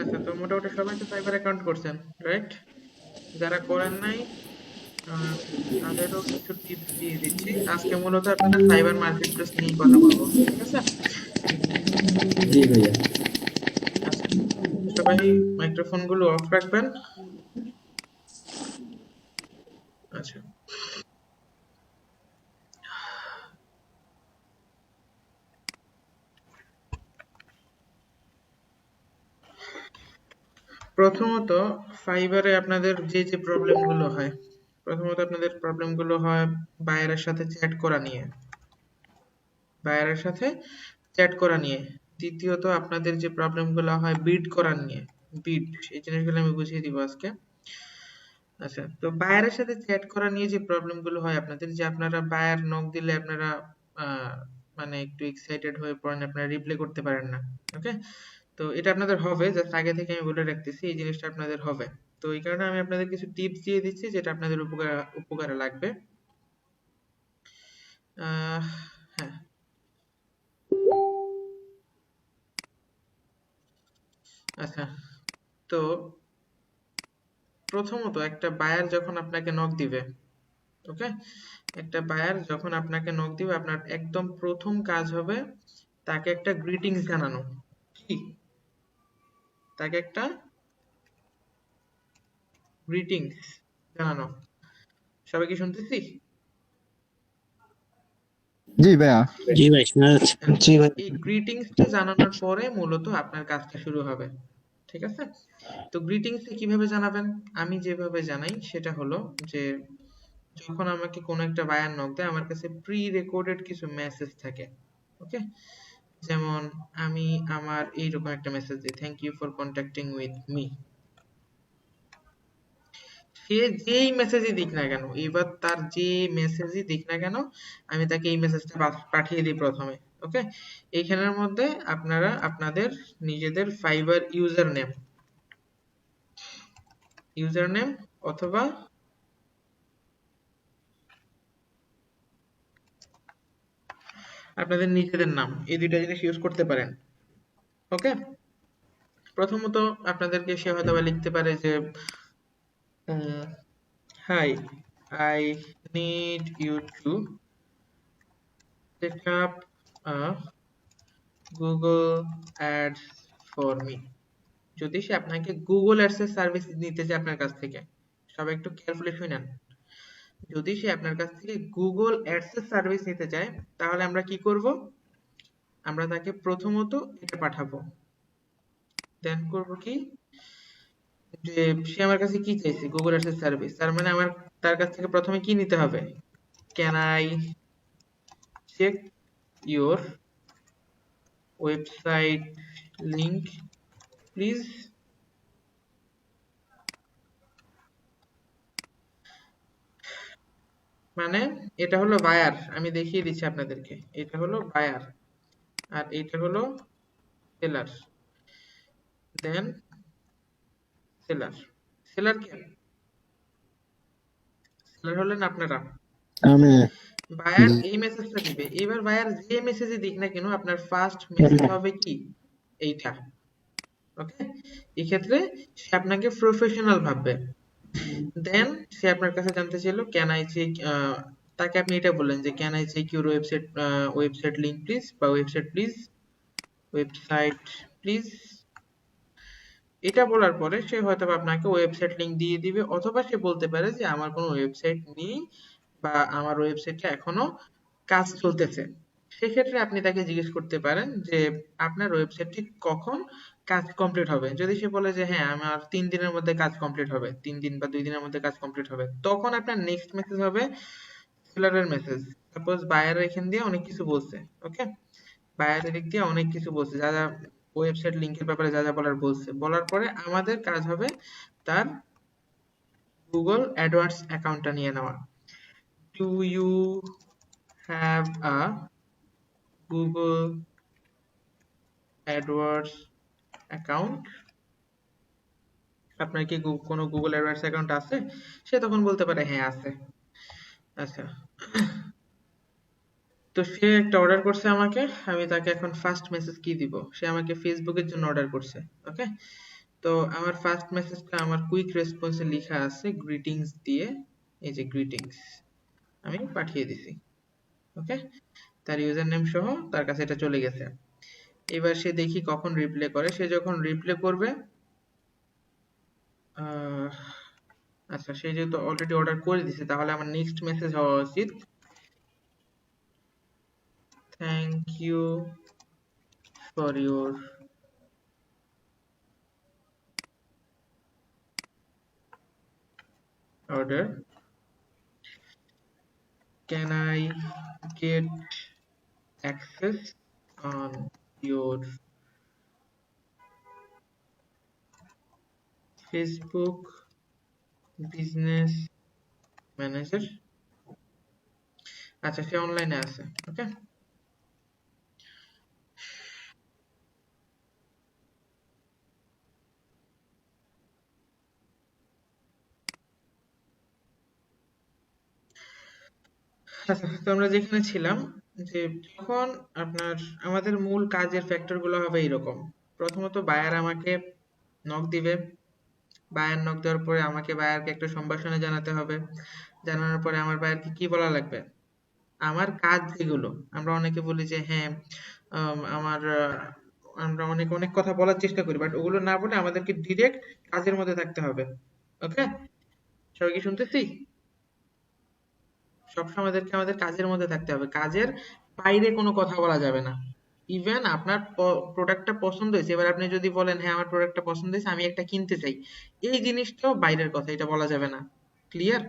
আচ্ছা, তো মোটামুটি সবাই তো ফাইবার অ্যাকাউন্ট করছেন, রাইট? যারা করেন নাই তাদেরও কিছু টিপস দিয়ে দিচ্ছি। আজকে মূলত আপনাদের ফাইবার মার্কেট প্লেস নিয়েই কথা বলবো, ঠিক আছে? জি ভাইয়া। আচ্ছা, সবাই মাইক্রোফোন গুলো অফ রাখবেন। আচ্ছা, প্রথমত ফাইবারে আপনাদের যে যে প্রবলেম গুলো হয়, প্রথমত আপনাদের প্রবলেম গুলো হয় বায়ারের সাথে চ্যাট করা নিয়ে, বায়ারের সাথে চ্যাট করা নিয়ে। দ্বিতীয়ত আপনাদের যে প্রবলেম গুলো হয় বিড করা নিয়ে, বিড, এই জিনিসগুলো আমি বুঝিয়ে দিব আজকে। আচ্ছা, তো বায়ারের সাথে চ্যাট করা নিয়ে যে প্রবলেম গুলো হয় আপনাদের, যে আপনারা বায়ার নক দিলে আপনারা আহ, মানে একটু এক্সাইটেড হয়ে পড়েন, আপনারা রিপ্লাই করতে পারেন না। ওকে, তো এটা আপনাদের হবে, জাস্ট আগে থেকে আমি বলে রাখতেছি এই জিনিসটা আপনাদের হবে। তো এই কারণে আমি আপনাদের কিছু টিপস দিয়ে দিচ্ছি যেটা আপনাদের উপকারে লাগবে। আহ হ্যাঁ, আচ্ছা, তো প্রথমত একটা বায়ার যখন আপনাকে নক দিবে, ওকে, একটা বায়ার যখন আপনাকে নক দিবে, আপনার একদম প্রথম কাজ হবে তাকে একটা গ্রিটিংস জানানো। কি? তাকে একটা গ্রিটিংস জানানো। সবাই কি শুনতেছি? জি ভাইয়া। জি ভাই শোনা যাচ্ছে। আচ্ছা, এই গ্রিটিংসটা জানানোর পরে মূলত আপনার কাজটা শুরু হবে, ঠিক আছে? তো গ্রিটিংস কিভাবে জানাবেন? আমি যেভাবে জানাই সেটা হলো যে, যখন আমাকে কোনো একটা বায়ার নক দেয়, আমার কাছে প্রি রেকর্ডেড কিছু মেসেজ থাকে। ওকে, যেমন আমি আমার এইরকম একটা মেসেজ দিই, thank you for contacting with me. সে যেই মেসেজই দিক না কেন, এবার তার যে মেসেজই দিক না কেন, আমি তাকে এই মেসেজটা পাঠিয়ে দিই প্রথমে। ওকে, এইখানের মধ্যে আপনারা আপনাদের নিজেদের ফাইবার ইউজার নেম অথবা আপনাদের নিজেদের নাম, এই দুইটা জিনিস ইউজ করতে পারেন। ওকে, প্রথমত আপনাদেরকে সে হয়তো বা লিখতে পারে যে, hi, I need you to set up a Google Ads for me। যদি সে আপনাকে গুগল অ্যাডসেন্স সার্ভিস নিতে চায় আপনার কাছ থেকে, সবাই একটু কেয়ারফুলি শুনেন, যদি সে আপনার কাছ থেকে গুগল অ্যাডসেন্স সার্ভিস নিতে চায়, তাহলে আমরা কি করব? আমরা তাকে প্রথমত এটা পাঠাবো, দেন করব কি, যে সে আমার কাছে কি চাইছে, গুগল অ্যাডসেন্স সার্ভিস, তার মানে আমার তার কাছ থেকে প্রথমে কি নিতে হবে? Can I check your website link please? মানে এটা হলো বায়ার, আমি দেখিয়ে দিচ্ছি আপনাদেরকে, এটা হলো বায়ার আর এইটা হলো সেলার। দেন সেলার, সেলার কে? সেলার হলেন আপনারা। আমি বায়ার এই মেসেজটা দিবে, এবার বায়ার যে মেসেজে দিক না কেন, আপনার ফার্স্ট মেসেজ হবে কি? এইটা। ওকে, এই ক্ষেত্রে সে আপনাকে প্রফেশনাল ভাববে। দেন সে আপনার কাছে জানতে চাইলো ক্যান আই চেক, তাকে আপনি এটা বললেন যে can I check your website link please, বা ওয়েবসাইট প্লিজ। এটা বলার পরে সে হয়তোবা আপনাকে ওয়েবসাইট লিংক দিয়ে দিবে, অথবা সে বলতে পারে যে আমার কোনো ওয়েবসাইট নেই, বা আমার ওয়েবসাইটটা এখনো কাজ চলতেছে। সেক্ষেত্রে আপনি তাকে জিজ্ঞেস করতে পারেন যে আপনার ওয়েবসাইটটি কখন কাজ কমপ্লিট হবে। যদি সে বলে যে হ্যাঁ আমার 3 দিনের মধ্যে কাজ কমপ্লিট হবে, 3 দিন বা 2 দিনের মধ্যে কাজ কমপ্লিট হবে, তখন আপনার নেক্সট মেসেজ হবে সেলারের মেসেজ। সাপোজ বায়ার এখান দিয়ে অনেক কিছু বলছে, ওকে, বায়ারের দিক দিয়ে অনেক কিছু বলছে, যা যা ওয়েবসাইট লিংকের ব্যাপারে যা যা বলার বলছে, বলার পরে আমাদের কাজ হবে তার গুগল অ্যাডওয়ার্ডস অ্যাকাউন্টটা নিয়ে নেওয়া। Do you have a Google AdWords account? আপনার কি কোনো গুগল অ্যাডওয়ার্ডস অ্যাকাউন্ট আছে? সে তখন বলতে পারে হ্যাঁ আছে। আচ্ছা, তো সে একটা অর্ডার করছে আমাকে, আমি তাকে এখন ফার্স্ট মেসেজ কি দিব, সে আমাকে ফেসবুকের জন্য অর্ডার করছে। ওকে, তো আমার ফার্স্ট মেসেজটা আমার কুইক রেসপন্সে লেখা আছে গ্রিটিংস দিয়ে, এই যে গ্রিটিংস আমি পাঠিয়ে দিছি। ওকে, তার ইউজার নেম সহ তার কাছে এটা চলে গেছে। এবার সে দেখি কখন রিপ্লে করে। সে যখন রিপ্লে করবে, আহ, আচ্ছা সে যেহেতু অলরেডি অর্ডার করে দিছে, তাহলে আমার নেক্সট মেসেজ হওয়া উচিত thank you for your order, can I get access on your Facebook business manager. আচ্ছা সে অনলাইনে আছে। ওকে, আচ্ছা তো আমরা যেখানে ছিলাম, যে যখন আপনার আমাদের মূল কাজের ফ্যাক্টর গুলো হবে এরকম। প্রথমত বায়ার আমাকে নক দিবে, বায়ার নক দেওয়ার পরে আমাকে বায়ারকে একটা সম্ভাষণে জানাতে হবে। জানানোর পরে আমার বায়ারকে কি বলা লাগবে, আমার কাজ যেগুলো, আমরা অনেকে বলি যে হ্যাঁ আমার আমরা অনেক অনেক কথা বলার চেষ্টা করি, বাট ওগুলো না বলে আমাদেরকে ডিরেক্ট কাজের মধ্যে থাকতে হবে। ওকে, সবাই কি শুনতেছি? সবসময় আমাদেরকে আমাদের কাজের মধ্যে থাকতে হবে, কাজের বাইরে কোনো কথা বলা যাবে না। ইভেন আপনার প্রোডাক্টটা পছন্দ হয়েছে, এবার আপনি যদি বলেন হ্যাঁ আমার প্রোডাক্টটা পছন্দ হয়েছে আমি একটা কিনতে চাই, এই জিনিসটাও বাইরের কথা, এটা বলা যাবে না। ক্লিয়ার?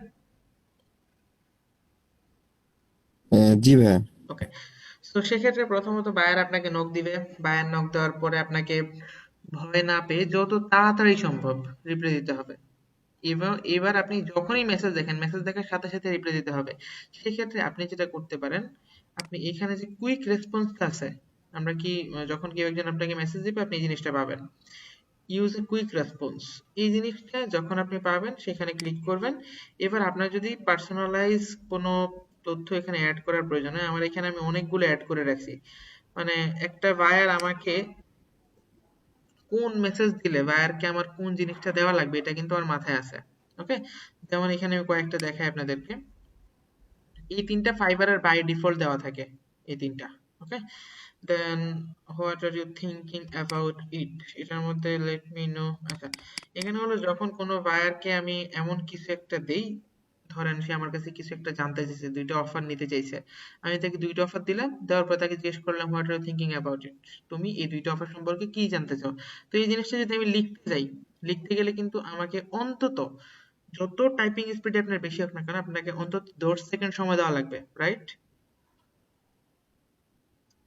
জি ভাইয়া। ওকে, তো সেক্ষেত্রে প্রথমত বায়ার আপনাকে নক দিবে। বায়ার নক দেওয়ার পরে আপনাকে ভয় না পেয়ে যত তাড়াতাড়ি সম্ভব রিপ্লাই দিতে হবে। এবার এবার আপনি যখনই মেসেজ দেখেন, মেসেজ দেখার সাথে সাথে রিপ্লাই দিতে হবে। সেক্ষেত্রে আপনি যেটা করতে পারেন, আপনি এখানে যে কুইক রেসপন্সটা আছে, আমরা কি যখন কেউ একজন আপনাকে মেসেজ দিবে আপনি এই জিনিসটা পাবেন, ইউজ এ কুইক রেসপন্স। এই জিনিসটা যখন আপনি পাবেন সেখানে ক্লিক করবেন। এবার আপনার যদি পার্সোনালাইজ কোনো তথ্য এখানে অ্যাড করার প্রয়োজন হয়, আমার এখানে আমি অনেকগুলো অ্যাড করে রাখছি। মানে একটা বায়ার আমাকে কোন মেসেজ দিলে বায়ারকে আমার কোন জিনিসটা দেওয়া লাগবে এটা কিন্তু আমার মাথায় আছে। ওকে, যেমন এখানে আমি কয়েকটা দেখাই আপনাদেরকে। এই তিনটা ফাইবারের বাই ডিফল্ট দেওয়া থাকে, এই তিনটা। Okay, then what are you thinking about it, এটার মধ্যে লেট মি নো। আচ্ছা, এখানে হলো যখন কোনো বায়ারকে আমি এমন কিছু একটা দেই, ধরেন সে আমার কাছে কিছু একটা জানতে চাইছে, দুইটা অফার নিতে চাইছে, আমি তাকে দুইটা অফার দিলাম, দেওয়ার পর তাকে জিজ্ঞেস করলাম what are you thinking about it, তুমি এই দুইটা অফার সম্পর্কে কি জানতে চাও। তো এই জিনিসটা যদি আমি লিখতে যাই, লিখতে গেলে কিন্তু আমাকে অন্তত, যত টাইপিং স্পিড আপনার বেশি হোক না কেন, আপনাকে অন্তত 10 সেকেন্ড সময় দেওয়া লাগবে। রাইট?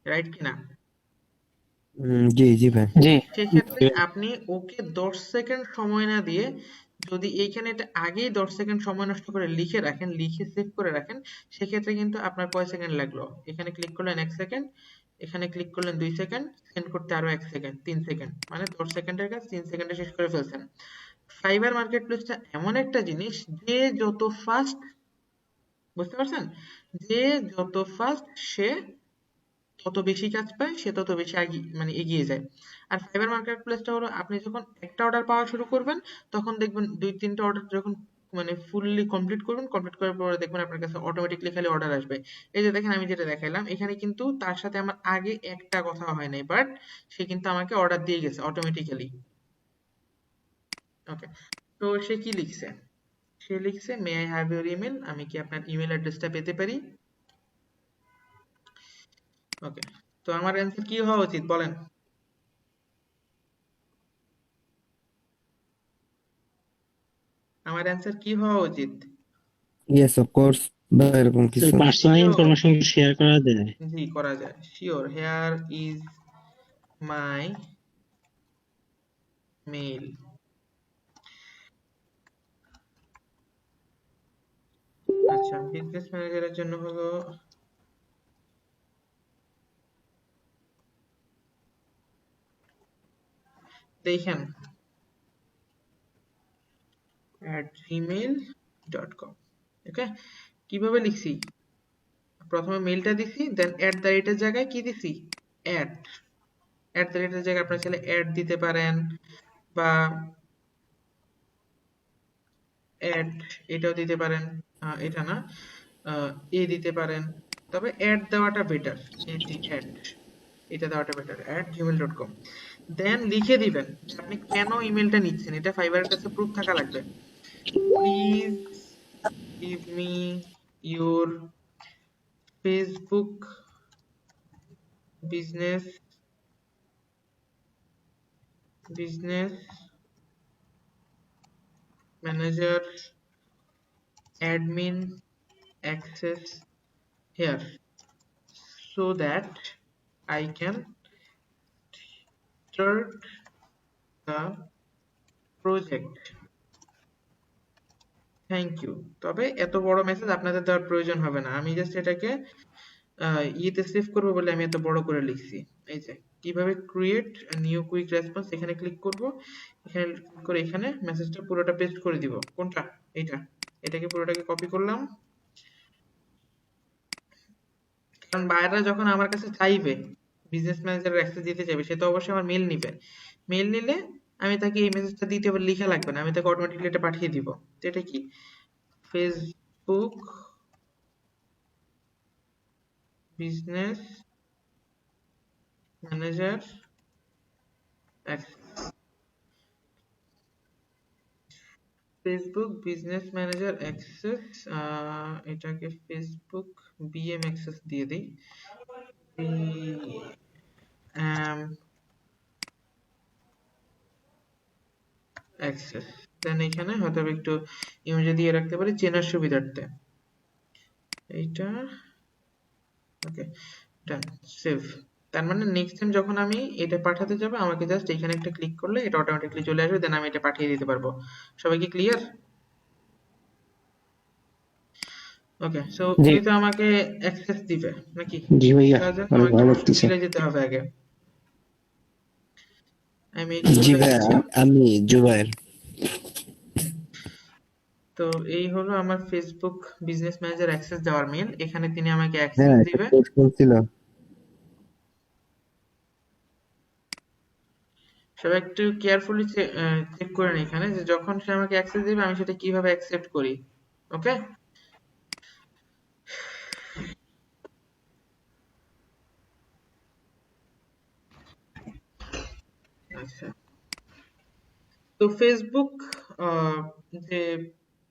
রাইট কিনা? জি জি ভাই। জি সেক্ষেত্রে আপনি ওকে 10 সেকেন্ড সময় না দিয়ে যদি এইখানে এটা আগেই 10 সেকেন্ড সময় নষ্ট করে লিখে রাখেন, লিখে সেভ করে রাখেন, সেক্ষেত্রে কিন্তু আপনার কয় সেকেন্ড লাগলো, এখানে ক্লিক করলেন 1 সেকেন্ড, এখানে ক্লিক করলেন 2 সেকেন্ড, সেন্ড করতে আরো 1 সেকেন্ড, 3 সেকেন্ড, মানে 10 সেকেন্ডের কাজ 3 সেকেন্ডে শেষ করে ফেলছেন। ফাইবার মার্কেট প্লেসটা এমন একটা জিনিস, যে যত ফাস্ট, বুঝতে পারছেন, যে যত ফাস্ট সে তত বেশি কাজ পায়, সে তত বেশি মানে এগিয়ে যায়। আর ফাইবার মার্কেট প্লেসটা হলো আপনি যখন একটা অর্ডার পাওয়া শুরু করবেন, তখন দেখবেন 2-3টা অর্ডার যখন মানে ফুললি কমপ্লিট করবেন, কমপ্লিট করার পরে দেখবেন আপনার কাছে অটোমেটিকলি খালি অর্ডার আসবে। এই যে দেখেন আমি যেটা দেখাইলাম, এখানে কিন্তু তার সাথে আমার আগে একটা কথা হয় নাই, বাট সে কিন্তু আমাকে অর্ডার দিয়ে গেছে অটোমেটিক্যালি। ওকে, তো সে কি লিখছে, সে লিখছে may I have your email, আমি কি আপনার ইমেল অ্যাড্রেসটা পেতে পারি। ওকে, তো আমার অ্যান্সার কি হওয়া উচিত বলেন? আমার অ্যান্সার কি হওয়া উচিত? ইয়েস অফ কোর্স বা এরকম কিছু। Personal sure? ইনফরমেশন শেয়ার করা যায়। জি করা যায়, sure. Hair is my mail. আচ্ছা, বিজনেস ম্যানেজারের জন্য হলো, দেখেন, @gmail.com। ওকে, কিভাবে লিখছি প্রথমে মেইলটা দিছি, দেন অ্যাট দ্য রেটের জায়গায় কি দিছি, অ্যাড। অ্যাট দ্য রেটের জায়গায় আপনার চাইলে অ্যাড দিতে পারেন, বা অ্যাড এটাও দিতে পারেন, এটা না, এ দিতে পারেন। তবে অ্যাড দেওয়াটা বেটার, অ্যাড এটা দেওয়াটা বেটার, @gmail.com। দেন লিখে দিবেন যে আপনি কেন ইমেলটা নিচ্ছেন, এটা ফাইবারের কাছে প্রুফ থাকা লাগবে। Please give me your Facebook business business manager admin access here so that I can start the project. Thank you. তবে এত বড় মেসেজ আপনাদের দেওয়ার প্রয়োজন হবে না, আমি জাস্ট এটাকে ইয়েতে সেভ করবো বলে আমি এত বড় করে লিখছি। এই যে কিভাবে ক্রিয়েট নিউ কুইক রেসপন্স, এখানে ক্লিক করব, এখানে ক্লিক করে এখানে মেসেজটা পুরোটা পেস্ট করে দিব। কোনটা, এইটা, এটাকে পুরোটাকে কপি করলাম। কারণ বায়াররা যখন আমার কাছে চাইবে, বিজনেস ম্যানেজারের অ্যাক্সেস দিতে চাইবে, সে তো অবশ্যই আমার মেল নিবে। মেল নিলে আমি তাকে এই মেসেজটা দিতে আবার লিখা লাগবে না, আমি তাকে অটোমেটিকলি এটা পাঠিয়ে দিব। তো এটা কি, Facebook business manager access, Facebook business manager access, এটাকে ফেসবুক বিএম অ্যাক্সেস দিয়ে দিই। অ্যাক্সেস, দেন এখানে হয়তো একটু ইমেজে দিয়ে রাখতে পারি চেনার সুবিধার্থে। এইটা ওকে, ডান, সেভ। তার মানে নেক্সট টাইম যখন আমি এটা পাঠাতে যাব, আমাকে জাস্ট এখানে একটা ক্লিক করলে এটা অটোমেটিকলি চলে আসবে, দেন আমি এটা পাঠিয়ে দিতে পারবো। সবাই কি ক্লিয়ার? ওকে, সো জি উনি তো আমাকে অ্যাক্সেস দিবে নাকি? জি ভাইয়া, তার জন্য অনেক আমাকে ভালো অবশ্যই লাগতেছে। মেলে যেতে হবে আগে। আমি মেইল জি খুলে ভাইয়া, নিচ্ছি। আমি জুবায়ের। তো এই হলো আমার ফেসবুক বিজনেস ম্যানেজার অ্যাক্সেস দেওয়ার মেইল, এখানে তিনি আমাকে অ্যাক্সেস হ্যাঁ, একটা দিবে। প্রশ্ন ছিল। সবাই একটু কেয়ারফুলি চেক করে নিন এখানে, যে যখন সে আমাকে অ্যাক্সেস দিবে আমি সেটা কিভাবে অ্যাকসেপ্ট করি। ওকে, আচ্ছা। তো ফেসবুক যে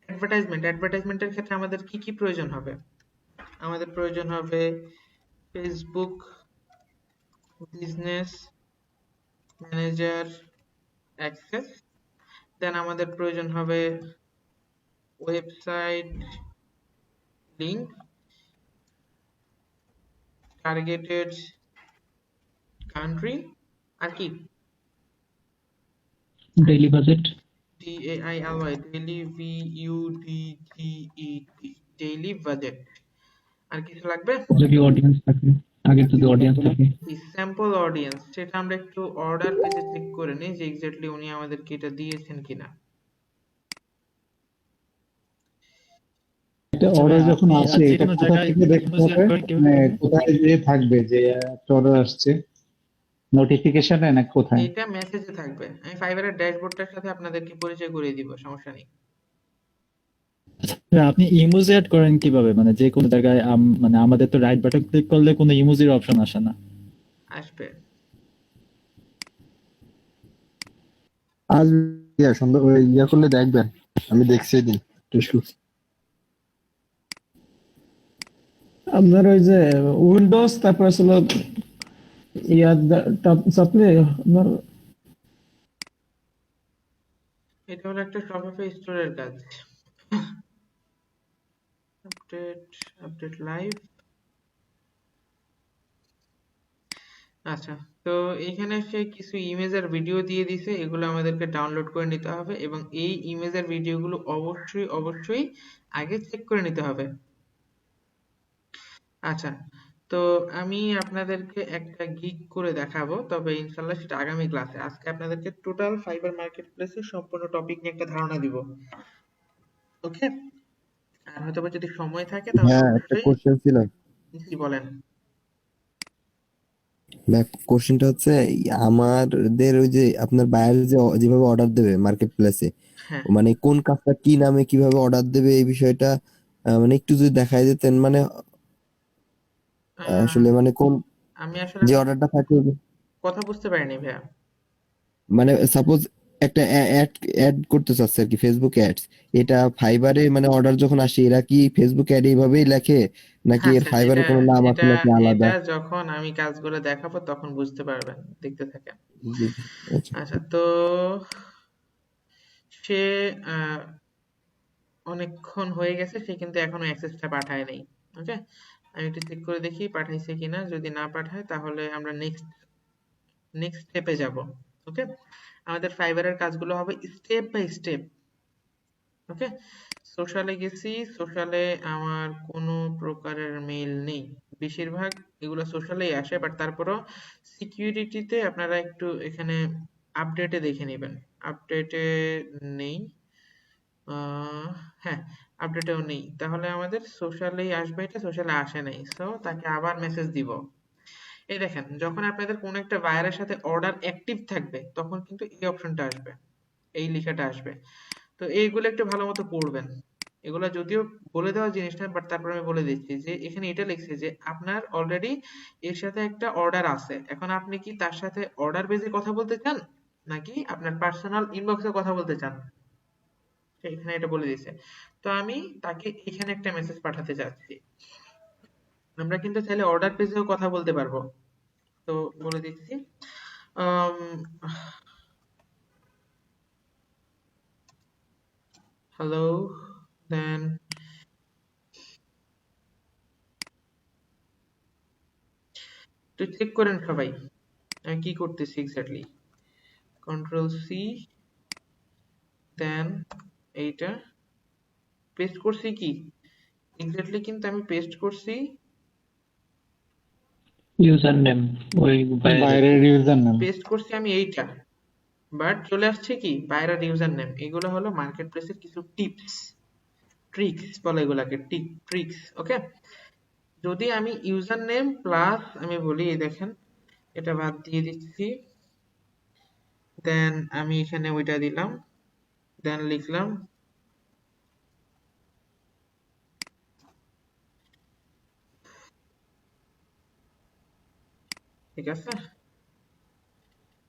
অ্যাডভার্টাইজমেন্টের ক্ষেত্রে আমাদের কি কি প্রয়োজন হবে? আমাদের প্রয়োজন হবে Facebook business manager access, then আমাদের প্রয়োজন হবে ওয়েবসাইট লিংক, টার্গেটেড কান্ট্রি, আর কি, daily budget DAILY, daily VUDGET, daily budget. আর কিছু লাগবে? যদি অডিয়েন্স থাকে, আগের যদি অডিয়েন্স থাকে। স্যাম্পল অডিয়েন্স, সেটা আমরা একটু অর্ডার পেজে চেক করে নিই যে এক্স্যাক্টলি উনি আমাদেরকে এটা দিয়েছেন কিনা। একটা আচ্ছা অর্ডার ভাই, যখন আপনি আসে যে এটা কোনো কোথা জায়গায় থেকে দেখতে ইমো সেট হবে? করেন কিভাবে মানে করবেন? কোথায় যে থাকবে যে একটা অর্ডার আসছে, নোটিফিকেশনে না কোথায়? এটা মেসেজে থাকবে, আমি ফাইবারের ড্যাশবোর্ডটার সাথে আপনাদেরকে পরিচয় করিয়ে দিব, সমস্যা নেই। ভাই, আপনি ইমোজি অ্যাড করেন কিভাবে? মানে যে কোনো জায়গায় মানে আমাদের তো রাইট বাটন ক্লিক করলে কোনো ইমোজির অপশন আসে না। আসবে। আজ সুন্দর করে ইয়া করলে দেখবেন, আমি দেখছি দিন টেস্ট করছি। আপনার ওই যে উইন্ডোজ তারপর ছিল ইয়ার চাপলে আপনার এটা হলো একটা শপিফাই স্টোরের কাজ। Update, update live. আচ্ছা, তো এখানে সে কিছু ইমেজ আর ভিডিও দিয়ে দিছে, এগুলো আমাদেরকে ডাউনলোড করে নিতে হবে, এবং এই ইমেজ আর ভিডিওগুলো অবশ্যই অবশ্যই আগে চেক করে নিতে হবে। আচ্ছা, তো আমি আপনাদেরকে একটা গিগ করে দেখাবো, তবে ইনশাল্লাহ সেটা আগামী ক্লাসে। আজকে আপনাদেরকে টোটাল ফাইবার মার্কেট প্লেসের সম্পূর্ণ টপিক নিয়ে একটা ধারণা দিব। ওকে, আর হয়তোবা যদি সময় থাকে তাহলে হ্যাঁ, একটা অবশ্যই কোশ্চেন ছিল। জি বলেন। কোশ্চেনটা হচ্ছে আমাদের ওই যে আপনার বায়ার যে যেভাবে অর্ডার দেবে মার্কেট প্লেসে, হ্যাঁ। মানে কোন কাজটা কি নামে কিভাবে অর্ডার দেবে এই বিষয়টা মানে একটু যদি দেখাই দিতেন, মানে আহ, আসলে মানে কোন আমি আসলে যে আপনার অর্ডারটা থাকে কথা বুঝতে পারিনি ভাইয়া। মানে সাপোজ একটা অ্যাড অ্যাড করতে চাচ্ছে আর কি, ফেসবুক অ্যাডস, এটা ফাইবারে মানে অর্ডার যখন আসে এরা কি ফেসবুক অ্যাড এইভাবেই লেখে নাকি এর আচ্ছা, ফাইবারে এটা কোনো নাম আছে এটা নাকি এটা আলাদা? যখন আমি কাজগুলো দেখাবো তখন বুঝতে পারবেন, দেখতে থাকেন। জি, আচ্ছা। আচ্ছা, তো সে আহ, অনেকক্ষণ হয়ে গেছে, সে কিন্তু এখনো অ্যাক্সেসটা পাঠায় নাই। ওকে, আমি একটু চেক করে দেখি পাঠাইছে কিনা। যদি না পাঠায় তাহলে আমরা নেক্সট নেক্সট স্টেপে যাব। ওকে, আমাদের ফাইবারের কাজগুলো হবে স্টেপ বাই স্টেপ। ওকে, সোশ্যালে গেছি, সোশ্যালে আমার কোনো প্রকারের মেইল নেই, বেশিরভাগ এগুলো সোশ্যালেই আসে, বাট তারপরও সিকিউরিটিতে আপনারা একটু এখানে আপডেটে দেখে নেবেন। আপডেটে নেই, আহ, হ্যাঁ, আপডেটেও নেই, তাহলে আমাদের সোশ্যালেই আসবে, এটা সোশ্যালে আসে নাই, সো তাকে আবার মেসেজ দিব। এই দেখেন, যখন আপনাদের কোনো একটা বায়ারের সাথে অর্ডার অ্যাক্টিভ থাকবে তখন কিন্তু এই অপশনটা আসবে, এই লেখাটা আসবে। তো এইগুলো একটু ভালো মতো পড়বেন। এগুলা যদিও বলে দেওয়া জিনিস না, বাট তারপর আমি বলে দিচ্ছি যে এখানে এটা লিখছে যে আপনার অলরেডি এর সাথে একটা অর্ডার আছে, এখন আপনি কি তার সাথে অর্ডার বেজে কথা বলতে চান নাকি আপনার পার্সোনাল ইনবক্সে কথা বলতে চান, সে এখানে এটা বলে দিয়েছে। তো আমি তাকে এখানে একটা মেসেজ পাঠাতে চাচ্ছি। আমরা কিন্তু চাইলে অর্ডার পেজেও কথা বলতে পারবো। তো বলে দিচ্ছি, হ্যালো, দেন একটু চেক করেন সবাই আমি কি করতেছি এক্স্যাক্টলি। কন্ট্রোল সি, দেন এইটা পেস্ট করছি কি এক্স্যাক্টলি, কিন্তু আমি পেস্ট করছি, ইউজার নেম ওই বাইরে। বাইরের ইউজার নাম। পেস্ট করছি আমি এইটা, বাট চলে আসছে কি বাইরের ইউজার নেম। এগুলো হলো মার্কেট প্লেসের কিছু টিপস, ট্রিক্স বলে এগুলাকে, ট্রিক্স। ওকে, যদি আমি ইউজার নেম প্লাস আমি বলি, এই দেখেন এটা বাদ দিয়ে দিচ্ছি, দেন আমি এখানে ওইটা দিলাম, দেন লিখলাম ঠিক আছে।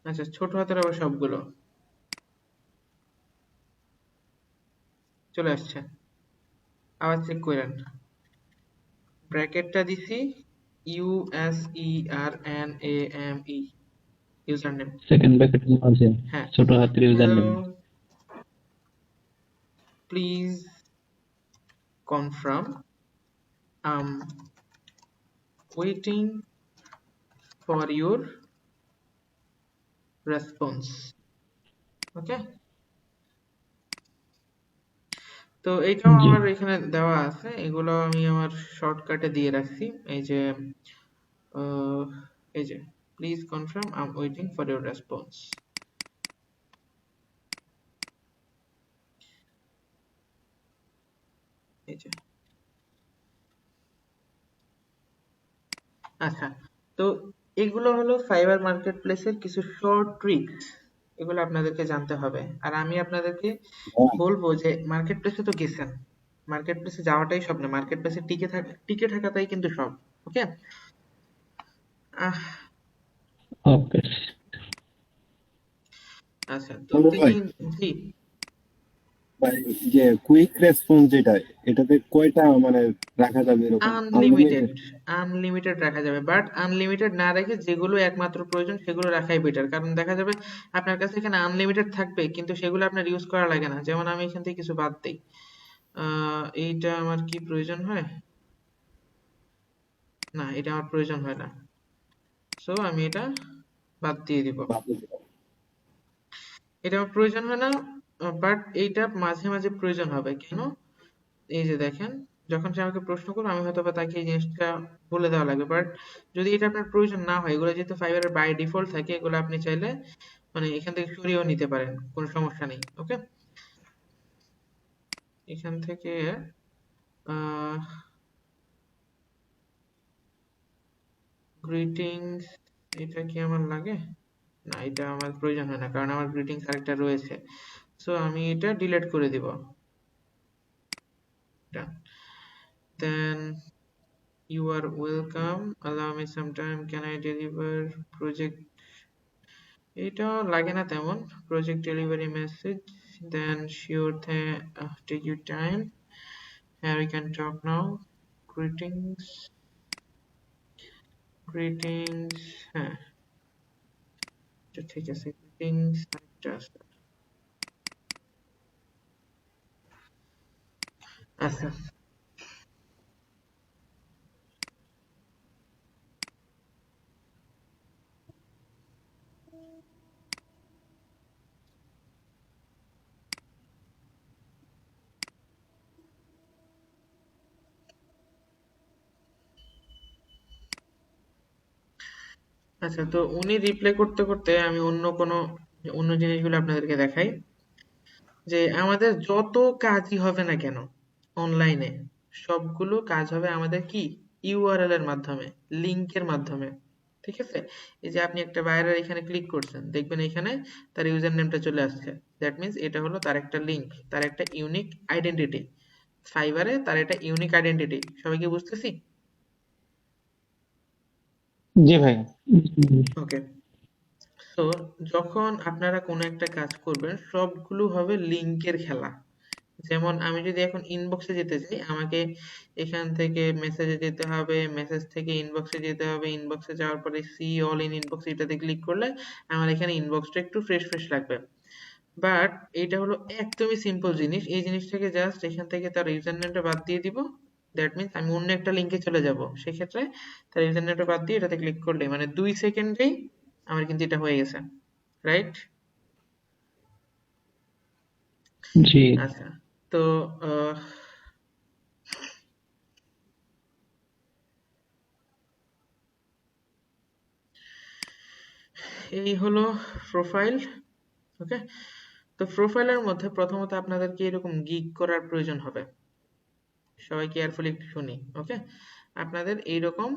আচ্ছা, ছোট হাতের আবার সবগুলো চলে আসছে, আবার চেক করেন। ব্র্যাকেটটা দিছি USERNAME, ইউজার নেম। সেকেন্ড ব্র্যাকেটের মাঝে হ্যাঁ, ছোট হাতের user hello, name. Please confirm, I'm waiting for your response. Okay, তো এইটাও জি, আমার এখানে দেওয়া আছে, এগুলো আমি আমার শর্টকাটে দিয়ে রাখছি। এই যে আহ, এই যে please confirm, I am waiting for your response. এই যে, আচ্ছা, তো এগুলো হলো ফাইবার মার্কেট প্লেসের কিছু শর্ট ট্রিক্স, এগুলো আপনাদেরকে জানতে হবে। আর আমি আপনাদেরকে বলবো যে মার্কেট প্লেসে তো গেছেন, মার্কেট প্লেসে যাওয়াটাই সব না, মার্কেট প্লেসে টিকে থাকাটাই কিন্তু সব। ওকে, আহ, ওকে। আচ্ছা, তো বলো তিনি, ভাই, জি, ভাই, যে কুইক রেসপন্স যেটা, এটাতে কয়টা মানে রাখা যাবে এরকম আনলিমিটেড, আনলিমিটেড? আনলিমিটেড রাখা যাবে, বাট আনলিমিটেড না রেখে যেগুলো একমাত্র প্রয়োজন সেগুলো রাখাই বেটার। কারণ দেখা যাবে আপনার কাছে এখানে আনলিমিটেড থাকবে কিন্তু সেগুলো আপনার ইউজ করা লাগে না। যেমন আমি এখান থেকে কিছু বাদ দেই, এইটা আমার কি প্রয়োজন হয় না, এটা আমার প্রয়োজন হয় না, সো আমি এটা বাদ দিয়ে দিব। এটা আমার প্রয়োজন হয় না, বাট এইটা মাঝে মাঝে প্রয়োজন হবে। কেন? এই যে দেখেন, যখন সে আমাকে প্রশ্ন করবে আমি হয়তো বা তাকে এই জিনিসটা বলে দেওয়া লাগবে, বাট যদি এটা আপনার প্রয়োজন না হয়, এগুলো যেহেতু ফাইবারের বাই ডিফল্ট থাকে, এগুলো আপনি চাইলে মানে এখান থেকে সরিয়েও নিতে পারেন, কোনো সমস্যা নেই। ওকে, এখান থেকে আহ গ্রিটিংস, এটা কি আমার লাগে? না, এটা আমার প্রয়োজন হয় না, কারণ আমার গ্রিটিংস আরেকটা রয়েছে। সো আমি এটা ডিলিট করে দিব। দেন you are welcome, allow me some time, can I deliver project, এটাও লাগে না তেমন। project delivery message, then sure, take your time, here we can talk now, greetings, greetings, হ্যাঁ এটা ঠিক আছে, greetings আরেকটা আছে। আচ্ছা আচ্ছা, তো উনি রিপ্লাই করতে করতে আমি অন্য জিনিসগুলো আপনাদেরকে দেখাই। যে আমাদের যত কাজই হবে না কেন অনলাইনে, সবগুলো কাজ হবে আমাদের কি, ইউআরএল এর মাধ্যমে, লিংকের মাধ্যমে। ঠিক আছে, এই যে আপনি একটা বায়ারের এখানে ক্লিক করছেন, দেখবেন এখানে তার ইউজার নেমটা চলে আসছে। দ্যাট মিন্স এটা হলো তার একটা লিংক, তার একটা ইউনিক আইডেন্টিটি। ফাইবারে তার একটা ইউনিক আইডেন্টিটি, সবাই কি বুঝতেছি? জি ভাই। ওকে, তো যখন আপনারা কোনো একটা কাজ করবেন, সবগুলো হবে লিংকের খেলা। যেমন আমি যদি এখন ইনবক্সে যেতে চাই, আমাকে এখান থেকে মেসেজে যেতে হবে, মেসেজ থেকে ইনবক্সে যেতে হবে, ইনবক্সে যাওয়ার পরে সি অল ইন ইনবক্স এটাতে ক্লিক করলে আমার এখানে ইনবক্সটা একটু ফ্রেশ ফ্রেশ লাগবে। বাট এটা হলো একদমই সিম্পল জিনিস, এই জিনিসটাকে জাস্ট এখান থেকে তার ইউজার নেমটা বাদ দিয়ে দিব। দ্যাট মিন্স আমি অন্য একটা লিঙ্কে চলে যাব, সেক্ষেত্রে তার ইউজার নেমটা বাদ দিয়ে এটাতে ক্লিক করলে মানে 2 সেকেন্ডেই আমার কিন্তু এটা হয়ে গেছে, রাইট? জি। আচ্ছা, তো আহ এই হলো প্রোফাইল। ওকে, তো প্রোফাইলের মধ্যে প্রথমত আপনাদেরকে এরকম গিগ করার প্রয়োজন হবে। সবাই কেয়ারফুলি একটু শুনি। ওকে, আপনাদের এইরকম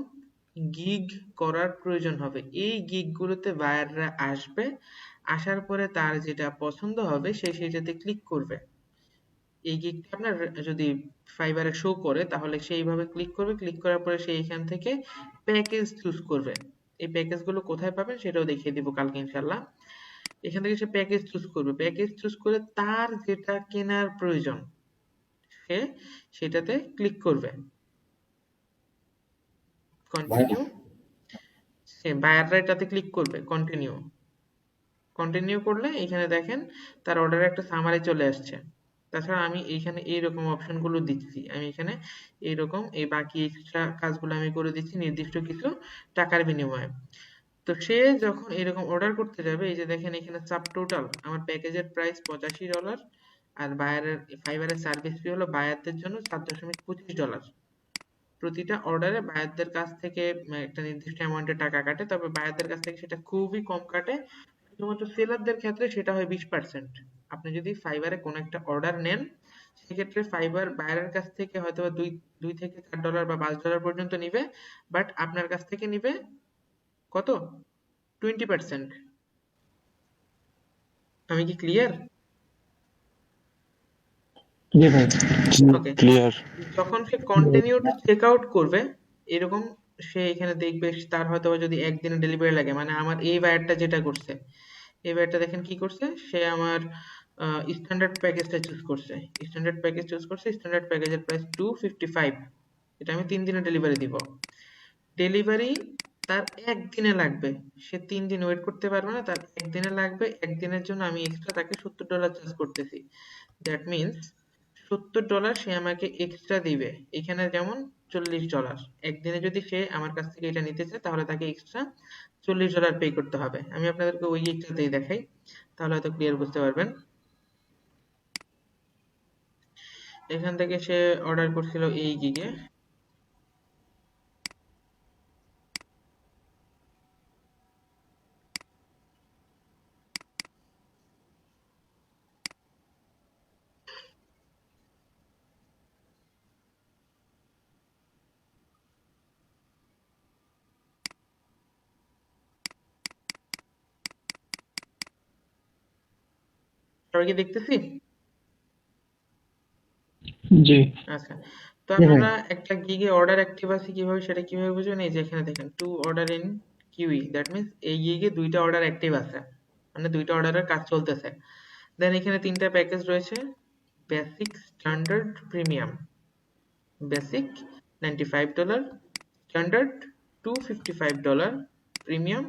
গিগ করার প্রয়োজন হবে। এই গিগ গুলোতে বায়াররা আসবে, আসার পরে তার যেটা পছন্দ হবে সে সেটাতে ক্লিক করবে। এই গিগটা আপনার যদি ফাইবারে শো করে তাহলে সে এইভাবে ক্লিক করবে, ক্লিক করার পরে সে এখান থেকে প্যাকেজ চুজ করবে। এই প্যাকেজগুলো কোথায় পাবেন সেটাও দেখিয়ে দিব কালকে ইনশাল্লাহ। এখান থেকে সে প্যাকেজ চুজ করবে, প্যাকেজ চুজ করে তার যেটা কেনার প্রয়োজন সে সেটাতে ক্লিক করবে। ভাইয়া কন্টিনিউ, সে বায়াররা এটাতে ক্লিক করবে, কন্টিনিউ। কন্টিনিউ করলে এখানে দেখেন তার অর্ডারে একটা সামারি চলে আসছে। তাছাড়া আমি এইখানে এইরকম অপশনগুলো দিচ্ছি, আমি এখানে এইরকম এই বাকি এক্সট্রা কাজগুলো আমি করে দিচ্ছি নির্দিষ্ট কিছু টাকার বিনিময়ে। তো সে যখন এরকম অর্ডার করতে যাবে, এই যে দেখেন এখানে সাব টোটাল আমার প্যাকেজের প্রাইস $85, আর বায়ারের ফাইবারের সার্ভিস ফি হলো বায়ারদের জন্য $7.25। প্রতিটা অর্ডারে বায়ারদের কাছ থেকে একটা নির্দিষ্ট অ্যামাউন্টের টাকা কাটে, তবে বায়ারদের কাছ থেকে সেটা খুবই কম কাটে। শুধুমাত্র সেলারদের ক্ষেত্রে সেটা হয় 20%। আপনি যদি ফাইবারে কোনো একটা অর্ডার নেন, সেক্ষেত্রে ফাইবার বায়ারের কাছ থেকে হয়তো দুই থেকে $4 বা $5 পর্যন্ত নিবে, বাট আপনার কাছ থেকে নিবে কত, 20%। আমি কি ক্লিয়ার? জি ভাই। ওকে, ক্লিয়ার। যখন সে কন্টিনিউ টু চেক আউট করবে, এরকম সে এখানে দেখবে তার হয়তো বা যদি একদিনে ডেলিভারি লাগে, মানে আমার এই বায়ারটা যেটা করছে, এই বায়ারটা দেখেন কি করছে, সে আমার স্ট্যান্ডার্ড প্যাকেজটা চুজ করছে, স্ট্যান্ডার্ড প্যাকেজ চুজ করছে, স্ট্যান্ডার্ড প্যাকেজের প্রাইস 255, এটা আমি 3 দিনে ডেলিভারি দিব। ডেলিভারি তার একদিনে লাগবে, সে 3 দিন ওয়েট করতে পারবে না, তার একদিনে লাগবে। একদিনের জন্য আমি এক্সট্রা তাকে $70 চার্জ করতেছি। দ্যাট মিনস $70 সে আমাকে এক্সট্রা দিবে। এখানে যেমন $40, একদিনে যদি সে আমার কাছ থেকে এটা নিতে চায় তাহলে তাকে এক্সট্রা $40 পে করতে হবে। আমি আপনাদেরকে ওই গিগটাতেই দেখাই, তাহলে হয়তো ক্লিয়ার বুঝতে পারবেন। এখান থেকে সে অর্ডার করছিল এই গিগে, সবাইকে দেখতেছি? জি, আচ্ছা, তো জি ভাই। আমরা একটা গিগে অর্ডার অ্যাক্টিভ আছে কিভাবে, সেটা কিভাবে বুঝবেন? এই যে এখানে দেখেন two order in queue, that means এই গিগে দুইটা অর্ডার অ্যাক্টিভ আছে, মানে দুইটা অর্ডারের কাজ চলতেছে। দেন এখানে তিনটা প্যাকেজ রয়েছে: basic, standard, premium. Basic $95, standard $255, premium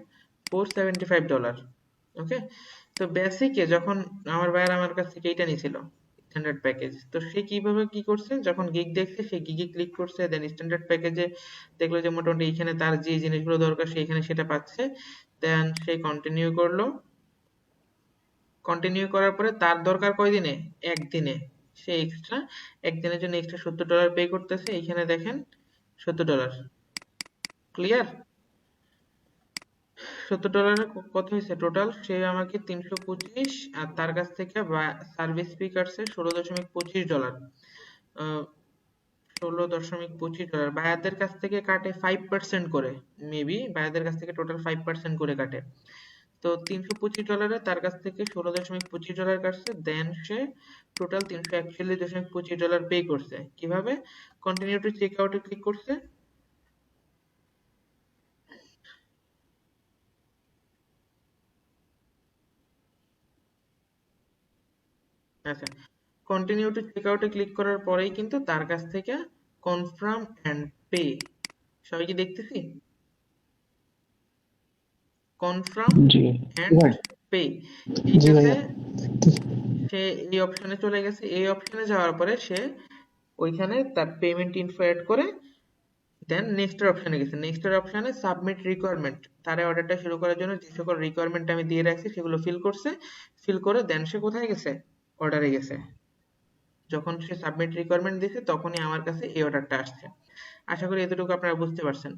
$475। ওকে, তো বেসিকে যখন আমার ভাইয়ের আমার কাছ থেকে এইটা নিছিল স্ট্যান্ডার্ড প্যাকেজ, তো সে কিভাবে কি করছে, যখন গিগ দেখছে সে গিগে ক্লিক করছে, দেন স্ট্যান্ডার্ড প্যাকেজে দেখলো যে মোটামুটি এখানে তার যে জিনিসগুলো দরকার সে এখানে সেটা পাচ্ছে। দেন সে কন্টিনিউ করলো, কন্টিনিউ করার পরে তার দরকার কয়দিনে, একদিনে। সে এক্সট্রা একদিনের জন্য এক্সট্রা $70 পে করতেছে। এইখানে দেখেন $70, ক্লিয়ার? $70 কত হয়েছে টোটাল, সে আমাকে 325, আর তার কাছ থেকে সার্ভিস ফি কাটছে $16.25। 16.25 বায়ারদের কাছ থেকে কাটে 5% করে, মেবি বায়ারদের কাছ থেকে টোটাল 5% করে কাটে। তো $325 তার কাছ থেকে $16.25 কাটছে, দেন সে টোটাল $341.25 পে করছে। কিভাবে? কন্টিনিউ টু চেক আউটে ক্লিক করছে। আচ্ছা, কন্টিনিউ টু চেক আউটে ক্লিক করার পরেই কিন্তু তার কাছ থেকে কনফার্ম এন্ড পে, সবাই কি দেখতেছি? কনফার্ম জি, এন্ড ভাই। পে, জি এইটাতে ভাইয়া। সে এই অপশনে চলে গেছে। এই অপশনে যাওয়ার পরে সে ওইখানে তার পেমেন্ট ইনফো অ্যাড করে দেন নেক্সট এর অপশনে গেছে। নেক্সট এর অপশনে সাবমিট রিকোয়ারমেন্ট, তার অর্ডারটা শুরু করার জন্য যে সকল রিকোয়ারমেন্ট আমি দিয়ে রাখছি সেগুলো ফিল করছে। ফিল করে দেন সে কোথায় গেছে, অর্ডারে গেছে। যখন সে সাবমিট রিকোয়ারমেন্ট দিয়েছে তখনই আমার কাছে এই অর্ডারটা আসছে। আশা করি এতটুকু আপনারা বুঝতে পারছেন।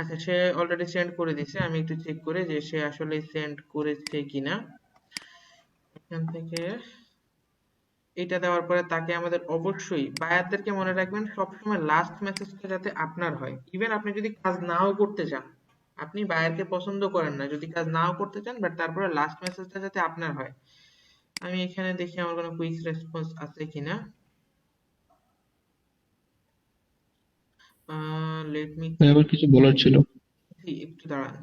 আচ্ছা, সে অলরেডি সেন্ড করে দিয়েছে, আমি একটু চেক করে যে সে আসলে সেন্ড করেছে কিনা। এখান থেকে এটা দেওয়ার পরে তাকে আমাদের অবশ্যই বায়ারদেরকে মনে রাখবেন সবসময় লাস্ট মেসেজটা যাতে আপনার হয়। ইভেন আপনি যদি কাজ নাও করতে চান, আপনি বায়ারকে পছন্দ করেন না, যদি কাজ নাও করতে চান, বাট তারপরে লাস্ট মেসেজটা যাতে আপনার হয়। আমি এখানে দেখি আমার কোনো কুইক রেসপন্স আছে কিনা। লেট মি ভাই আবার কিছু বলার ছিল। সি, একটু দাঁড়ান।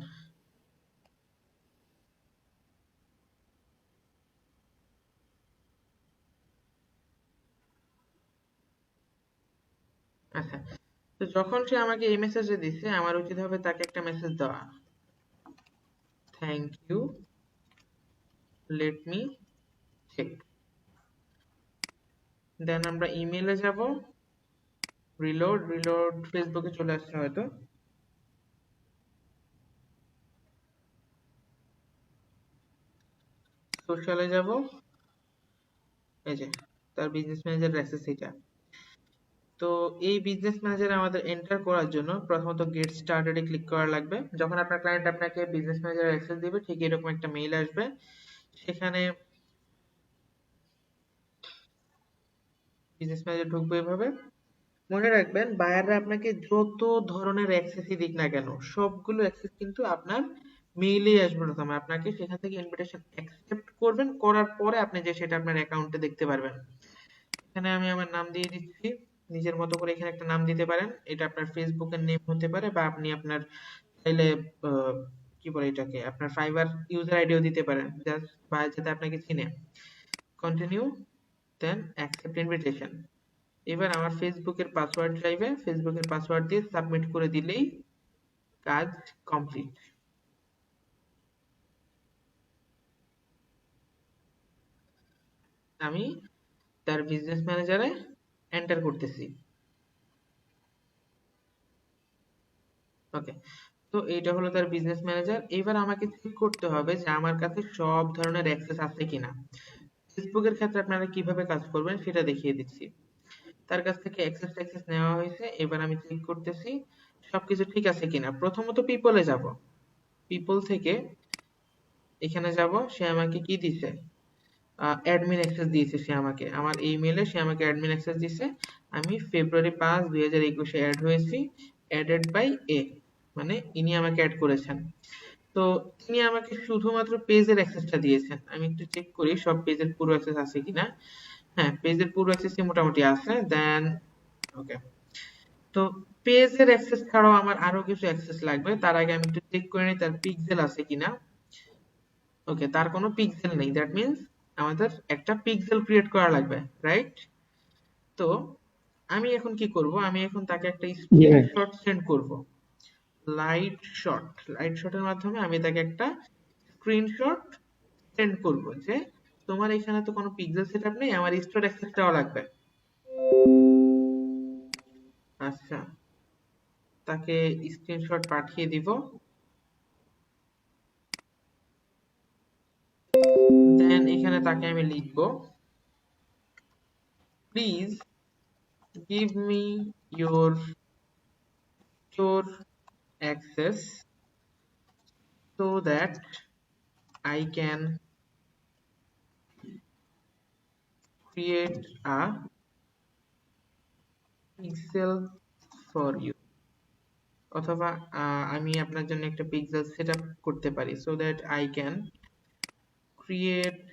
আচ্ছা, তো যখন সে আমাকে এই মেসেজে দিছে, আমার উচিত হবে তাকে একটা মেসেজ দেওয়া, thank you, let me check. Then আমরা ইমেলে যাব, রিলোড, ফেসবুকে চলে আসছে হয়তো। সোশ্যালে যাব, এই যে তার বিজনেস ম্যানেজার অ্যাক্সেস এটা। তো এই বিজনেস ম্যানেজারে আমাদের এন্টার করার জন্য প্রথমত গেট স্টার্টেড এ ক্লিক করা লাগবে। যখন আপনার ক্লায়েন্ট আপনাকে বিজনেস ম্যানেজার অ্যাক্সেস দিবে ঠিক এরকম একটা মেইল আসবে, সেখানে বিজনেস ম্যানেজার ঢুকবে এভাবে। মনে রাখবেন বায়াররা আপনাকে যত ধরনের অ্যাক্সেসই দিক না কেন, সবগুলো অ্যাক্সেস কিন্তু আপনার মেইলেই আসবে। প্রথমে আপনাকে সেখান থেকে ইনভিটেশন অ্যাকসেপ্ট করবেন, করার পরে আপনি যে সেটা আপনার অ্যাকাউন্টে দেখতে পারবেন। এখানে আমি আমার নাম দিয়ে দিচ্ছি, নিজের মতো করে এখানে একটা নাম দিতে পারেন। এটা আপনার ফেসবুকের নেম হতে পারে, বা আপনি আপনার চাইলে আহ, কি বলে এটাকে, আপনার ফাইবার ইউজার আইডিও দিতে পারেন, জাস্ট বা যাতে আপনাকে চিনে। কন্টিনিউ, দেন অ্যাকসেপ্ট ইনভিটেশন। এবার আমার ফেসবুকের পাসওয়ার্ড চাইবে, ফেসবুকের পাসওয়ার্ড দিয়ে সাবমিট করে দিলেই কাজ কমপ্লিট। আমি তার বিজনেস ম্যানেজারে এন্টার করতেছি। ওকে, তো এইটা হলো তার বিজনেস ম্যানেজার। এবার আমাকে চেক করতে হবে যে আমার কাছে সব ধরনের অ্যাক্সেস আছে কিনা। ফেসবুকের ক্ষেত্রে আপনারা কিভাবে কাজ করবেন সেটা দেখিয়ে দিচ্ছি। তার কাছ থেকে অ্যাক্সেস নেওয়া হয়েছে, এবার আমি চেক করতেছি সবকিছু ঠিক আছে কিনা। প্রথমত পিপলে যাব, পিপল থেকে এখানে যাব, সে আমাকে কি দিছে, অ্যাডমিন অ্যাক্সেস দিয়েছে সে আমাকে, আমার ইমেলে সে আমাকে অ্যাডমিন অ্যাক্সেস দিছে। আমি February 5, 2021 অ্যাড হয়েছি, অ্যাডেড বাই এ, মানে ইনি আমাকে অ্যাড করেছেন। তো তিনি আমাকে শুধুমাত্র পেজের অ্যাক্সেসটা দিয়েছেন। আমি একটু চেক করি সব পেজের পুরো অ্যাক্সেস আছে কিনা। হ্যাঁ, পেজের পুরো অ্যাক্সেসই মোটামুটি আছে। দেন ওকে, তো পেজের অ্যাক্সেস ছাড়াও আমার আরো কিছু অ্যাক্সেস লাগবে। তার আগে আমি একটু চেক করে নিই তার পিক্সেল আছে কিনা। ওকে, তার কোনো পিক্সেল নেই, দ্যাট মিন্স আমাদের একটা পিক্সেল ক্রিয়েট করা লাগবে, রাইট? তো আমি এখন কি করব, আমি এখন তাকে একটা Yeah. স্ক্রিনশট সেন্ড করব। লাইট শটের মাধ্যমে আমি তাকে একটা স্ক্রিনশট সেন্ড করব যে তোমার এখানে তো কোনো পিক্সেল সেটআপ নেই, আমার স্টোর অ্যাক্সেসটাও লাগবে। আচ্ছা, তাকে স্ক্রিনশট পাঠিয়ে দিব। দেন এখানে তাকে আমি লিখব, please give me your store access so that I can create a pixel for you, অথবা আমি আপনার জন্য একটা পিক্সেল সেটআপ করতে পারি so that I can create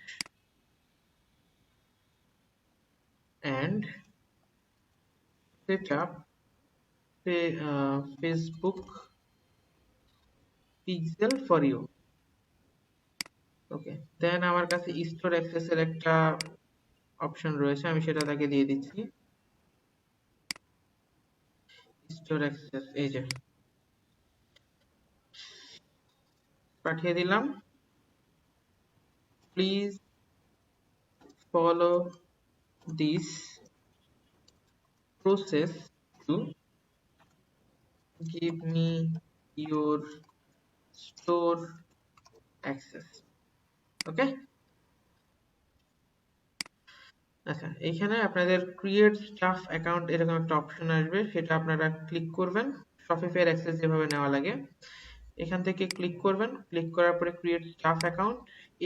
and set up Facebook pixel for you. ওকে, দেন আমার কাছে স্টোর অ্যাক্সেসের একটা অপশন রয়েছে, আমি সেটা তাকে দিয়ে দিচ্ছি। স্টোর অ্যাক্সেস, এই যে পাঠিয়ে দিলাম। Please follow this process to give me your store access. ওকে, আচ্ছা, এখানে আপনাদের ক্রিয়েট স্টাফ অ্যাকাউন্ট এরকম একটা অপশন আসবে, সেটা আপনারা ক্লিক করবেন। শপিফাইয়ের অ্যাক্সেস যেভাবে নেওয়া লাগে এখান থেকে ক্লিক করবেন। ক্লিক করার পরে ক্রিয়েট স্টাফ অ্যাকাউন্ট,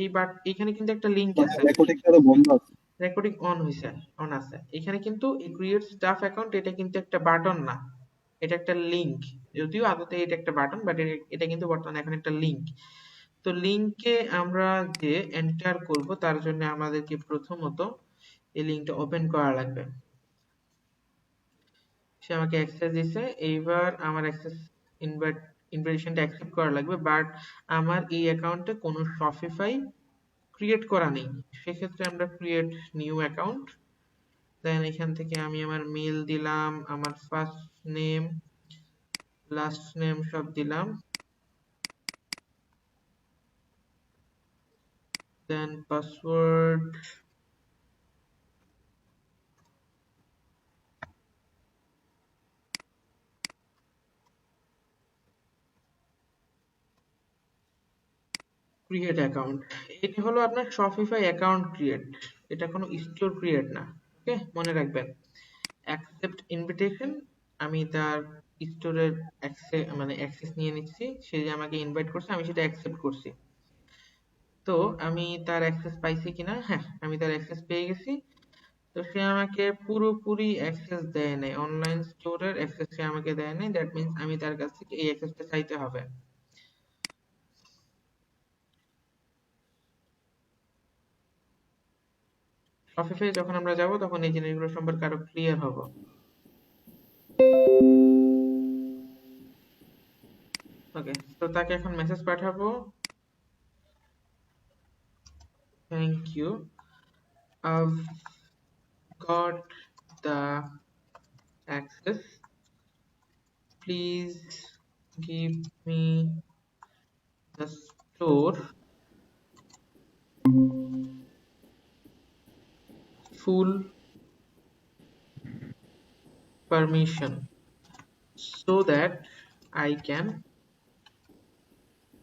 এইবার এখানে কিন্তু একটা লিংক আছে। রেকর্ডিংটা তো বন্ধ আছে। রেকর্ডিং অন হয়েছে, অন আছে। এখানে কিন্তু এই ক্রিয়েট স্টাফ অ্যাকাউন্ট এটা কিন্তু একটা বাটন না, এটা একটা লিংক। যদিও আদতে এটা একটা বাটন, বাট এটা কিন্তু বর্তমানে এখন একটা লিংক। তো লিংকে আমরা যে এন্টার করব তার জন্য আমাদেরকে প্রথমত এই লিংকটা ওপেন করা লাগবে। সে আমাকে অ্যাক্সেস দিছে, এইবার আমার অ্যাক্সেস ইনভাইটেশনটা অ্যাকসেপ্ট করা লাগবে। বাট আমার এই অ্যাকাউন্টে কোনো শপিফাই ক্রিয়েট করা নেই, সেক্ষেত্রে আমরা ক্রিয়েট নিউ অ্যাকাউন্ট। দেন এখান থেকে আমি আমার মেল দিলাম, আমার ফার্স্ট নেম লাস্ট নেম সব দিলাম। দেন পাসওয়ার্ড, ক্রিয়েট অ্যাকাউন্ট। এটা হলো আপনার শপিফাই অ্যাকাউন্ট ক্রিয়েট, এটা কোনো স্টোর ক্রিয়েট না। ওকে, মনে রাখবেন। অ্যাকসেপ্ট ইনভিটেশন, আমি তার স্টোরের অ্যাক্সেস নিয়ে নিচ্ছি। সে যে আমাকে ইনভাইট করছে আমি সেটা অ্যাকসেপ্ট করছি। তো আমি তার অ্যাক্সেস পাইছি কিনা, হ্যাঁ আমি তার অ্যাক্সেস পেয়ে গেছি। তো সে আমাকে পুরোপুরি অ্যাক্সেস দেয় নাই, অনলাইন স্টোরের অ্যাক্সেস সে আমাকে দেয় নাই। দ্যাট মিন্স আমি তার কাছ থেকে এই অ্যাক্সেসটা চাইতে হবে। শপিফাই যখন আমরা যাব তখন এই জিনিসগুলো সম্পর্কে আরো ক্লিয়ার হব। ওকে, তো তাকে এখন মেসেজ পাঠাবো, thank you, I've got the access, please give me the store full permission so that I can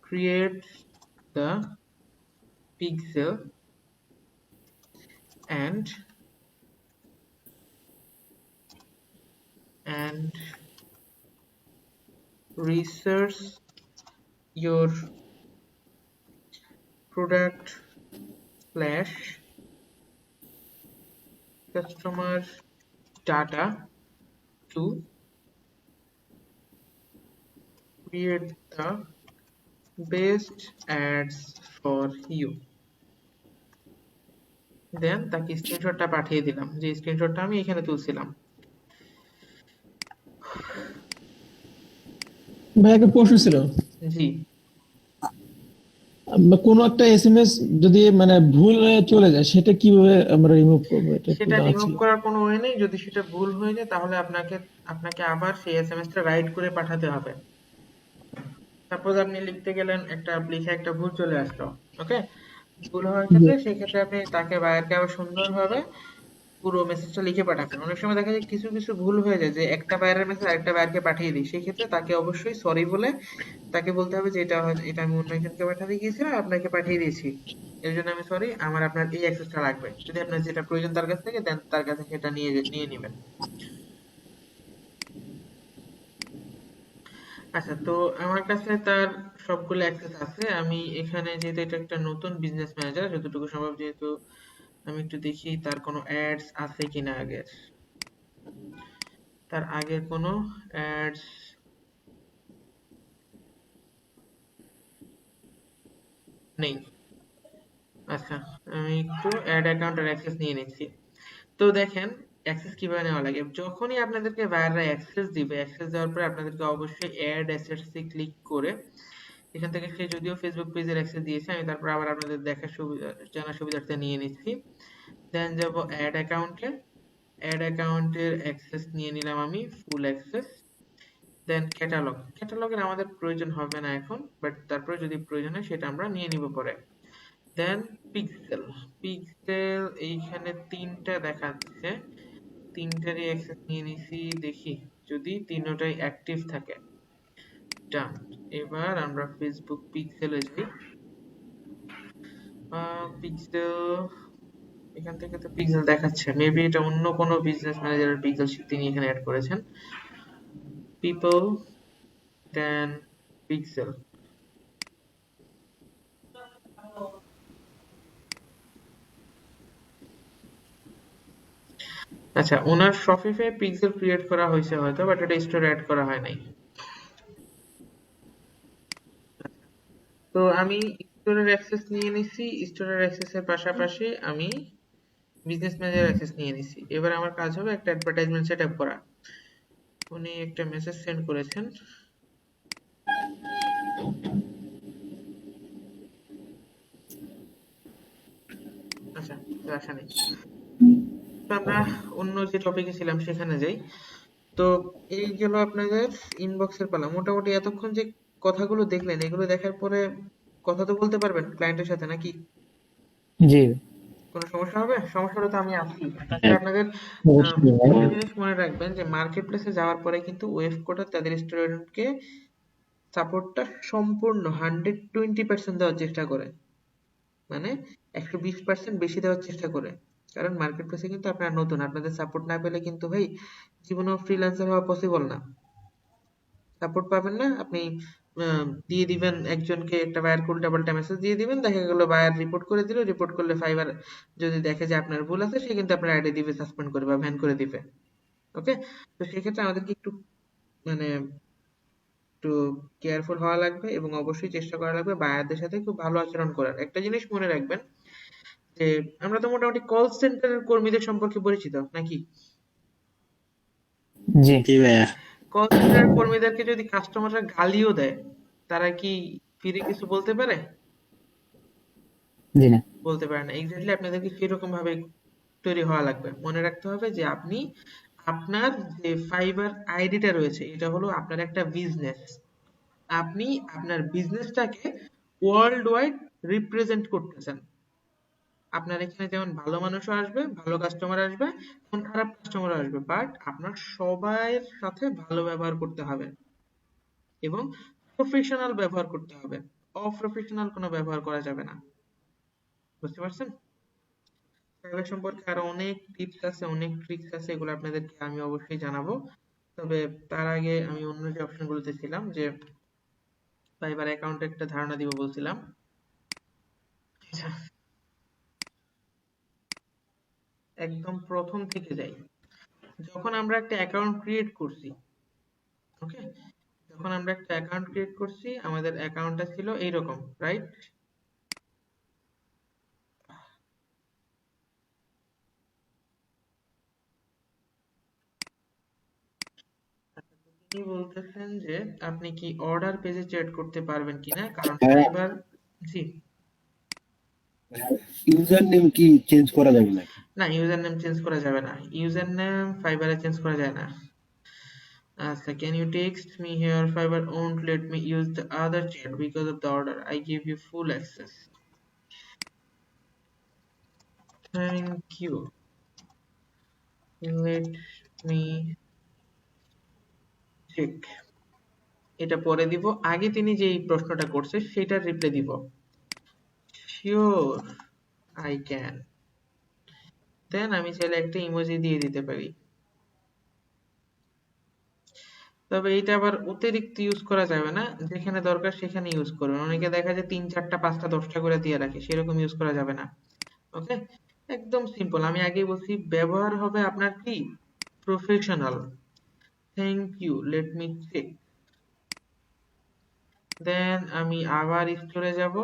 create the pixel and research your product slash customer data to create the best ads for you, then তাকে স্ক্রিনশটটা পাঠিয়ে দিলাম, যে স্ক্রিনশটটা আমি এখানে তুলছিলাম। ভাই একটা প্রশ্ন ছিল, জি, কোনো একটা এসএমএস যদি মানে ভুল হয়ে চলে যায় সেটা কিভাবে আমরা রিমুভ করবো, এটা একটু সেটা জানার রিমুভ ছিল। করার কোনো ওয়ে নেই। যদি সেটা ভুল হয়ে যায় তাহলে আপনাকে আপনাকে আবার সেই এসএমএসটা রাইট করে পাঠাতে হবে। সাপোজ আপনি লিখতে গেলেন, একটা লিখে একটা ভুল চলে আসলো, ওকে, ভুল হওয়ার জি। ক্ষেত্রে সেক্ষেত্রে আপনি তাকে বায়ারকে আবার সুন্দরভাবে পুরো মেসেজটা লিখে পাঠাবেন। অনেক সময় দেখা যায় কিছু কিছু ভুল হয়ে যায়, যে একটা বায়ারের মেসেজ আরেকটা বায়ারকে পাঠিয়ে দিই, সেই ক্ষেত্রে তাকে অবশ্যই সরি বলে তাকে বলতে হবে যে এটা হয়তো, এটা আমি অন্য একজনকে পাঠাতে গিয়েছিলাম, আপনাকে পাঠিয়ে দিয়েছি, এর জন্য আমি সরি, আমার আপনার এই অ্যাক্সেসটা লাগবে। যদি আপনার যেটা প্রয়োজন তার কাছ থেকে, দেন তার কাছে সেটা নিয়ে নেবেন। আচ্ছা, তো আমার কাছে তার সবগুলো অ্যাক্সেস আছে। আমি এখানে যেহেতু এটা একটা নতুন বিজনেস ম্যানেজার, যতটুকু সম্ভব, যেহেতু আমি একটু দেখি তার কোনো অ্যাডস আছে কিনা আগের, তার আগের কোনো অ্যাডস নেই। আচ্ছা, আমি একটু অ্যাড অ্যাকাউন্টের অ্যাক্সেস নিয়ে নিচ্ছি। তো দেখেন, অ্যাক্সেস কিভাবে নেওয়া লাগে। যখনই আপনাদেরকে বায়াররা অ্যাক্সেস দিবে, অ্যাক্সেস দেওয়ার পরে আপনাদেরকে অবশ্যই অ্যাড অ্যাসেটস এ ক্লিক করে, এখান থেকে সে যদিও ফেসবুক পেজের অ্যাক্সেস দিয়েছে, আমি তারপর আবার আপনাদের দেখার সুবিধা, জানার সুবিধার্থে নিয়ে নিচ্ছি। দেন যাব অ্যাড অ্যাকাউন্টে, অ্যাড অ্যাকাউন্টের অ্যাক্সেস নিয়ে নিলাম আমি, ফুল অ্যাক্সেস। দেন ক্যাটালগ, ক্যাটালগের আমাদের প্রয়োজন হবে না এখন, বাট তারপরে যদি প্রয়োজন হয় সেটা আমরা নিয়ে নিব পরে। দেন পিক্সেল, পিক্সেল এইখানে তিনটা দেখাচ্ছে, তিনটারই অ্যাক্সেস নিয়ে নিছি, দেখি যদি তিনটাই অ্যাক্টিভ থাকে। ডান। এবার আমরা ফেসবুক পিক্সেলে যাই। পিক্সেল, এখান থেকে তো পিক্সেল দেখাচ্ছে, মেবি এটা অন্য কোনো বিজনেস ম্যানেজারের পিক্সেল তিনি এখানে অ্যাড করেছেন। পিপল, দেন পিক্সেল। আচ্ছা, ওনার শপিফাই পিক্সেল ক্রিয়েট করা হয়েছে হয়তো, বাট এটা স্টোরে অ্যাড করা হয় নাই। তো আমি স্টোরের অ্যাক্সেস নিয়ে নিছি, স্টোরের অ্যাক্সেসের পাশাপাশি আমি বিজনেস ম্যানেজার অ্যাক্সেস নিয়ে নিছি। এবার আমার কাজ হবে একটা অ্যাডভার্টাইজমেন্ট সেট আপ করা। উনি একটা মেসেজ সেন্ড করেছেন। আচ্ছা, তো আসা নেই। তো আমরা অন্য যে টপিকে ছিলাম সেখানে যাই। তো এই গেল আপনাদের ইনবক্সের পালা। মোটামুটি এতক্ষণ যে কথাগুলো দেখলেন, এগুলো দেখার পরে কথা তো বলতে পারবেন ক্লায়েন্টের সাথে নাকি? জি। কোনো সমস্যা হবে? সমস্যা হলে তো আমি আছি। তাছাড়া আপনাদের অবশ্যই ভাই। একটা জিনিস মনে রাখবেন, যে মার্কেট প্লেসে যাওয়ার পরে কিন্তু ওয়েব কোডার তাদের স্টুডেন্টকে সাপোর্টটা সম্পূর্ণ 120% দেওয়ার চেষ্টা করে, মানে 120% বেশি দেওয়ার চেষ্টা করে। কারণ মার্কেট প্লেসে কিন্তু আপনারা নতুন, আপনাদের সাপোর্ট না পেলে কিন্তু ভাই জীবনেও ফ্রিল্যান্সার হওয়া পসিবল না। সাপোর্ট পাবেন না আপনি, দিয়ে দিবেন একজনকে, একটা বায়ারকে উল্টাপাল্টা মেসেজ দিয়ে দিবেন, দেখা গেল বায়ার রিপোর্ট করে দিল, রিপোর্ট করলে ফাইবার যদি দেখে যে আপনার ভুল আছে, সে কিন্তু আপনার আইডি দিবে, সাসপেন্ড করে বা ব্যান করে দিবে। ওকে, তো সেক্ষেত্রে আমাদেরকে একটু মানে একটু কেয়ারফুল হওয়া লাগবে, এবং অবশ্যই চেষ্টা করা লাগবে বায়ারদের সাথে খুব ভালো আচরণ করার। একটা জিনিস মনে রাখবেন, যে আমরা তো মোটামুটি কল সেন্টারের কর্মীদের সম্পর্কে পরিচিত নাকি? জি। জি ভাইয়া। কল সেন্টারের কর্মীদেরকে যদি কাস্টমাররা গালিও দেয়, তারা কি ফিরে কিছু বলতে পারে? জি না। বলতে পারে না। এক্স্যাক্টলি আপনাদেরকে সেরকম ভাবে তৈরি হওয়া লাগবে। মনে রাখতে হবে যে আপনি আপনার যে ফাইবার আইডিটা রয়েছে, এটা হলো আপনার একটা বিজনেস। আপনি আপনার বিজনেসটাকে ওয়ার্ল্ড ওয়াইড রিপ্রেজেন্ট করতেছেন। আপনার এখানে যেমন ভালো মানুষও আসবে, ভালো কাস্টমার আসবে, তেমন খারাপ কাস্টমার আসবে, বাট আপনার সবার সাথে ভালো ব্যবহার করতে হবে এবং প্রফেশনাল ব্যবহার করতে হবে। অপ্রফেশনাল কোনো ব্যবহার করা যাবে না। বুঝতে পারছেন? ফাইবার সম্পর্কে আরো অনেক টিপস আছে, অনেক ট্রিক্স আছে, এগুলো আপনাদেরকে আমি অবশ্যই জানাবো। তবে তার আগে আমি অন্য যে অপশনগুলোতে ছিলাম, যে ফাইবার অ্যাকাউন্টে একটা ধারণা দিব বলছিলাম। আচ্ছা, একদম প্রথম থেকে যাই। যখন আমরা একটা অ্যাকাউন্ট ক্রিয়েট করছি, ওকে, যখন আমরা একটা অ্যাকাউন্ট ক্রিয়েট করছি আমাদের অ্যাকাউন্টটা ছিল এইরকম, রাইট? তিনি বলতেছেন যে আপনি কি অর্ডার পেজে চ্যাট করতে পারবেন কিনা, কারণ হ্যাঁ, ফাইবার, জি, ইউজার নেম কি চেঞ্জ করা যাবে নাকি? না ইউজার নেম চেঞ্জ করা যাবে না, ইউজার নেম ফাইবারে চেঞ্জ করা যায় না। আচ্ছা, can you text me here? Fiverr won't let me use the other chat because of the order. I give you full access. Thank you. Let me check. এটা পরে দিব, আগে তিনি যে এই প্রশ্নটা করছে সেটার রিপ্লাই দিব। Sure, I can. দেন আমি চাইলে একটা ইমোজি দিয়ে দিতে পারি, তবে এটা আবার অতিরিক্ত ইউজ করা যাবে না, যেখানে দরকার সেখানে ইউজ করবেন। অনেকে দেখা যায় 3 4টা 5টা 10টা করে দিয়ে রাখে, সেরকম ইউজ করা যাবে না। ওকে, একদম সিম্পল। আমি আগেই বলছি ব্যবহার হবে আপনার কি professional. Thank you, let me check. Then আমি আবার স্টোরে যাব,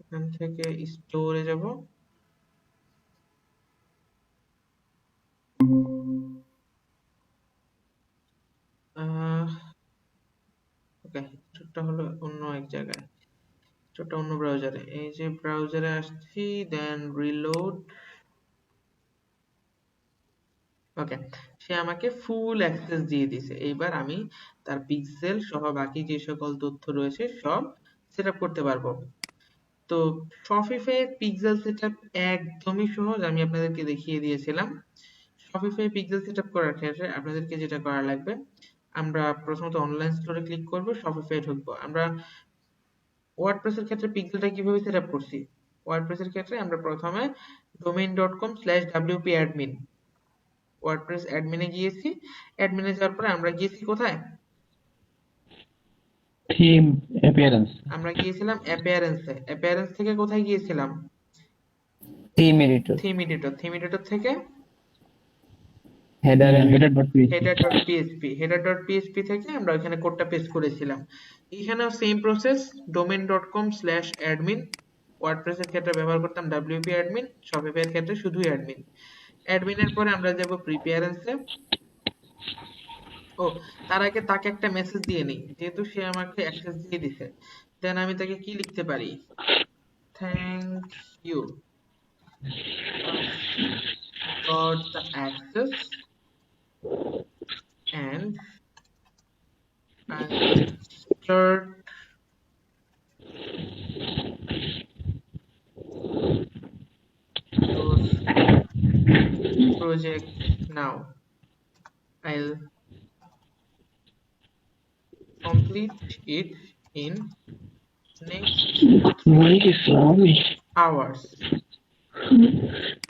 এখান থেকে স্টোরে যাব, ওকে, স্টোরটা হলো অন্য এক জায়গায়, স্টোরটা অন্য ব্রাউজারে। এই যে ব্রাউজারে আসছি, দেন রিলোড। ওকে, সে আমাকে ফুল অ্যাক্সেস দিয়ে দিছে। এইবার আমি তার পিক্সেল সহ বাকি যে সকল তথ্য রয়েছে সব সেটআপ করতে পারবো। তো শপিফাই পিক্সেল সেটআপ একদমই সহজ, আমি আপনাদেরকে দেখিয়ে দিয়েছিলাম। শপিফাই পিক্সেল সেটআপ করার ক্ষেত্রে আপনাদেরকে যেটা করা লাগবে, আমরা প্রথমত অনলাইন স্টোরে ক্লিক করব, শপিফাই ঢুকবো। আমরা ওয়ার্ডপ্রেসের ক্ষেত্রে পিক্সেলটা কিভাবে সেটআপ করছি, ওয়ার্ডপ্রেসের ক্ষেত্রে আমরা প্রথমে domain.com/wp-admin ওয়ার্ডপ্রেস অ্যাডমিনে গিয়েছি। অ্যাডমিনে যাওয়ার পরে আমরা গিয়েছি কোথায়? থিম অ্যাপিয়ারেন্স আমরা গিয়েছিলাম অ্যাপিয়ারেন্সে। অ্যাপিয়ারেন্স থেকে কোথায় গিয়েছিলাম? Theme editor, theme editor. Theme editor থেকে হেডার এন্ড header.php। header.php থেকে আমরা ওখানে কোডটা পেস্ট করেছিলাম। এখানেও সেম প্রসেস, domain.com/admin। ওয়ার্ডপ্রেসের ক্ষেত্রে ব্যবহার করতাম wp admin, শপিফাই এর ক্ষেত্রে শুধু অ্যাডমিন। অ্যাডমিনের পরে আমরা যাব প্রিপেয়ারেন্সে। ও, তার আগে তাকে একটা মেসেজ দিয়ে নেই, যেহেতু সে আমাকে অ্যাক্সেস দিয়ে দিছে। দেন আমি তাকে কি লিখতে পারি? Thank you, got the access and I'll start your project now. I'll complete it in next ঘুমাই গেছিলাম আমি hours.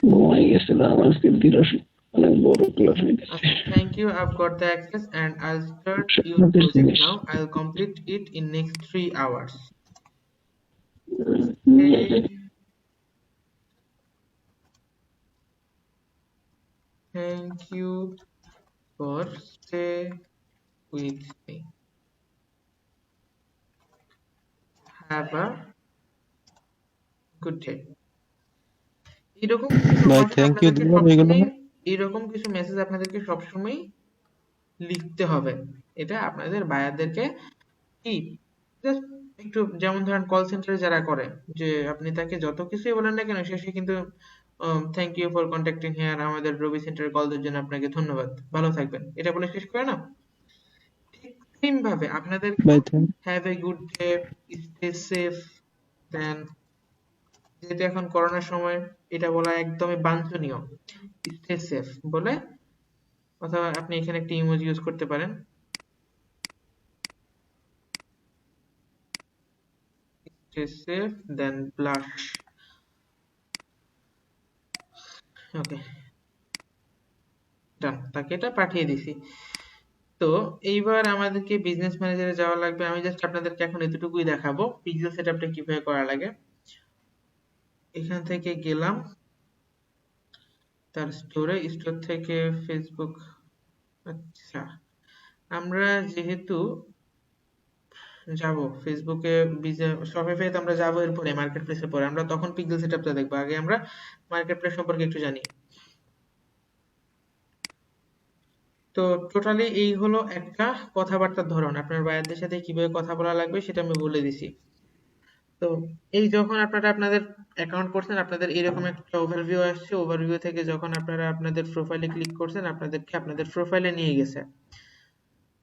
ঘুমাই গেছিলাম আজকে বিরাট অনেক বড় ক্লাস হয়েছে Okay, thank you. I've got the access and I'll start your project now. I'll complete it in next 3 hours. Okay. Thank you for stay with me. Have a good day. এরকম কিছু ভাই কথা thank you আপনাদেরকে দিলাম এগুলো সবসময়, এরকম কিছু মেসেজ আপনাদেরকে সবসময় লিখতে হবে। এটা আপনাদের বায়ারদেরকে কি জাস্ট একটু, যেমন ধরেন কল সেন্টারে যারা করে, যে আপনি তাকে যত কিছুই বলেন না কেন শেষে কিন্তু thank you for contacting here, আমাদের রবি সেন্টারে কল দেওয়ার জন্য আপনাকে ধন্যবাদ, ভালো থাকবেন, এটা বলে শেষ করে না? ঠিক সেম ভাবে আপনাদের ভাই thank have a good day, stay safe. Then যেহেতু এখন করোনার সময়, এটা বলা একদমই বাঞ্ছনীয়, স্টে সেফ বলে। অথবা আপনি এখানে একটা ইমোজি ইউজ করতে পারেন, stay safe, then blush. ওকে, ডান, তাকে এটা পাঠিয়ে দিছি। তো এইবার আমাদেরকে বিজনেস ম্যানেজারে যাওয়া লাগবে। আমি জাস্ট আপনাদেরকে এখন এতটুকুই দেখাবো পিক্সেল সেটআপটা কিভাবে করা লাগে। এখান থেকে গেলাম তার স্টোরে, স্টোর থেকে ফেসবুক। আচ্ছা, আমরা যেহেতু যাব ফেসবুকে, শপিফাইতে আমরা যাবো, এরপরে মার্কেট প্লেসের পরে আমরা তখন পিক্সেল সেটআপটা দেখবো। আগে আমরা মার্কেট প্লেস সম্পর্কে একটু জানি। তো টোটালি এই হলো একটা কথাবার্তার ধরন। আপনার বায়ারদের সাথে কিভাবে কথা বলা লাগবে সেটা আমি বলে দিছি। তো এই যখন আপনারা আপনাদের অ্যাকাউন্ট করছেন, আপনাদের এরকম একটা ওভারভিউ আসছে। ওভারভিউ থেকে যখন আপনারা আপনাদের প্রোফাইলে ক্লিক করছেন, আপনাদেরকে আপনাদের প্রোফাইলে নিয়ে গেছে।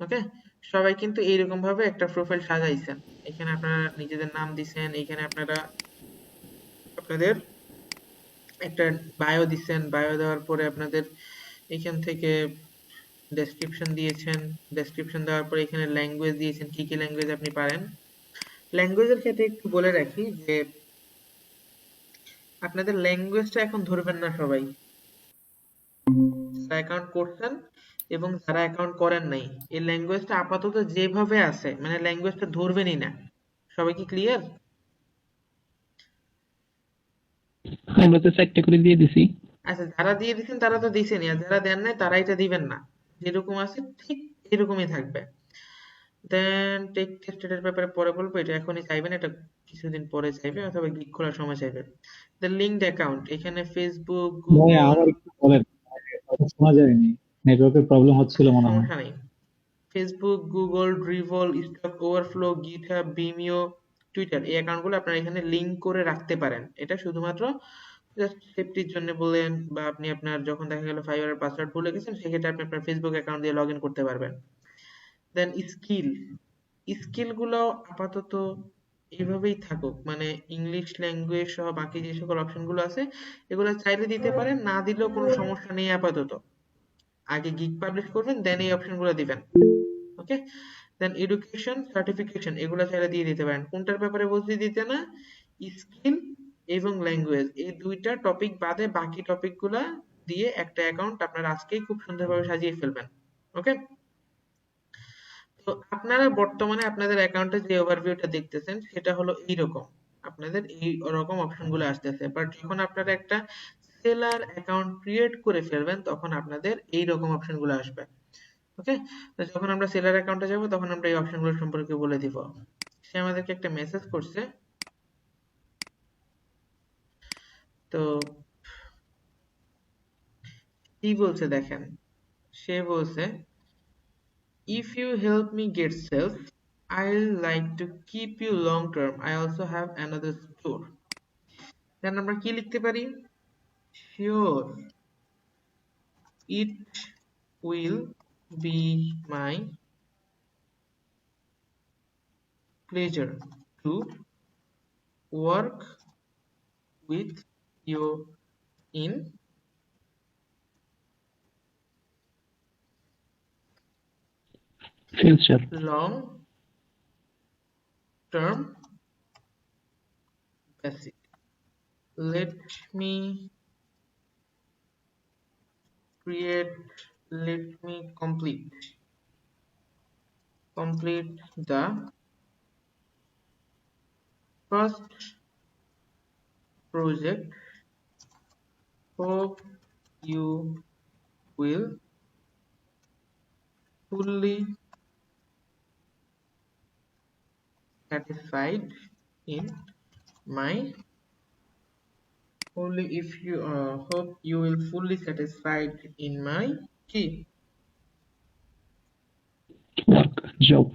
ওকে, সবাই কিন্তু এইরকম ভাবে একটা প্রোফাইল সাজাইছেন। এখানে আপনারা নিজেদের নাম দিছেন, এখানে আপনারা আপনাদের একটা বায়ো দিছেন, বায়ো দেওয়ার পরে আপনাদের এখান থেকে ডেসক্রিপশন দিয়েছেন, ডেসক্রিপশন দেওয়ার পরে এখানে ল্যাঙ্গুয়েজ দিয়েছেন, কি কি ল্যাঙ্গুয়েজ আপনি পারেন। ল্যাঙ্গুয়েজের ক্ষেত্রে একটু বলে রাখি যে আপনাদের ল্যাঙ্গুয়েজটা এখন ধরবেন না সবাই, যারা অ্যাকাউন্ট করছেন এবং যারা অ্যাকাউন্ট করেন নাই, এই ল্যাঙ্গুয়েজটা আপাতত যেভাবে আছে মানে ল্যাঙ্গুয়েজটা ধরবেনই না। সবাই কি ক্লিয়ার? আমরা তো 4টা করে দিয়ে দিছি। আচ্ছা, যারা দিয়ে দিচ্ছেন তারা তো দিছেনই, আর যারা দেন নাই তারা এটা দিবেন না। যেরকম আছে ঠিক এরকমই থাকবে। দেন টেক টেস্টের ব্যাপারে পরে বলবো, এটা এখনই চাইবেন, এটা কিছুদিন পরে চাইবে অথবা গিগ খোলার সময় চাইবে। দেন লিঙ্কড অ্যাকাউন্ট, এখানে ফেসবুক, ভাই গুগল, আমার একটু বলেন, কথা শোনা যায়নি, নেটওয়ার্কের প্রবলেম হচ্ছিল মনে হয়। সমস্যা নেই। Facebook, Google, Dribbble, Stack Overflow, GitHub, Vimeo, Twitter, এই অ্যাকাউন্টগুলো আপনারা এখানে লিংক করে রাখতে পারেন। এটা শুধুমাত্র জাস্ট সেফটির জন্য বলেন, বা আপনি আপনার যখন দেখা গেল ফাইবারের পাসওয়ার্ড ভুলে গেছেন, সেক্ষেত্রে আপনি আপনার ফেসবুক অ্যাকাউন্ট দিয়ে লগ ইন করতে পারবেন। দেন স্কিলগুলো আপাতত এভাবেই থাকুক, মানে ইংলিশ ল্যাঙ্গুয়েজ সহ বাকি যে সকল অপশনগুলো আছে এগুলো চাইলে দিতে পারেন, না দিলেও কোনো সমস্যা নেই আপাতত। আগে গিগ পাবলিশ করবেন, দেন এই অপশনগুলো দিবেন। ওকে, দেন এডুকেশন, সার্টিফিকেশন, এগুলো চাইলে দিয়ে দিতে পারেন। কোনটার ব্যাপারে বলছি দিতে না? স্কিল এবং ল্যাঙ্গুয়েজ, এই দুইটা টপিক বাদে বাকি টপিকগুলা দিয়ে একটা অ্যাকাউন্ট আপনারা আজকেই খুব সুন্দরভাবে সাজিয়ে ফেলবেন। ওকে, তো আপনারা বর্তমানে আপনাদের অ্যাকাউন্টে যে ওভারভিউটা দেখতেছেন সেটা হলো এইরকম। আপনাদের এই রকম অপশনগুলো আসতেছে, বাট যখন আপনারা একটা সেলার অ্যাকাউন্ট ক্রিয়েট করে ফেলবেন তখন আপনাদের এই রকম অপশনগুলো আসবে। ওকে, তো যখন আমরা সেলার অ্যাকাউন্টে যাব তখন আমরা এই অপশনগুলো সম্পর্কে বলে দিব। সে আমাদেরকে একটা মেসেজ করছে, তো কি বলছে দেখেন। সে বলছে, if you help me get sales, I'll like to keep you long term. I also have another store. then আমরা কি লিখতে পারি? Sure, it will be my pleasure to work with you in future. long term basis. Let me complete the first project. Hope you will fully satisfied in my only if you hope you will fully satisfied in my key. Work, job.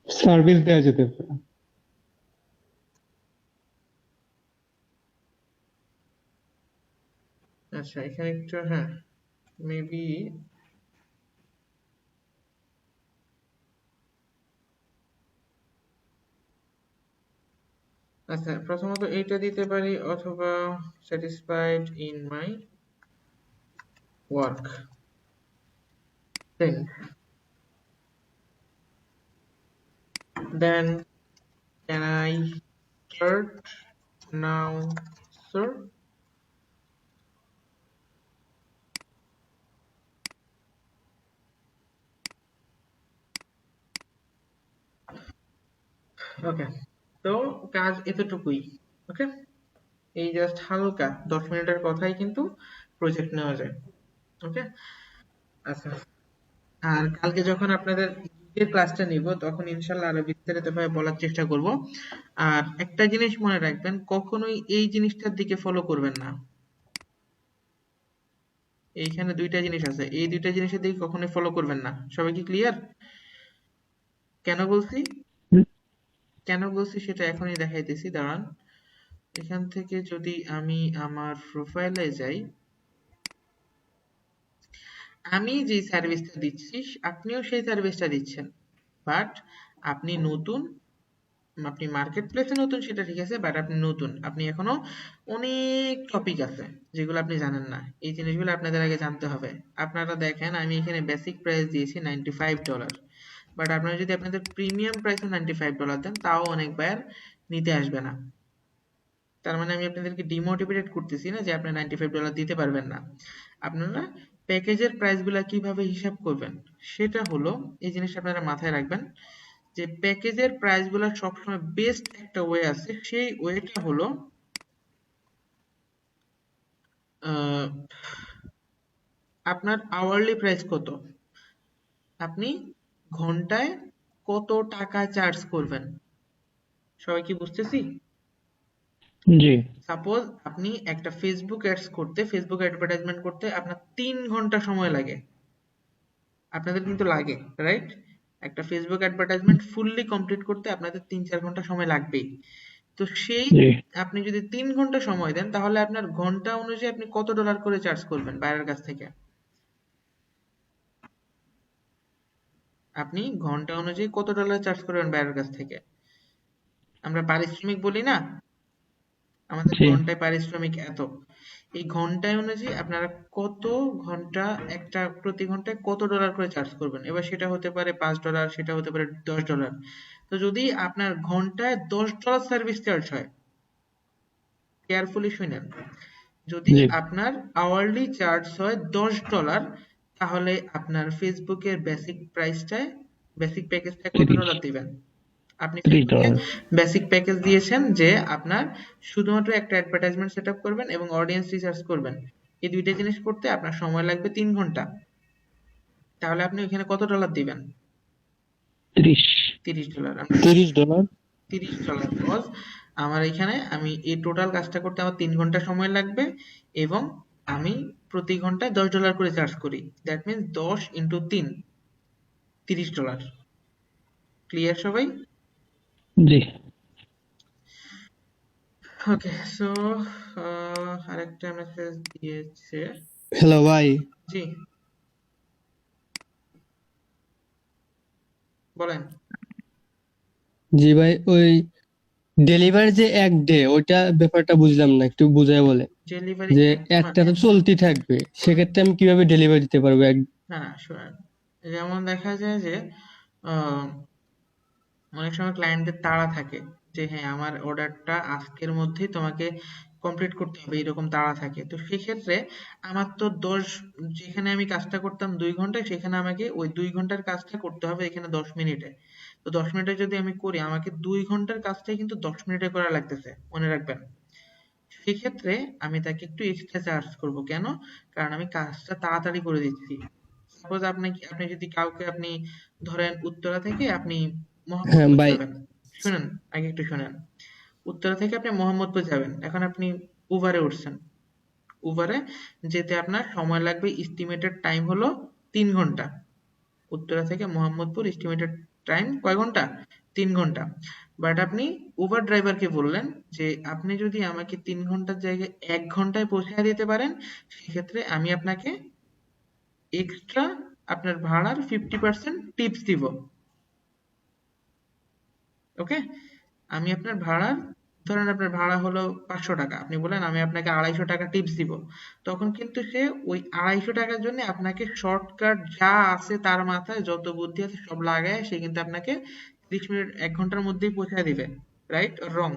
Service দেওয়া যেতে পারে। আচ্ছা, এখানে একটু হ্যাঁ maybe আচ্ছা, প্রথমত এইটা দিতে পারি, অথবা satisfied in my work. Then can I start now, sir? ওকে, তো কাজ এতটুকুই। ওকে, এই জাস্ট হালকা 10 মিনিটের কথাই কিন্তু প্রজেক্ট নেওয়া যায়। ওকে, আচ্ছা, আর কালকে যখন আপনাদের আজকের ক্লাসটা নিব তখন ইনশাল্লাহ আরো বিস্তারিতভাবে বলার চেষ্টা করব। আর একটা জিনিস মনে রাখবেন, কখনোই এই জিনিসটার দিকে ফলো করবেন না। এইখানে দুইটা জিনিস আছে, এই দুইটা জিনিসের দিকে কখনোই ফলো করবেন না। সবাই কি ক্লিয়ার? কেন বলছি কেন বলছি সেটা এখনই দেখাইতেছি, দাঁড়ান। এখান থেকে যদি আমি আমার প্রোফাইলে যাই, আমি যে সার্ভিসটা দিচ্ছি আপনিও সেই সার্ভিসটা দিচ্ছেন, বাট আপনি নতুন, আপনি মার্কেট প্লেসে নতুন সেটা ঠিক আছে, বাট আপনি নতুন, আপনি এখনো অনেক টপিক আছে যেগুলো আপনি জানেন না। এই জিনিসগুলো আপনাদের আগে জানতে হবে। আপনারা দেখেন আমি এখানে বেসিক প্রাইস দিয়েছি $95, বাট আপনারা যদি আপনাদের প্রিমিয়াম প্রাইসে $95 দেন তাও অনেক বায়ার নিতে আসবে না। তার মানে আমি আপনাদেরকে ডিমোটিভেটেড করতেছি না যে আপনি $95 দিতে পারবেন না। আপনারা প্যাকেজের প্রাইসগুলো কিভাবে হিসাব করবেন সেটা হলো, এই জিনিসটা আপনারা মাথায় রাখবেন যে প্যাকেজের প্রাইসগুলো সবসময় বেস্ট একটা ওয়ে আছে, সেই ওয়েটা হলো আপনার আওয়ারলি প্রাইস কত, আপনি ঘন্টায় কত টাকা চার্জ করবেন। সবাই কি বুঝতেছি? জি সাপোজ আপনি একটা ফেসবুক অ্যাডস করতে, ফেসবুক অ্যাডভার্টাইজমেন্ট করতে আপনার 3 ঘন্টা সময় লাগে, আপনাদের কিন্তু লাগে, রাইট? একটা ফেসবুক অ্যাডভার্টাইজমেন্ট ফুললি কমপ্লিট করতে আপনাদের 3-4 ঘন্টা সময় লাগবেই। তো সেই জি আপনি যদি 3 ঘন্টা সময় দেন তাহলে আপনার ঘন্টা অনুযায়ী আপনি কত ডলার করে চার্জ করবেন বাইরের কাছ থেকে? আপনি ঘন্টা অনুযায়ী কত ডলার চার্জ করবেন বাইরের কাছ থেকে? আমরা পারিশ্রমিক বলি না, আমাদের জি ঘন্টায় পারিশ্রমিক এত। এই ঘন্টায় অনুযায়ী আপনারা কত ঘন্টা, একটা প্রতি ঘন্টায় কত ডলার করে চার্জ করবেন। এবার সেটা হতে পারে $5, সেটা হতে পারে $10। তো যদি আপনার ঘন্টায় $10 সার্ভিস চার্জ হয়, কেয়ারফুলি শুনেন, যদি জি আপনার আওয়ারলি চার্জ হয় $10, তাহলে আপনার ফেসবুকের বেসিক প্রাইসটায়, বেসিক প্যাকেজটা কত 30 ডলার দিবেন? আপনি 30 ফেসবুকে ডলার বেসিক প্যাকেজ দিয়েছেন যে আপনার শুধুমাত্র একটা অ্যাডভার্টাইজমেন্ট সেট আপ করবেন এবং অডিয়েন্স রিসার্চ করবেন, এই দুইটা জিনিস করতে আপনার সময় লাগবে 3 ঘন্টা। তাহলে আপনি ওইখানে কত ডলার দিবেন? 30 $30। $30 $30 কজ আমার এখানে, আমি এই টোটাল কাজটা করতে আমার 3 ঘন্টা সময় লাগবে এবং আমি প্রতি ঘন্টায় $10 করে চার্জ করি। That means 10 into 3, $30। ক্লিয়ার সবাই? জি ওকে, সো আরেকটা মেসেজ দিয়েছে। হ্যালো ভাই। জি বলেন। জি ভাই, ওই ডেলিভারি যে এক ডে ওইটা ব্যাপারটা বুঝলাম না, একটু বুঝায় বলে। ডেলিভারি যে একটা তো চলতি থাকবে, সেক্ষেত্রে আমি কিভাবে ডেলিভারি দিতে পারবো না না শুনেন, যেমন দেখা যায় যে আহ, অনেক সময় ক্লায়েন্টদের তাড়া থাকে যে হ্যাঁ আমার অর্ডারটা আজকের মধ্যেই তোমাকে কমপ্লিট করতে হবে, এরকম তাড়া থাকে। তো সেক্ষেত্রে আমার তো যেখানে আমি কাজটা করতাম 2 ঘন্টায়, সেখানে আমাকে ওই 2 ঘন্টার কাজটা করতে হবে এখানে 10 মিনিটে। তো 10 মিনিটে যদি আমি করি, আমাকে 2 ঘন্টার কাজটাই কিন্তু 10 মিনিটে করা লাগতেছে, মনে রাখবেন। সেক্ষেত্রে আমি তাকে একটু এক্সট্রা চার্জ করব। কেন? কারণ আমি কাজটা তাড়াতাড়ি করে দিচ্ছি। সাপোজ আপনি যদি কাউকে, আপনি ধরেন উত্তরা থেকে আপনি হ্যাঁ মোহাম্মদপুর ভাই। যাবেন, শুনেন, আগে একটু শুনেন। উত্তরা থেকে আপনি মোহাম্মদপুর যাবেন, এখন আপনি উবারে উঠছেন। উবারে যেতে আপনার সময় লাগবে, এস্টিমেটেড টাইম হলো 3 ঘন্টা। উত্তরা থেকে মোহাম্মদপুর এস্টিমেটেড টাইম কয় ঘন্টা? 3 ঘন্টা। বাট আপনি উবার ড্রাইভারকে বললেন যে আপনি যদি আমাকে 3 ঘন্টার জায়গায় 1 ঘন্টায় পৌঁছে দিতে পারেন, সেক্ষেত্রে আমি আপনাকে এক্সট্রা আপনার ভাড়ার 50% টিপস দিব। ওকে, আমি আপনার ভাড়ার, ধরেন আপনার ভাড়া হলো $500, আপনি বলেন আমি আপনাকে $250 টিপস দিব। তখন কিন্তু সে ওই $250 জন্য আপনাকে শর্টকাট যা আছে তার মাথায় যত বুদ্ধি আছে সব লাগায় সে কিন্তু আপনাকে 30 মিনিট 1 ঘন্টার মধ্যেই পৌঁছে দিবে। Right or wrong?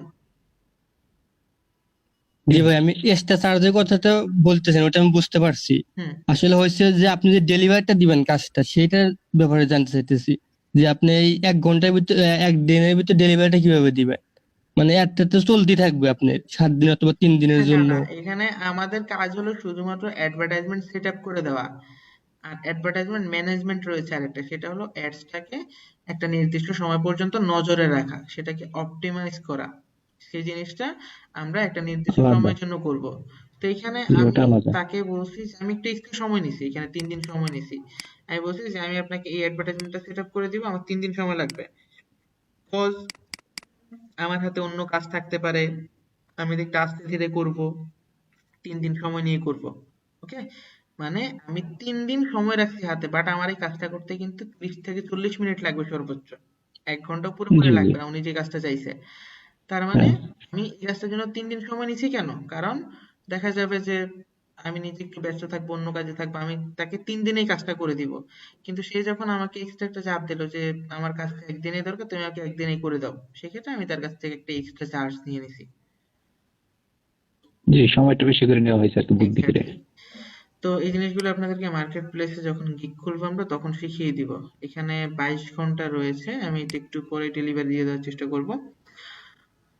জি ভাই, আমি এক্সট্রা চার্জের কথাটা বলতেছেন, ওটা আমি বুঝতে পারছি। হুম আসলে হয়েছে যে আপনি যে ডেলিভারিটা দিবেন কাজটা, সেটার ব্যাপারে জানতে চাইতেছি যে আপনি এই 1 ঘন্টার ভিতরে, 1 দিনের ভিতরে ডেলিভারিটা কিভাবে দিবেন। মানে একটা তো চলতি থাকবে আপনার 7 দিন অথবা 3 দিনের না জন্য। না, এখানে আমাদের কাজ হলো শুধুমাত্র অ্যাডভার্টাইজমেন্ট সেট আপ করে দেওয়া। আর অ্যাডভার্টাইজমেন্ট ম্যানেজমেন্ট রয়েছে আরেকটা, সেটা হলো অ্যাডসটাকে একটা নির্দিষ্ট সময় পর্যন্ত নজরে রাখা, সেটাকে অপটিমাইজ করা। সেই জিনিসটা আমরা একটা নির্দিষ্ট আলাদা সময়ের জন্য করব। তো এখানে জি, আমি ওটা আলাদা। তাকে বলছি যে আমি একটু এক্সট্রা সময় নিছি, এখানে 3 দিন সময় নিছি। আমি বলছি যে আমি আপনাকে এই অ্যাডভার্টাইজমেন্টটা সেট আপ করে দিব, আমার 3 দিন সময় লাগবে, কজ আমার হাতে অন্য কাজ থাকতে পারে, আমি একটু আস্তে ধীরে করব, 3 দিন সময় নিয়ে করব। ওকে, মানে আমি 3 দিন সময় রাখছি হাতে, বাট আমার এই কাজটা করতে কিন্তু 30 থেকে 40 মিনিট লাগবে সর্বোচ্চ, 1 ঘন্টা পুরোপুরি জি জি লাগবে না উনি যে কাজটা চাইছে। তার মানে হ্যাঁ আমি এই কাজটার জন্য 3 দিন সময় নিচ্ছি কেন, কারণ দেখা যাবে যে আমি নিজে একটু ব্যস্ত থাকবো, অন্য কাজে থাকবো, আমি তাকে 3 দিনেই কাজটা করে দিব। কিন্তু সে যখন আমাকে এক্সট্রা একটা চাপ দিল যে আমার কাজটা একদিনেই দরকার, তুমি আমাকে একদিনেই করে দাও, সেক্ষেত্রে আমি তার কাছ থেকে একটা এক্সট্রা চার্জ নিয়ে নিছি। জি, সময়টা বেশি করে নেওয়া হয়েছে আর কি, বুদ্ধি করে। এক্স্যাক্টলি। তো এই জিনিসগুলো আপনাদেরকে মার্কেট প্লেসে যখন গিগ খুলবো আমরা তখন শিখিয়ে দিব। এখানে 22 ঘন্টা রয়েছে, আমি এটা একটু পরে ডেলিভারি দিয়ে দেওয়ার চেষ্টা করব।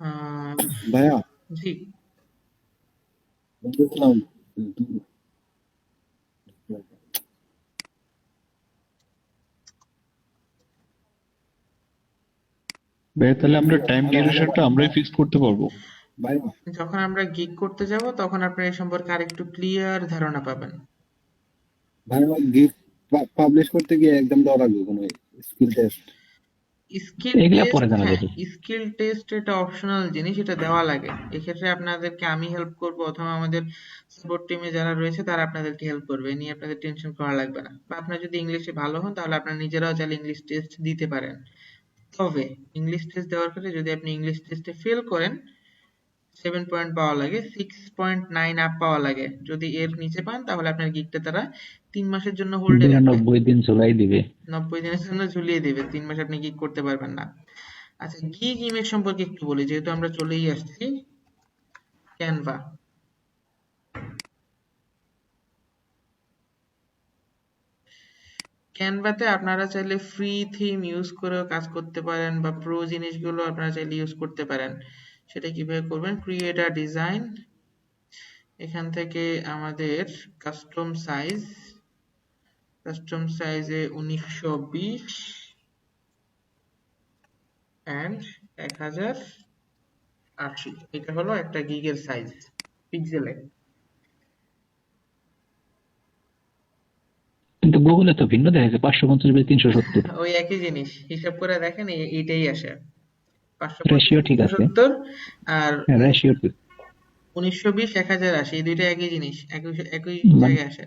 আহ, ভাইয়া জি, বলতেছিলাম, ভাইয়া তাহলে আমরা টাইম ডিউরেশনটা আমরাই ফিক্স করতে পারবো। ভাইয়া যখন আমরা গিগ করতে যাব তখন আপনারা এই সম্পর্কে আরেকটু ক্লিয়ার ধারণা পাবেন। ভাইয়া গিগ পাবলিশ করতে গিয়ে একদম দেওয়া লাগবে কোনো স্কিল টেস্ট? স্কিল এগুলা টেস্ট, পরে জানা হ্যাঁ, যাবে। স্কিল টেস্ট এটা অপশনাল জিনিস, এটা দেওয়া লাগে। এক্ষেত্রে আপনাদেরকে আমি হেল্প করব অথবা আমাদের সাপোর্ট টিমে যারা রয়েছে তারা আপনাদেরকে হেল্প করবে, এ নিয়ে আপনাদের টেনশন করা লাগবে না। বা আপনারা যদি ইংলিশে ভালো হন তাহলে আপনারা নিজেরাও চাইলে ইংলিশ টেস্ট দিতে পারেন। তবে ইংলিশ টেস্ট দেওয়ার ক্ষেত্রে যদি আপনি ইংলিশ টেস্টে ফেল করেন 7 পয়েন্ট পাওয়া লাগে, 6.9 আপ পাওয়া লাগে। যদি এর নিচে পান তাহলে আপনার গিগটা তারা 3 মাসের জন্য হোল্ডে রাখবে, 99 দিন ঝুলাই দিবে। 90 দিনের জন্য ঝুলিয়ে দিবে, 3 মাস আপনি গিগ করতে পারবেন না। আচ্ছা, গিগ ইমেজ সম্পর্কে একটু বলি, যেহেতু আমরা চলেই আসছি। ক্যানভা, ক্যানভাতে আপনারা চাইলে ফ্রি থিম ইউজ করেও কাজ করতে পারেন, বা প্রো জিনিসগুলো আপনারা চাইলে ইউজ করতে পারেন। সেটা কিভাবে করবেন, ক্রিয়েট আ ডিজাইন, এখান থেকে আমাদের কাস্টম সাইজে 1920 এন্ড 1080, এটা হলো একটা গিগের সাইজ পিক্সেলে। কিন্তু গুগলে তো ভিন্ন দেখা যাচ্ছে, 550 বাই 370। ওই একই জিনিস হিসাব করে দেখেন, এইটাই আসে রেশিও ঠিক আছে। 550 আর হ্যাঁ, রেশিও ঠিক। 1920 1080, এই দুইটা একই জিনিস, একই মানে জায়গায় আসে।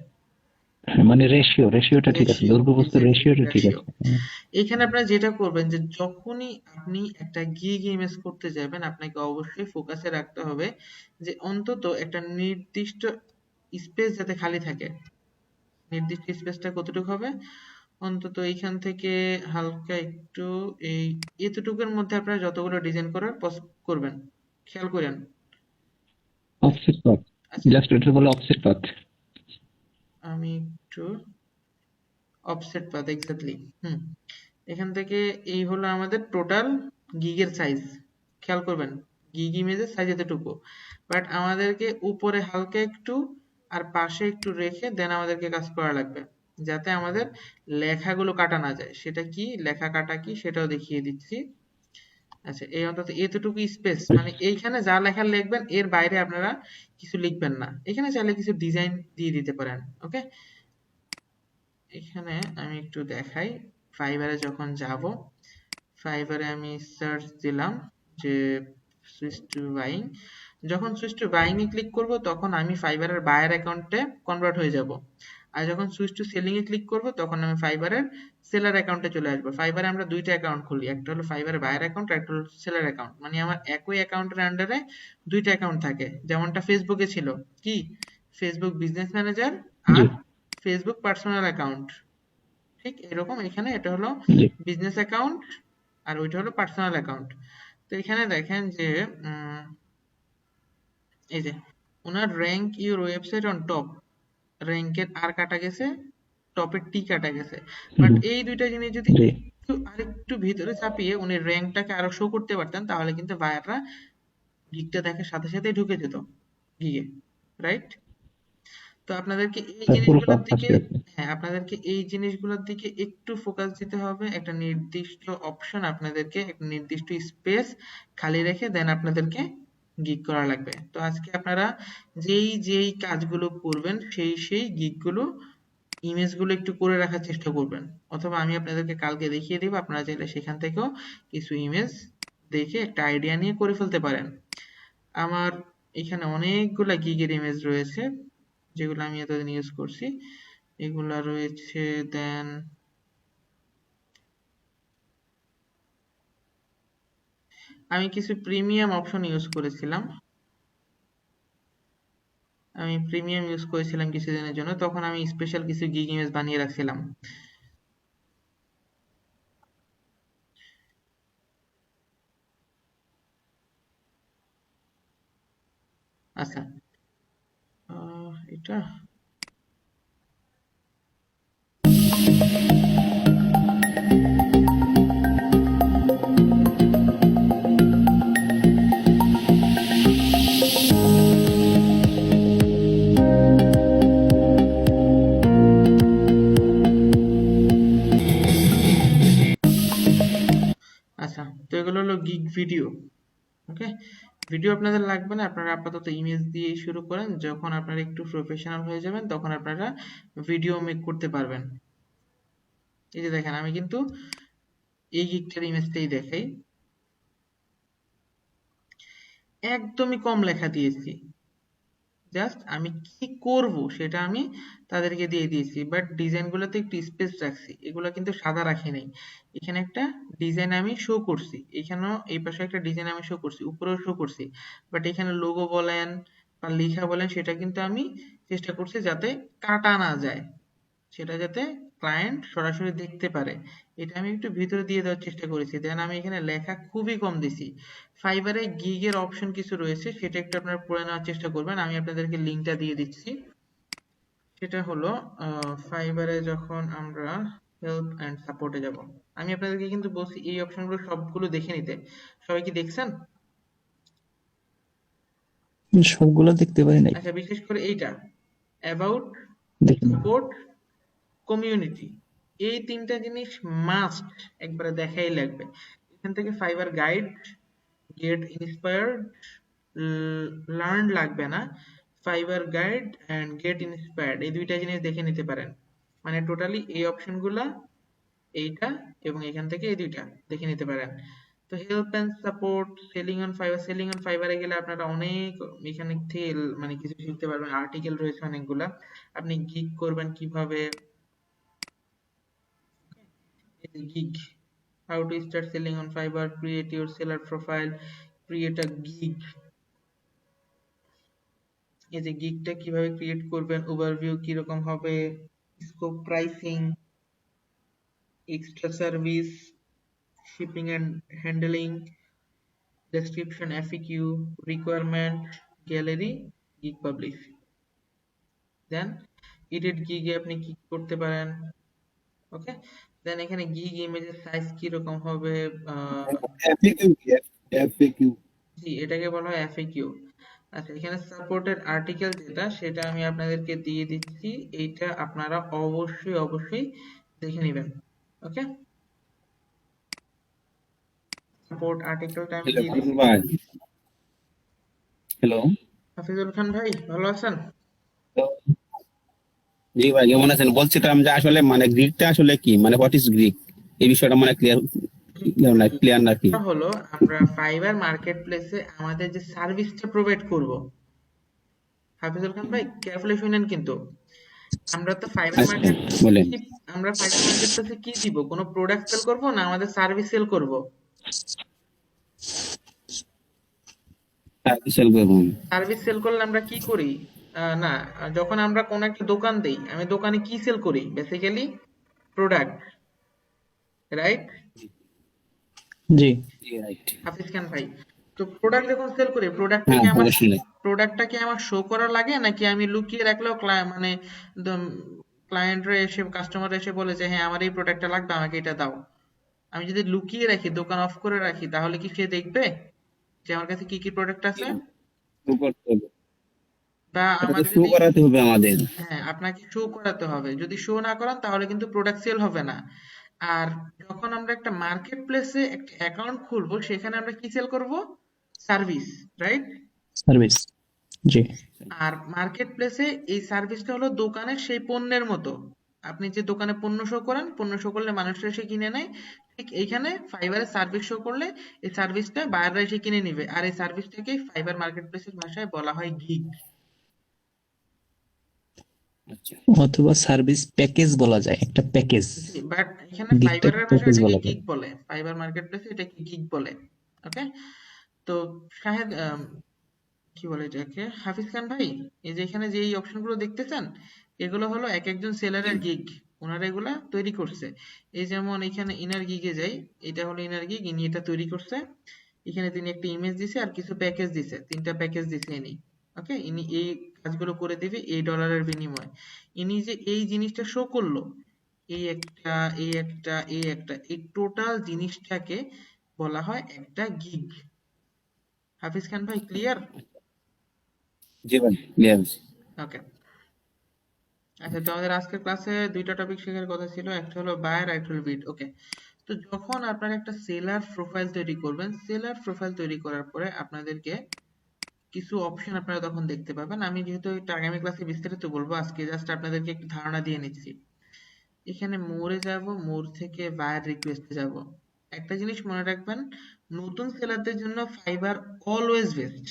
মানে রেশিওটা ঠিক আছে, রেশিও, দুর্গবস্তুর এক্স্যাক্টলি, রেশিওটা ঠিক রেশিও। আছে। হ্যাঁ। এখানে আপনারা যেটা করবেন যে যখনই আপনি একটা গিগ ইমেজ করতে যাবেন আপনাকে অবশ্যই ফোকাসে রাখতে হবে যে অন্তত একটা নির্দিষ্ট স্পেস যাতে খালি থাকে। নির্দিষ্ট স্পেসটা কতটুকু হবে, অন্তত এইখান থেকে হালকা একটু এই এতটুকুর মধ্যে আপনারা যতগুলো ডিজাইন করার করবেন, খেয়াল করেন। অফসেট পাথ, আচ্ছা, জাস্ট এটা বলে অফসেট পাথ। আমি একটু অফসেট পাথ, এক্স্যাক্টলি। এখান থেকে এই হলো আমাদের টোটাল গিগের সাইজ, খেয়াল করবেন গিগ ইমেজের সাইজ এতটুকু, বাট আমাদেরকে উপরে হালকা একটু আর পাশে একটু রেখে দেন আমাদেরকে কাজ করা লাগবে যাতে আমাদের লেখাগুলো কাটা না যায়। সেটা কি লেখা কাটা কি সেটাও দেখিয়ে দিচ্ছি। আচ্ছা, এই অন্তত এতটুকু স্পেস, মানে এইখানে যা লেখা লিখবেন এর বাইরে আপনারা কিছু লিখবেন না, এখানে চাইলে কিছু ডিজাইন দিয়ে দিতে পারেন। ওকে, এখানে আমি একটু দেখাই। ফাইবারে যখন যাব, ফাইবারে আমি সার্চ দিলাম যে সুইচ টু বাইং, যখন সুইচ টু বাইং এ ক্লিক করব তখন আমি ফাইবারের বায়ার অ্যাকাউন্টে কনভার্ট হয়ে যাব, আর যখন সুইচ টু সেলিং এ ক্লিক করব তখন আমি ফাইবারের সেলার অ্যাকাউন্টে চলে আসবো। ফাইবারে আমরা দুইটা অ্যাকাউন্ট খুলি, একটা হলো ফাইবারের বায়ার অ্যাকাউন্ট আর একটা হলো সেলার অ্যাকাউন্ট, মানে আমার একই অ্যাকাউন্টের আন্ডারে দুইটা অ্যাকাউন্ট থাকে, যেমনটা ফেসবুকে ছিল কি ফেসবুক বিজনেস ম্যানেজার জি আর ফেসবুক পার্সোনাল অ্যাকাউন্ট, ঠিক এরকম এখানে এটা হলো জি বিজনেস অ্যাকাউন্ট আর ওইটা হলো পার্সোনাল অ্যাকাউন্ট। তো এখানে দেখেন যে এই যে ওনার rank your website on top, র্যাঙ্কের আর কাটা গেছে, টপের টি কাটা গেছে, বাট এই দুইটা জিনিস যদি জি একটু আরেকটু ভিতরে চাপিয়ে উনি র্যাঙ্কটাকে আরো শো করতে পারতেন তাহলে কিন্তু বায়াররা গিগটা দেখার সাথে সাথে ঢুকে যেত গিগে, রাইট? তো আপনাদেরকে এই পুরো জিনিসগুলোর দিকে, পারপাসই আর কি। হ্যাঁ আপনাদেরকে এই জিনিসগুলোর দিকে একটু ফোকাস দিতে হবে। একটা নির্দিষ্ট অপশন আপনাদেরকে, একটা নির্দিষ্ট স্পেস খালি রেখে দেন আপনাদেরকে গিগ করা লাগবে। তো আজকে আপনারা যেই যেই কাজগুলো করবেন সেই গিগগুলো, ইমেজগুলো একটু করে রাখার চেষ্টা করবেন, অথবা আমি আপনাদেরকে কালকে দেখিয়ে দিব, আপনারা চাইলে সেখান থেকেও কিছু ইমেজ দেখে একটা আইডিয়া নিয়ে করে ফেলতে পারেন। আমার এখানে অনেকগুলা গিগের ইমেজ রয়েছে যেগুলো আমি এতদিন ইউজ করছি, এগুলা রয়েছে। দেন আমি কিছু প্রিমিয়াম অপশন ইউজ করেছিলাম, কিছুদিনের জন্য, তখন আমি স্পেশাল কিছু গিগ ইমেজ বানিয়ে রাখছিলাম। আচ্ছা, এটা আচ্ছা, তো এগুলো হলো গিগ ভিডিও। ওকে, ভিডিও আপনাদের লাগবে না, আপনারা আপাতত ইমেজ দিয়েই শুরু করেন। যখন আপনারা একটু প্রফেশনাল হয়ে যাবেন তখন আপনারা ভিডিও মেক করতে পারবেন। এই যে দেখেন, আমি কিন্তু এই গিগটার ইমেজটাই দেখাই, একদমই কম লেখা দিয়েছি, জাস্ট আমি কি করব সেটা আমি তাদেরকে দিয়ে দিয়েছি। বাট ডিজাইনগুলোতে একটু স্পেস রাখছি, এগুলো কিন্তু সাদা রাখি নাই। এখানে একটা ডিজাইন আমি শো করছি, এখানেও এই পাশে একটা ডিজাইন আমি শো করছি, উপরেও শো করছি। বাট এখানে লোগো বলেন বা লেখা বলেন, সেটা কিন্তু আমি চেষ্টা করছি যাতে কাটা না যায়, সেটা যাতে ক্লায়েন্ট সরাসরি দেখতে পারে, এটা আমি একটু ভিতরে দিয়ে দেওয়ার চেষ্টা করেছি। দেন আমি এখানে লেখা খুবই কম দিছি। ফাইবারে গিগের অপশন কিছু রয়েছে, সেটা একটু আপনারা পড়ে নেওয়ার চেষ্টা করবেন, আমি আপনাদেরকে লিঙ্কটা দিয়ে দিচ্ছি। সেটা হলো ফাইবারে যখন আমরা হেল্প এন্ড সাপোর্টে যাব, আমি আপনাদেরকে কিন্তু বলছি এই অপশনগুলো সবগুলো দেখে নিতে। সবাই কি দেখছেন? সবগুলো দেখতে পারি নাই। আচ্ছা, বিশেষ করে এইটা অ্যাবাউট, দেখি না। সাপোর্ট, কমিউনিটি, এই তিনটা জিনিস মাস্ট একবারে দেখাই লাগবে। এখান থেকে Fiverr guide, get inspired, learn লাগবে না, Fiverr guide and get inspired এই দুইটা জিনিস দেখে নিতে পারেন। মানে টোটালি এই অপশনগুলা, এইটা এবং এখান থেকে এই দুইটা দেখে নিতে পারেন। তো help and support, selling on ফাইবারে গেলে আপনারা অনেক এখানে থেকে মানে কিছু শিখতে পারবেন। আর্টিকেল রয়েছে অনেকগুলা, আপনি গিগ করবেন কিভাবে, gig, how to start selling on Fiverr, create your seller profile, create a gig, এই যে গিগটা কিভাবে ক্রিয়েট করবেন, ওভারভিউ কিরকম হবে, scope, pricing, extra service, shipping and handling, description, FAQ, requirement, gallery, gig publish. Then edit গিগে আপনি কি করতে পারেন। ওকে, দেন এখানে গিগ ইমেজের সাইজ কিরকম হবে, এফএকিউ কি? এফএকিউ জি এটাকে বলা হয় এফএকিউ। আচ্ছা, এখানে সাপোর্টেড আর্টিকেল যেটা, সেটা আমি আপনাদেরকে দিয়ে দিচ্ছি, এইটা আপনারা অবশ্যই দেখে নেবেন। ওকে, সাপোর্ট আর্টিকেলটা আমি দিয়ে দিচ্ছি। ভাই, হ্যালো। হাফিজুল খান ভাই, ভালো আছেন? জি ভাই, কেমন আছেন? বলছিলাম যে আসলে মানে গ্রিকটা আসলে কি, মানে হোয়াট ইজ গ্রিক, এই বিষয়টা মানে ক্লিয়ার নাকি? এটা হলো আমরা ফাইবার মার্কেট প্লেসে আমাদের যে সার্ভিসটা প্রোভাইড করব। হাফিজুল খান ভাই কেয়ারফুলি শুনেন কিন্তু, আমরা তো ফাইবার আচ্ছা, মার্কেট বলেন। আমরা ফাইবার মার্কেট প্লেসে কি দিব, কোনো প্রোডাক্ট সেল করব না আমাদের সার্ভিস সেল করব? সেল করুন। সার্ভিস সেল করলে আমরা কি করি, না, যখন আমরা কোন একটা দোকান দেই, আমি দোকানে কি সেল করি, বেসিক্যালি প্রোডাক্ট, রাইট? জি। রাইট। হাফিজ খান ভাই, তো প্রোডাক্ট যখন সেল করি, হ্যাঁ, অবশ্যই। প্রোডাক্টটা কি আমার শো করা লাগে, নাকি আমি লুকিয়ে রাখলেও মানে ক্লায়েন্টরা এসে, কাস্টমার এসে বলে যে হ্যাঁ আমার এই প্রোডাক্টটা লাগবে, আমাকে এটা দাও, আমি যদি লুকিয়ে রাখি, দোকান অফ করে রাখি, তাহলে কি সে দেখবে যে আমার কাছে কি কি প্রোডাক্ট আছে? বা এটা আমার তো শো যদি, করাতে হবে আমাদের। হ্যাঁ আপনাকে শো করাতে হবে, যদি শো না করান তাহলে কিন্তু প্রোডাক্ট সেল হবে না। আর যখন আমরা একটা মার্কেট প্লেসে একটা অ্যাকাউন্ট খুলবো সেখানে আমরা কি সেল করব? Service, right? সার্ভিস, জি। আর মার্কেট প্লেসে এই সার্ভিসটা হলো দোকানের সেই পণ্যের মতো। আপনি যে দোকানে পণ্য শো করান, পণ্য শো করলে মানুষরা এসে কিনে নেয়, ঠিক এইখানে ফাইবারে সার্ভিস শো করলে এই সার্ভিসটা বায়াররা এসে কিনে নিবে। আর এই সার্ভিসটাকে ফাইবার মার্কেট প্লেসের ভাষায় বলা হয় গিগ। আচ্ছা, অথবা সার্ভিস প্যাকেজ বলা যায়, একটা প্যাকেজ, জি, বাট এখানে গিগটা ফাইবারের ভাষায় প্যাকেজ এটাকে বলা যায়। গিগ বলে, ফাইবার মার্কেট প্লেসে এটাকে গিগ বলে। ওকে, তো শাহেদ কি বলে এটাকে, হাফিজ খান ভাই, এই যে এখানে যে এই অপশনগুলো দেখতেছেন, এগুলো হলো এক একজন সেলারের গিগ, ওনারা এগুলা তৈরি করছে। এই যেমন এখানে ইনার গিগে যাই, এটা হলো ইনার গিগ, ইনি এটা তৈরি করছে। এখানে তিনি একটা ইমেজ দিছে আর কিছু প্যাকেজ দিছে, 3টা প্যাকেজ দিছে ইনি। ওকে, ইনি এই কাজগুলো করে দিবে এই ডলারের বিনিময়ে। ইনি যে এই জিনিসটা শো করলো, এই একটা, এই একটা, এই একটা, এই টোটাল জিনিসটাকে বলা হয় একটা গিগ। হাফিজ খান ভাই ক্লিয়ার? জি ভাই, ক্লিয়ার। ওকে, আচ্ছা, তো আমাদের আজকের ক্লাসে 2টা টপিক শেখার কথা ছিল, একটা হলো বায়ার আর একটা হলো বিড। ওকে, তো যখন আপনারা একটা সেলার প্রোফাইল তৈরি করবেন, সেলার প্রোফাইল তৈরি করার পরে আপনাদেরকে কিছু অপশন আপনারা তখন দেখতে পাবেন। আমি যেহেতু এটা আগামী ক্লাসে বিস্তারিত বলবো, আজকে জাস্ট আপনাদেরকে একটু ধারণা দিয়ে নিচ্ছি। এখানে মোরে যাব, মোর থেকে বায়ার রিকোয়েস্টে যাব। একটা জিনিস মনে রাখবেন, নতুন সেলারদের জন্য ফাইবার অলওয়েজ বেস্ট।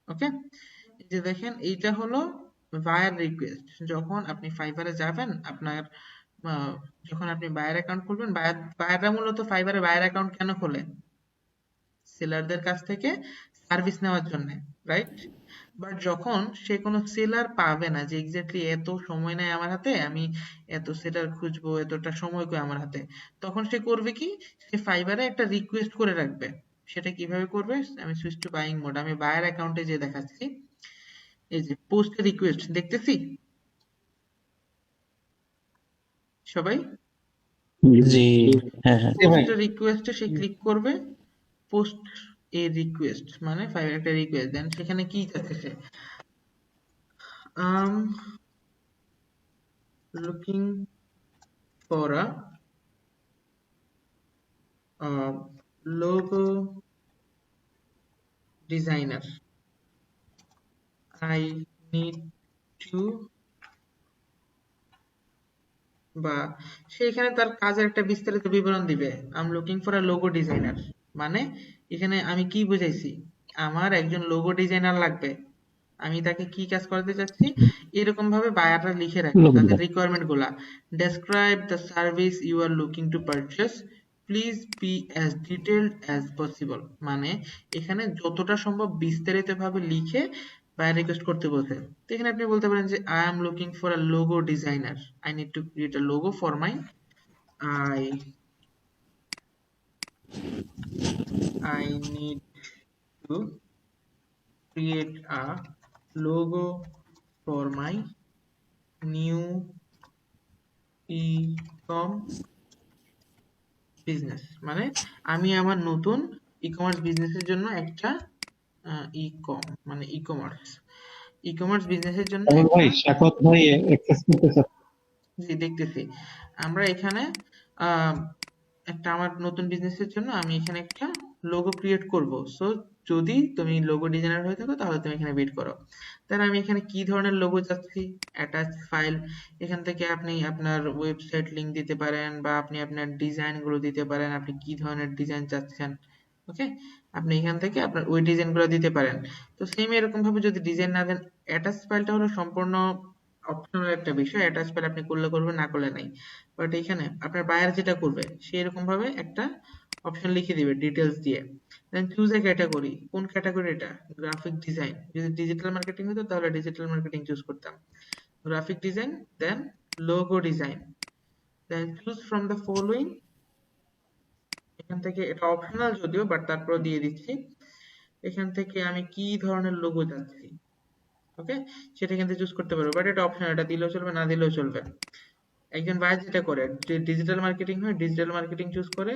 ওকে, এই যে দেখেন এইটা হলো বায়ার রিকোয়েস্ট। যখন আপনি ফাইবারে যাবেন, আপনার যখন আপনি বায়ার অ্যাকাউন্ট খুলবেন, বায়াররা মূলত ফাইবারে বায়ার অ্যাকাউন্ট কেন খোলে? সেলারদের কাছ থেকে সার্ভিস নেওয়ার জন্য, রাইট? বাট যখন সে কোনো সেলার পাবে না, যে এক্স্যাক্টলি এত সময় নাই আমার হাতে, আমি এত সেলার খুঁজবো, এতটা সময় কই আমার হাতে, তখন সে করবে কি, সে ফাইবারে একটা রিকোয়েস্ট করে রাখবে। সেটা কিভাবে করবে? আমি সুইচ টু বাইং মোড, আমি বায়ার অ্যাকাউন্টে যে দেখাচ্ছি, এই যে পোস্ট রিকোয়েস্ট দেখতেছি সবাই, জি, হ্যাঁ হ্যাঁ। পোস্ট রিকোয়েস্টে সে ক্লিক করবে, পোস্ট এ রিকোয়েস্ট মানে ফাইবার একটা রিকোয়েস্ট, দেন সেখানে কি চাচ্ছে সে, I'm looking for a logo designer, I need to, বা সেখানে তার কাজের একটা বিস্তারিত বিবরণ দিবে। I am looking for a logo designer, মানে এখানে আমি কি বুঝাইছি, আমার একজন লোগো ডিজাইনার লাগবে, আমি তাকে কি কাজ করতে চাচ্ছি, এরকম ভাবে বায়াররা লিখে রাখে লোগো তাদের ডিজাইন। রিকোয়ারমেন্ট গুলা। Describe the service you are looking to purchase, please be as detailed as possible, মানে এখানে যতটা সম্ভব বিস্তারিত ভাবে লিখে বায়ার রিকোয়েস্ট করতে বলছে। তো এখানে আপনি বলতে পারেন যে I am looking for a logo designer, I need to create a logo for my, I I need to create a logo for my new e-com business, মানে আমি আমার নতুন ই-কমার্স বিজনেসের জন্য একটা ই-কম মানে ই-কমার্স বিজনেসের জন্য তারপর একটা, ভাই শাকত ভাই অ্যাক্সেস করতে চাচ্ছে। জি দেখতেছি, আমরা এখানে আহ, একটা আমার নতুন বিজনেসের জন্য আমি এখানে একটা লোগো ক্রিয়েট করব। সো যদি তুমি লোগো ডিজাইনার হয়ে থাকো তাহলে তুমি এখানে বিট করো। তাহলে আমি এখানে কি ধরনের লোগো চাচ্ছি, অ্যাটাচ ফাইল, এখান থেকে আপনি আপনার ওয়েবসাইট লিংক দিতে পারেন বা আপনি আপনার ডিজাইন গুলো দিতে পারেন, আপনি কি ধরনের ডিজাইন চাচ্ছেন। ওকে, আপনি এখান থেকে আপনার ওই ডিজাইন গুলো দিতে পারেন। তো সেম এরকম ভাবে যদি ডিজাইন না দেন, অ্যাটাচ ফাইলটা হলো সম্পূর্ণ অপশনাল একটা বিষয়, অ্যাটাচ ফাইল আপনি করলে করবেন, না করলে নাই। বাট এখানে আপনার বায়ার যেটা করবে সে এরকম ভাবে একটা অপশন লিখে দিবে ডিটেলস দিয়ে, দেন চুজ এ ক্যাটাগরি, কোন ক্যাটাগরি এটা, গ্রাফিক ডিজাইন, যদি ডিজিটাল মার্কেটিং হতো তাহলে ডিজিটাল মার্কেটিং চুজ করতাম, graphic design, then logo design, then choose from the following, এখান থেকে এটা অপশনাল যদিও বাট তারপর দিয়ে দিচ্ছি, এখান থেকে আমি কি ধরনের লোগো চাচ্ছি, ওকে, সেটা এখান থেকে চুজ করতে পারবো, বাট এটা অপশনাল, এটা দিলেও চলবে না দিলেও চলবে। একজন বায়ার যেটা করে, যে ডিজিটাল মার্কেটিং হয় ডিজিটাল মার্কেটিং চুজ করে,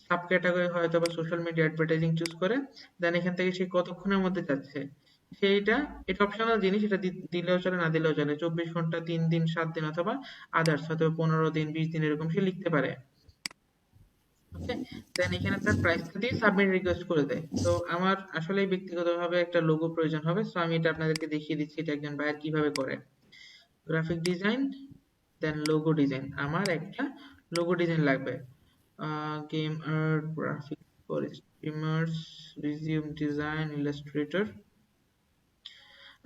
সাব ক্যাটাগরি হয়তো বা সোশ্যাল মিডিয়া অ্যাডভার্টাইজিং চুজ করে, দেন এখান থেকে সে কতক্ষণের মধ্যে চাচ্ছে এটা অপশনাল জিনিস, এটা দিলেও চলে না দিলেও চলে, 24 ঘন্টা, 3 দিন, 7 দিন, অথবা আদার্স হয়তো 15 দিন, 20 দিন এরকম সে লিখতে পারে। ওকে, দেন এখানে তার প্রাইসটা দিয়ে সাবমিট রিকোয়েস্ট করে দেয়। তো আমার আসলে ব্যক্তিগতভাবে একটা লোগো প্রয়োজন হবে, সো আমি এটা আপনাদেরকে দেখিয়ে দিচ্ছি এটা একজন বায়ার কিভাবে করে। Graphic design, then logo design, আমার একটা লোগো ডিজাইন লাগবে। Game art, graphic for স্ট্রিমার্স, resume design, Illustrator.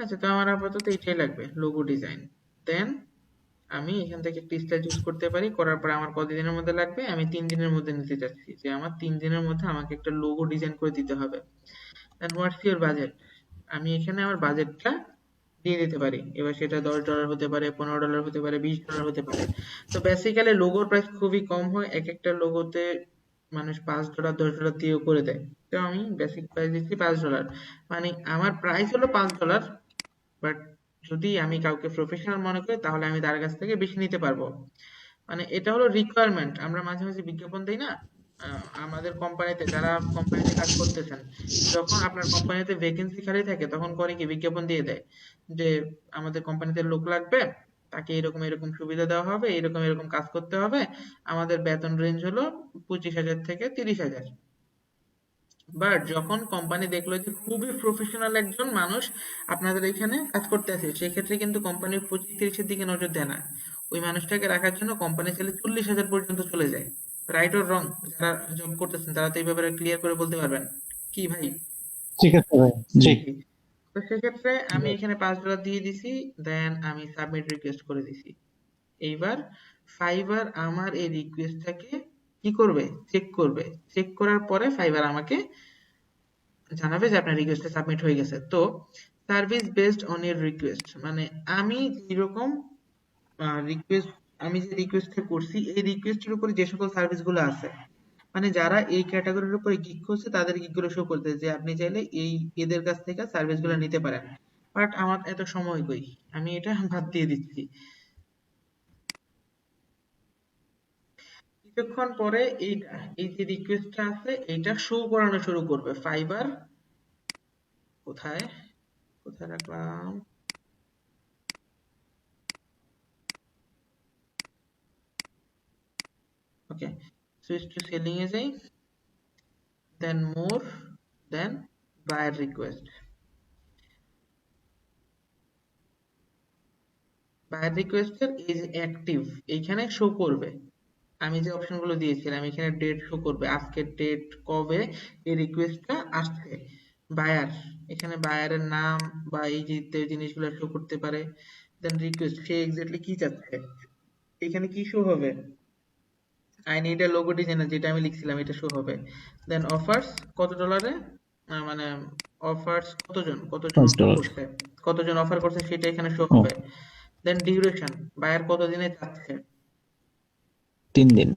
আচ্ছা, তো আমার আপাতত এটাই লাগবে, লোগো ডিজাইন। দেন আমি এখান থেকে একটা স্টাইল চুজ করতে পারি, করার পর আমার কতদিনের মধ্যে লাগবে, আমি 3 দিনের মধ্যে নিতে চাচ্ছি, যে আমার 3 দিনের মধ্যে আমাকে একটা লোগো ডিজাইন করে দিতে হবে। দেন হোয়াটস ইউর বাজেট, আমি এখানে আমার বাজেটটা দিয়ে দিতে পারি। এবার সেটা $10 হতে পারে, $15 হতে পারে, $20 হতে পারে। তো বেসিক্যালি লোগোর প্রাইস খুবই কম হয়, এক একটা লোগোতে মানুষ $5 $10 দিয়েও করে দেয়। তো আমি বেসিক প্রাইস দিচ্ছি $5, মানে আমার প্রাইস হলো $5, বাট যদি আমি কাউকে প্রফেশনাল মনে করি তাহলে আমি তার কাছ থেকে বেশি নিতে পারবো। মানে এটা হলো রিকোয়ারমেন্ট। আমরা মাঝে মাঝে বিজ্ঞাপন দিই না, আমাদের কোম্পানিতে, যারা কোম্পানিতে কাজ করতেছেন, যখন আপনার কোম্পানিতে ভ্যাকেন্সি খালি থাকে তখন করে কি বিজ্ঞাপন দিয়ে দেয় যে আমাদের কোম্পানিতে লোক লাগবে, তাকে এরকম এরকম সুবিধা দেওয়া হবে, এরকম এরকম কাজ করতে হবে, আমাদের বেতন রেঞ্জ হলো 25,000 থেকে 30,000। বাট যখন কোম্পানি দেখলো যে খুবই প্রফেশনাল একজন মানুষ আপনাদের এখানে কাজ করতে আছে, সেক্ষেত্রে কিন্তু কোম্পানি 25-30-এর দিকে নজর দেয় না। ওই মানুষটাকে রাখার জন্য কোম্পানি চাইলে 40,000 পর্যন্ত চলে যায়। Right or wrong? যারা জব করতেছেন তারা তো এই ব্যাপারে ক্লিয়ার করে বলতে পারবেন, কি ভাই? ঠিক আছে ভাই, ঠিক। জি। তো সেক্ষেত্রে আমি এখানে $5 দিয়ে দিছি, দেন আমি সাবমিট রিকোয়েস্ট করে দিছি। এইবার ফাইবার আমার এই রিকোয়েস্টটাকে কি করবে, চেক করবে। চেক করার পরে ফাইবার আমাকে জানাবে যে আপনার রিকোয়েস্টটা সাবমিট হয়ে গেছে। তো service based on your request, মানে আমি যেরকম রিকোয়েস্ট, আমি যে রিকোয়েস্টটা করছি এই রিকোয়েস্টের উপরে যে সকল সার্ভিসগুলো আছে, মানে যারা এই ক্যাটাগরির উপরে গিগ করছে তাদের গিগগুলো শো করতে, যে আপনি চাইলে এই এদের কাছ থেকে সার্ভিসগুলো নিতে পারেন। বাট আমার এত সময় কই, আমি এটা বাদ দিয়ে দিচ্ছি। কিছুক্ষণ পরে এই যে রিকোয়েস্টটা আছে এইটা শো করানো শুরু করবে। ফাইবার কোথায় কোথায় রাখলাম, ওকে, সুইচ টু সেলিং এ যাই, দেন মোর, দেন বায়ার রিকোয়েস্ট। বায়ার রিকোয়েস্টের এই যে অ্যাক্টিভ এইখানে শো করবে, আমি যে অপশনগুলো দিয়েছিলাম এখানে ডেট শো করবে, আজকের ডেট, কবে এই রিকোয়েস্টটা আসছে। বায়ার, এখানে বায়ারের নাম বা এই যে জিনিসগুলো শো করতে পারে। দেন রিকোয়েস্ট, সে এক্স্যাক্টলি কি চাচ্ছে, এখানে কি শো হবে, I need a logo designer, যেটা আমি লিখছিলাম এটা শো হবে। দেন অফার্স, কত ডলারে, মানে অফার্স কতজন অফার $5 করছে, কতজন অফার করছে সেটা এখানে শো হবে। দেন ডিউরেশন, বায়ার কতদিনে চাচ্ছে। 3 দিন।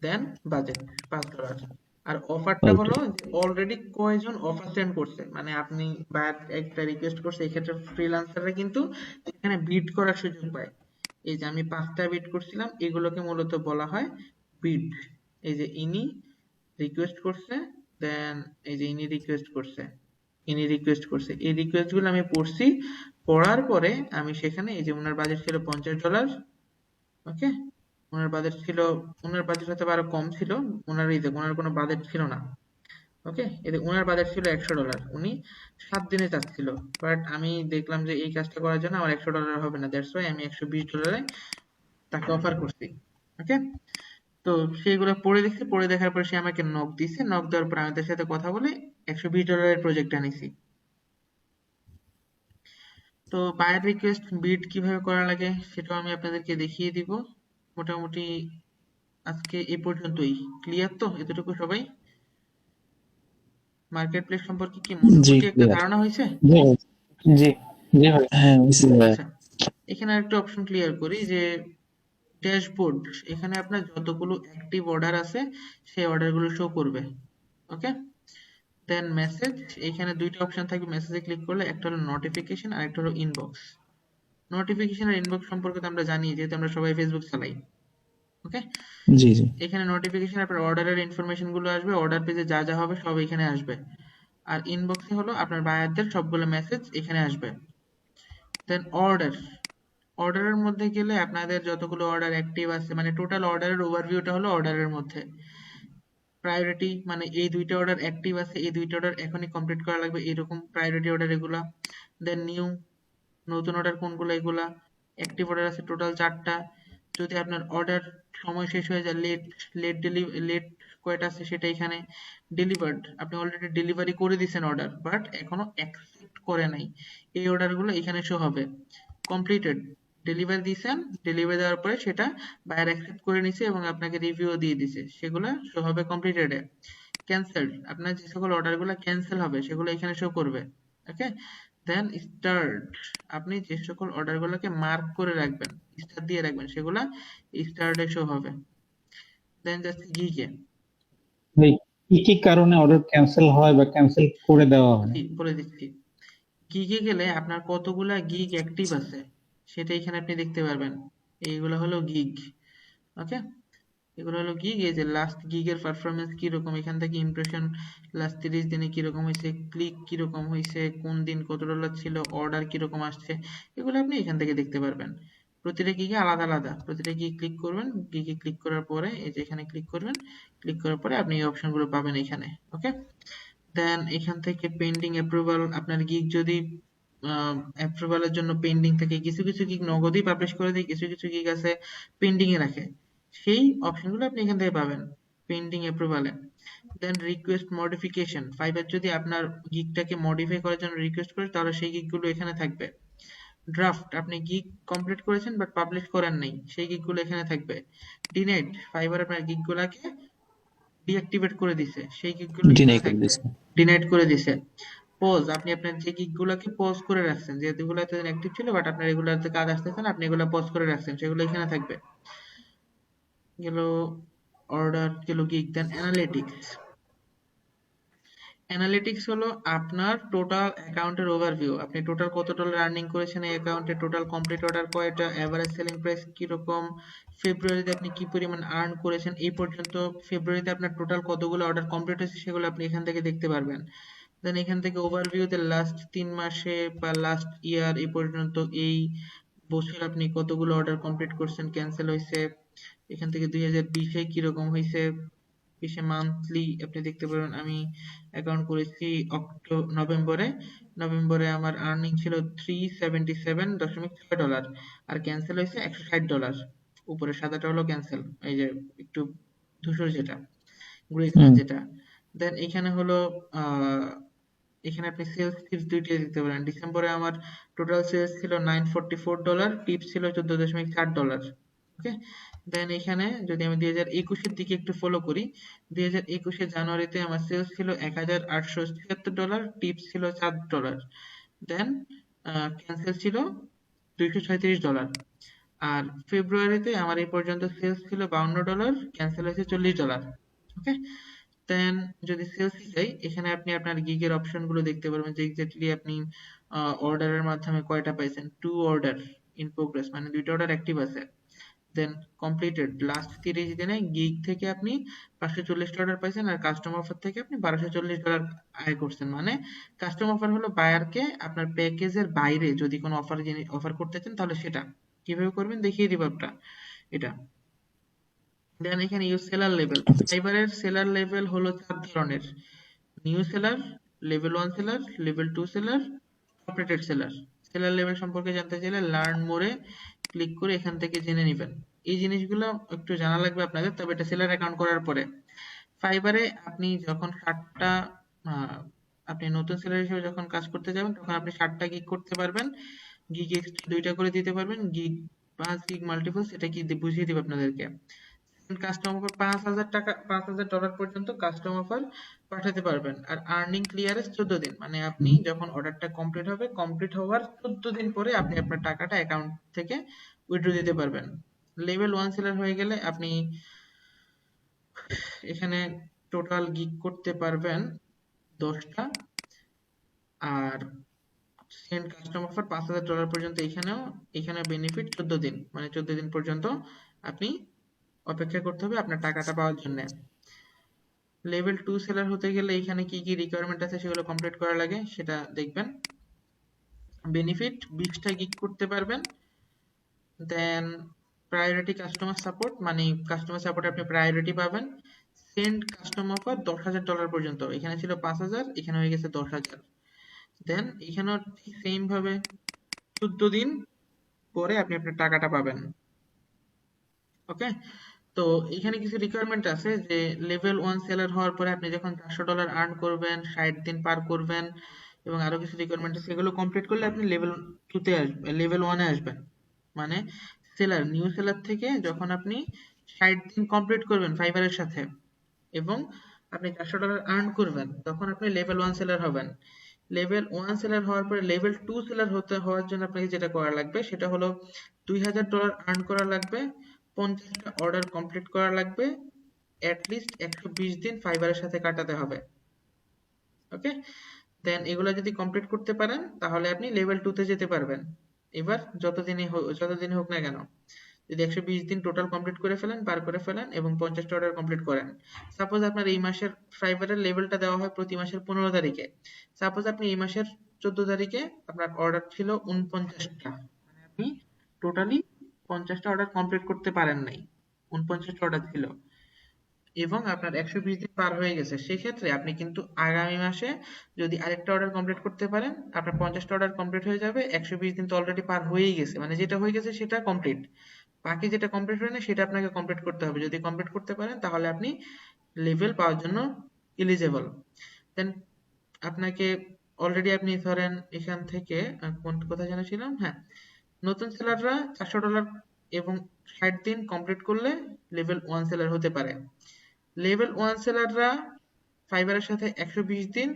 দেন বাজেট $5। আর অফারটা Okay. হলো যে অলরেডি কয়জন অফার সেন্ড করছে, মানে আপনি বায়ার একটা রিকোয়েস্ট করছে, এক্ষেত্রে ফ্রিল্যান্সাররা কিন্তু এখানে বিড করার সুযোগ পায়। এই যে আমি 5টা বিড করছিলাম, এগুলোকে মূলত বলা হয় বিড। এই যে ইনি রিকোয়েস্ট করছে, দেন এই যে ইনি রিকোয়েস্ট করছে, ইনি রিকোয়েস্ট করছে, এই রিকোয়েস্ট গুলো আমি পড়ছি। পড়ার পরে আমি সেখানে, এই যে ওনার বাজেট ছিল $50, ওকে, ওনার বাজেট ছিল, ওনার বাজেট হয়তো আরো কম ছিল, ওনার কোনো বাজেট ছিল না। ওকে, এতে ওনার বাজেট ছিল $100, উনি 7 দিনে চাচ্ছিল। বাট আমি দেখলাম যে এই কাজটা করার জন্য আমার $100 হবে না, দ্যাটস ওয়াই আমি $120 তাকে অফার করছি। ওকে, তো সেগুলো পড়ে দেখছি, পড়ে দেখার পর সে আমাকে নক দিছে, নক দেওয়ার পর আমি তার সাথে কথা বলে $120 প্রজেক্টটা নিছি। তো বায়ার রিকোয়েস্ট বিড কিভাবে করা লাগে সেটাও আমি আপনাদেরকে দেখিয়ে দিব। মোটামুটি আজকে এই পর্যন্তই। ক্লিয়ার তো এতটুকু সবাই? মার্কেট প্লেস সম্পর্কে কি জি, মোটামুটি একটা clear. ধারণা হয়েছে? জি জি জি ভাই। হ্যাঁ, হইছে ভাই। আচ্ছা, এখানে একটা অপশন ক্লিয়ার করি যে ড্যাশবোর্ড, এখানে আপনার যতগুলো অ্যাক্টিভ অর্ডার আছে সেই অর্ডারগুলো শো করবে। ওকে, দেন মেসেজ, এখানে দুইটা অপশন থাকবে, মেসেজে ক্লিক করলে একটা হলো নোটিফিকেশন আর একটা হলো ইনবক্স। নোটিফিকেশন আর ইনবক্স সম্পর্কে তো আমরা জানি, যেহেতু আমরা সবাই ফেসবুক চালাই। ওকে, জি জি। এখানে নোটিফিকেশন আপনার অর্ডারের ইনফরমেশন গুলো আসবে, অর্ডার পেজে যা যা হবে সব এখানে আসবে। আর ইনবক্সে হলো আপনার বায়ারদের সবগুলো মেসেজ এখানে আসবে। দেন অর্ডারের মধ্যে গেলে আপনাদের যতগুলো অর্ডার অ্যাক্টিভ আছে, মানে টোটাল অর্ডারের ওভারভিউটা হলো অর্ডারের মধ্যে। প্রায়োরিটি মানে এই দুইটা অর্ডার অ্যাক্টিভ আছে, এই দুইটা অর্ডার এখনই কমপ্লিট করা লাগবে, এরকম প্রায়োরিটি অর্ডার এগুলা। দেন নতুন অর্ডার কোনগুলো, এগুলা। অ্যাক্টিভ অর্ডার আছে টোটাল 4টা। যদি আপনার অর্ডার সময় শেষ হয়ে যায়, লেট কয়টা আছে সেটা এখানে। ডেলিভার্ড, আপনি অলরেডি ডেলিভারি করে দিয়েছেন অর্ডার, বাট এখনো অ্যাকসেপ্ট করে নাই, এই অর্ডারগুলো এখানে শো হবে। কমপ্লিটেড, ডেলিভারি দিয়েছেন, ডেলিভারি দেওয়ার পরে সেটা বায়ার অ্যাকসেপ্ট করে নিছে এবং আপনাকে রিভিউ দিয়ে দিছে, সেগুলো শো হবে কমপ্লিটেডে। ক্যান্সেলড, আপনার যে সকল অর্ডারগুলো ক্যান্সেল হবে সেগুলো এখানে শো করবে। ওকে, দেন স্টার্ট, আপনি যে সকল অর্ডারগুলোকে মার্ক করে রাখবেন, স্টার দিয়ে রাখবেন, সেগুলা স্টার্টে শো হবে। দেন যাচ্ছে গিগে। এই কি কি কারণে অর্ডার ক্যান্সেল হয় বা ক্যান্সেল করে দেওয়া হয়? বলে দিচ্ছি, গিগে গেলে আপনার কতগুলা গিগ অ্যাক্টিভ আছে সেটা এখানে আপনি দেখতে পারবেন। এইগুলো হলো গিগ। ওকে, এগুলো হলো গিগ। এই যে লাস্ট গিগের পারফরমেন্স কিরকম, এখান থেকে ইমপ্রেশন লাস্ট 30 দিনে কিরকম হয়েছে, ক্লিক কিরকম হয়েছে, কোন দিন কত ডলার ছিল, অর্ডার কিরকম আসছে, এগুলো আপনি এখান থেকে দেখতে পারবেন। প্রতিটা গিগে আলাদা আলাদা, প্রতিটা গিগ ক্লিক করবেন, গিগে ক্লিক করার পরে এই যে এখানে ক্লিক করবেন, ক্লিক করার পরে আপনি এই অপশনগুলো পাবেন এখানে। ওকে, দেন এখান থেকে পেন্ডিং অ্যাপ্রুভাল, আপনার গিগ যদি অ্যাপ্রুভালের জন্য পেন্ডিং থাকে, কিছু কিছু গিগ নগদই পাবলিশ করে দেয়, কিছু কিছু গিগ আছে পেন্ডিং এ রাখে, সেই অপশনগুলো আপনি এখান থেকে পাবেন পেন্ডিং অ্যাপ্রুভালে। দেন রিকোয়েস্ট মডিফিকেশন, ফাইবার যদি আপনার গিগটাকে মডিফাই করার জন্য রিকোয়েস্ট করে তাহলে সেই গিগগুলো এখানে থাকবে। ড্রাফট, আপনি গিগ কমপ্লিট করেছেন বাট পাবলিশ করেন নাই, সেই গিগগুলো এখানে থাকবে। ডিনাইড, ফাইবার আপনার গিগগুলোকে ডিঅ্যাক্টিভেট করে দিছে, সেই গিগগুলো এখানে থাকবে, ডিনাইড করে দিছে। পজ, আপনি আপনার যে গিগগুলোকে পজ করে রাখছেন, যেগুলো এতদিন অ্যাক্টিভ ছিল বাট আপনার এগুলোতে কাজ আসতেছে না, আপনি এগুলো পজ করে রাখছেন, সেগুলো এখানে থাকবে। গেল অর্ডার, গেল গিগ। দেন অ্যানালিটিক্স হলো আপনার টোটাল অ্যাকাউন্টের ওভারভিউ, আপনি টোটাল কত ডলার আর্নিং করেছেন এই অ্যাকাউন্টে, টোটাল কমপ্লিট অর্ডার কয়টা, এভারেজ সেলিং প্রাইস কিরকম, ফেব্রুয়ারিতে আপনি কি পরিমাণ আর্ন করেছেন এই পর্যন্ত, ফেব্রুয়ারিতে আপনার টোটাল কতগুলো অর্ডার কমপ্লিট হয়েছে সেগুলো আপনি এখান থেকে দেখতে পারবেন। দেন এখান থেকে ওভারভিউতে লাস্ট 3 মাসে বা লাস্ট ইয়ার এই পর্যন্ত এই বছর আপনি কতগুলো অর্ডার কমপ্লিট করছেন, ক্যান্সেল হয়েছে, এখান থেকে 2020-এ কিরকম হয়েছে, 20-এ মান্থলি আপনি দেখতে পারেন। আমি অ্যাকাউন্ট করেছি নভেম্বরে আমার আর্নিং ছিল $377.6 আর ক্যান্সেল হয়েছে $160। উপরে সাদাটা হলো ক্যান্সেল, এই যে একটু ধূসর যেটা, গ্রে কালার যেটা। দেন এখানে হলো এখানে আপনি সেলস টিপস দুইটাই দিতে পারেন। ডিসেম্বরে আমার টোটাল সেলস ছিল $944, টিপস ছিল $14.4। ওকে, দেন এখানে যদি আমি 2021-এর দিকে একটু ফলো করি, 2021-এ জানুয়ারিতে আমার সেলস ছিল $1876, টিপস ছিল $7। দেন ক্যান্সেল ছিল $236। আর ফেব্রুয়ারিতে আমার এই পর্যন্ত সেলস ছিল $52, ক্যান্সেল হয়েছে $40। ওকে, দেন যদি সেলস যাই, এখানে আপনি আপনার গিগের অপশনগুলো দেখতে পারবেন যে এক্স্যাক্টলি আপনি অর্ডারের মাধ্যমে কয়টা পাইছেন। 2 অর্ডার ইন প্রোগ্রেস, মানে 2টা অর্ডার অ্যাক্টিভ আছে। দেন কমপ্লিটেড, লাস্ট 30 দিনে গিগ থেকে আপনি 540 অর্ডার পাইছেন আর কাস্টম অফার থেকে আপনি $1240 আয় করছেন। মানে কাস্টম অফার হলো বায়ারকে আপনার প্যাকেজের বাইরে যদি কোনো অফার করতে চান তাহলে সেটা কিভাবে করবেন দেখিয়ে দিব এটা। দেন এখানে ইউজ সেলার লেভেল, ফাইবারের সেলার লেভেল হলো 4 ধরনের: new seller, level 1 seller, level 2 seller, operated seller. Seller level সম্পর্কে জানতে চাইলে লার্ন মোরে ক্লিক করে এখান থেকে জেনে নেবেন। এই জিনিসগুলো একটু জানা লাগবে আপনাদের, তবে এটা সেলার অ্যাকাউন্ট করার পরে। ফাইবারে আপনি যখন 60টা আপনি নতুন সেলার হিসেবে যখন কাজ করতে যাবেন তখন আপনি 60টা গিগ করতে পারবেন, গিগ এক্সট্রা 2টা করে দিতে পারবেন, গিগ 5 গিগ মাল্টিপল সেটা কি বুঝিয়ে দিব আপনাদেরকে। কাস্টম অফার $5000 পর্যন্ত কাস্টম অফার পাঠাতে পারবেন। আর আর্নিং ক্লিয়ারেন্স 14 দিন, মানে আপনি যখন অর্ডারটা কমপ্লিট হবে, কমপ্লিট হওয়ার 14 দিন পরে আপনি আপনার টাকাটা অ্যাকাউন্ট থেকে উইথড্র দিতে পারবেন। লেভেল 1 সেলার হয়ে গেলে আপনি এখানে টোটাল গিগ করতে পারবেন 10টা আর সেন্ড কাস্টম অফার $5000 পর্যন্ত। এখানে বেনিফিট 14 দিন, মানে 14 দিন পর্যন্ত আপনি অপেক্ষা করতে হবে আপনার টাকাটা পাওয়ার জন্য। লেভেল 2 সেলার হতে গেলে এখানে কি কি রিকোয়ারমেন্ট আছে সেগুলো কমপ্লিট করা লাগে সেটা দেখবেন। বেনিফিট 20টা গিগ করতে পারবেন, দেন প্রায়োরিটি কাস্টমার সাপোর্ট, মানে কাস্টমার সাপোর্টে আপনি প্রায়োরিটি পাবেন। সেন্ড কাস্টম অফার $10,000 পর্যন্ত, এখানে ছিল 5,000, এখানে হয়ে গেছে 10,000। দেন এখানেও ঠিক সেম ভাবে 14 দিন পরে আপনি আপনার টাকাটা পাবেন। ওকে, তো এখানে কিছু রিকোয়ারমেন্ট আছে যে লেভেল 1 সেলার হওয়ার পরে আপনি যখন $400 আর্ন করবেন, 60 দিন পার করবেন, এবং আরো কিছু রিকোয়ারমেন্ট আছে, সেগুলো কমপ্লিট করলে আপনি লেভেল 2 তে আসবেন, লেভেল 1 এ আসবেন। মানে সেলার, নিউ সেলার থেকে যখন আপনি 60 দিন কমপ্লিট করবেন ফাইবারের সাথে এবং আপনি $400 আর্ন করবেন, তখন আপনি লেভেল 1 সেলার হবেন। লেভেল 1 সেলার হওয়ার পরে লেভেল 2 সেলার হওয়ার জন্য আপনাকে যেটা করা লাগবে সেটা হলো $2,000 আর্ন করা লাগবে, 50টা অর্ডার কমপ্লিট করা লাগবে, অ্যাটলিস্ট 120 দিন ফাইবারের সাথে কাটাতে হবে। ওকে, দেন এগুলো যদি কমপ্লিট করতে পারেন তাহলে আপনি লেভেল 2 তে যেতে পারবেন। এবার যতদিনই হোক না কেন, যদি 120 দিন টোটাল কমপ্লিট করে ফেলেন, পার করে ফেলেন এবং 50টা অর্ডার কমপ্লিট করেন, সাপোজ আপনার এই মাসের ফাইবারের লেভেলটা দেওয়া হয় প্রতি মাসের 15 তারিখে, সাপোজ আপনি এই মাসের 14 তারিখে আপনার অর্ডার ছিল 49টা, মানে আপনি টোটালি 50টা অর্ডার কমপ্লিট করতে পারেন নাই, 49টা অর্ডার ছিল এবং আপনার 120 দিন পার হয়ে গেছে, সেক্ষেত্রে আপনি কিন্তু আগামী মাসে যদি আরেকটা অর্ডার কমপ্লিট করতে পারেন, আপনার 50টা অর্ডার কমপ্লিট হয়ে যাবে। 120 দিন তো অলরেডি পার হয়েই গেছে, মানে যেটা হয়ে গেছে সেটা কমপ্লিট, বাকি যেটা কমপ্লিট হয়নি সেটা আপনাকে কমপ্লিট করতে হবে। যদি কমপ্লিট করতে পারেন তাহলে আপনি লেভেল পাওয়ার জন্য এলিজেবল। দেন আপনাকে অলরেডি, আপনি ধরেন এখান থেকে কোথায় যেন ছিলাম, হ্যাঁ, নতুন সেলাররা $400 এবং 60 দিন কমপ্লিট করলে লেভেল 1 সেলার হতে পারে। লেভেল 1 সেলাররা ফাইবারের সাথে 120 দিন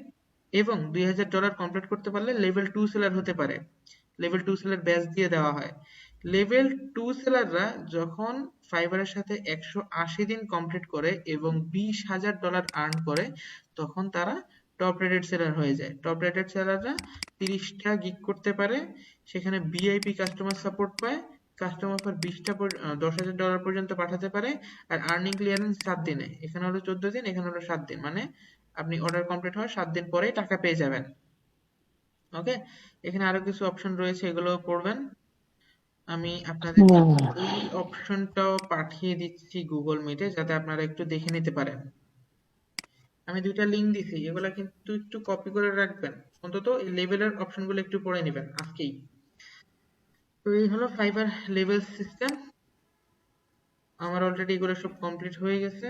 এবং $2,000 কমপ্লিট করতে পারলে লেভেল 2 সেলার হতে পারে। লেভেল 2 সেলার ব্যাচ দিয়ে দেওয়া হয়। লেভেল 2 সেলাররা যখন ফাইবারের সাথে 180 দিন কমপ্লিট করে এবং $20,000 আর্ন করে, তখন তারা টপ রেটেড সেলার হয়ে যায়। টপ রেটেড সেলাররা 30টা গিগ করতে পারে, সেখানে ভিআইপি কাস্টমার সাপোর্ট পায়, কাস্টমার অফার $10,000 পর্যন্ত পাঠাতে পারে, আর আর্নিং ক্লিয়ারেন্স 7 দিনে, এখানে হলো 14 দিন, এখানে হলো 7 দিন, মানে আপনি অর্ডার কমপ্লিট হওয়ার 7 দিন পরেই টাকা পেয়ে যাবেন। ওকে, এখানে আরো কিছু অপশন রয়েছে, এগুলো পড়বেন। আমি আপনাদের এই অপশনটাও পাঠিয়ে দিচ্ছি গুগল মিটে, যাতে আপনারা একটু দেখে নিতে পারেন। আমি 2টা লিংক দিছি, এগুলা কিন্তু একটু কপি করে রাখবেন, অন্তত এই লেভেলের অপশনগুলো একটু পড়ে নেবেন আজকেই। তো এই হলো ফাইবার লেভেল সিস্টেম। আমার অলরেডি এগুলো সব কমপ্লিট হয়ে গেছে।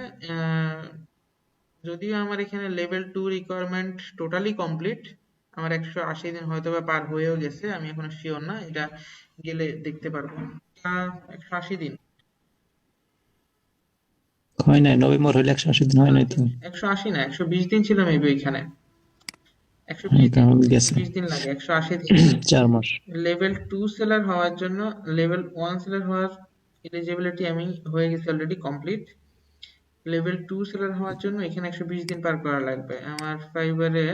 যদিও আমার এখানে লেভেল 2 রিকোয়ারমেন্ট টোটালি কমপ্লিট, আমার 180 দিন হয়তো বা পার হয়েও গেছে, আমি এখনো শিওর না, এটা গেলে দেখতে পারবো। 180 দিন হয় নাই, নভেম্বর হইলে 180 দিন হয় নাই তো। 180 না, 120 দিন ছিল মেবি এখানে, 120 হ্যাঁ, দিন, তাহলে গেছে 120 দিন লাগে, 180 দিন। 4 মাস। লেভেল 2 সেলার হওয়ার জন্য, লেভেল 1 সেলার হওয়ার এলিজিবিলিটি আমি হয়ে গেছে অলরেডি কমপ্লিট। লেভেল 2 সেলার হওয়ার জন্য এখানে 120 দিন পার করা লাগবে। আমার ফাইবারে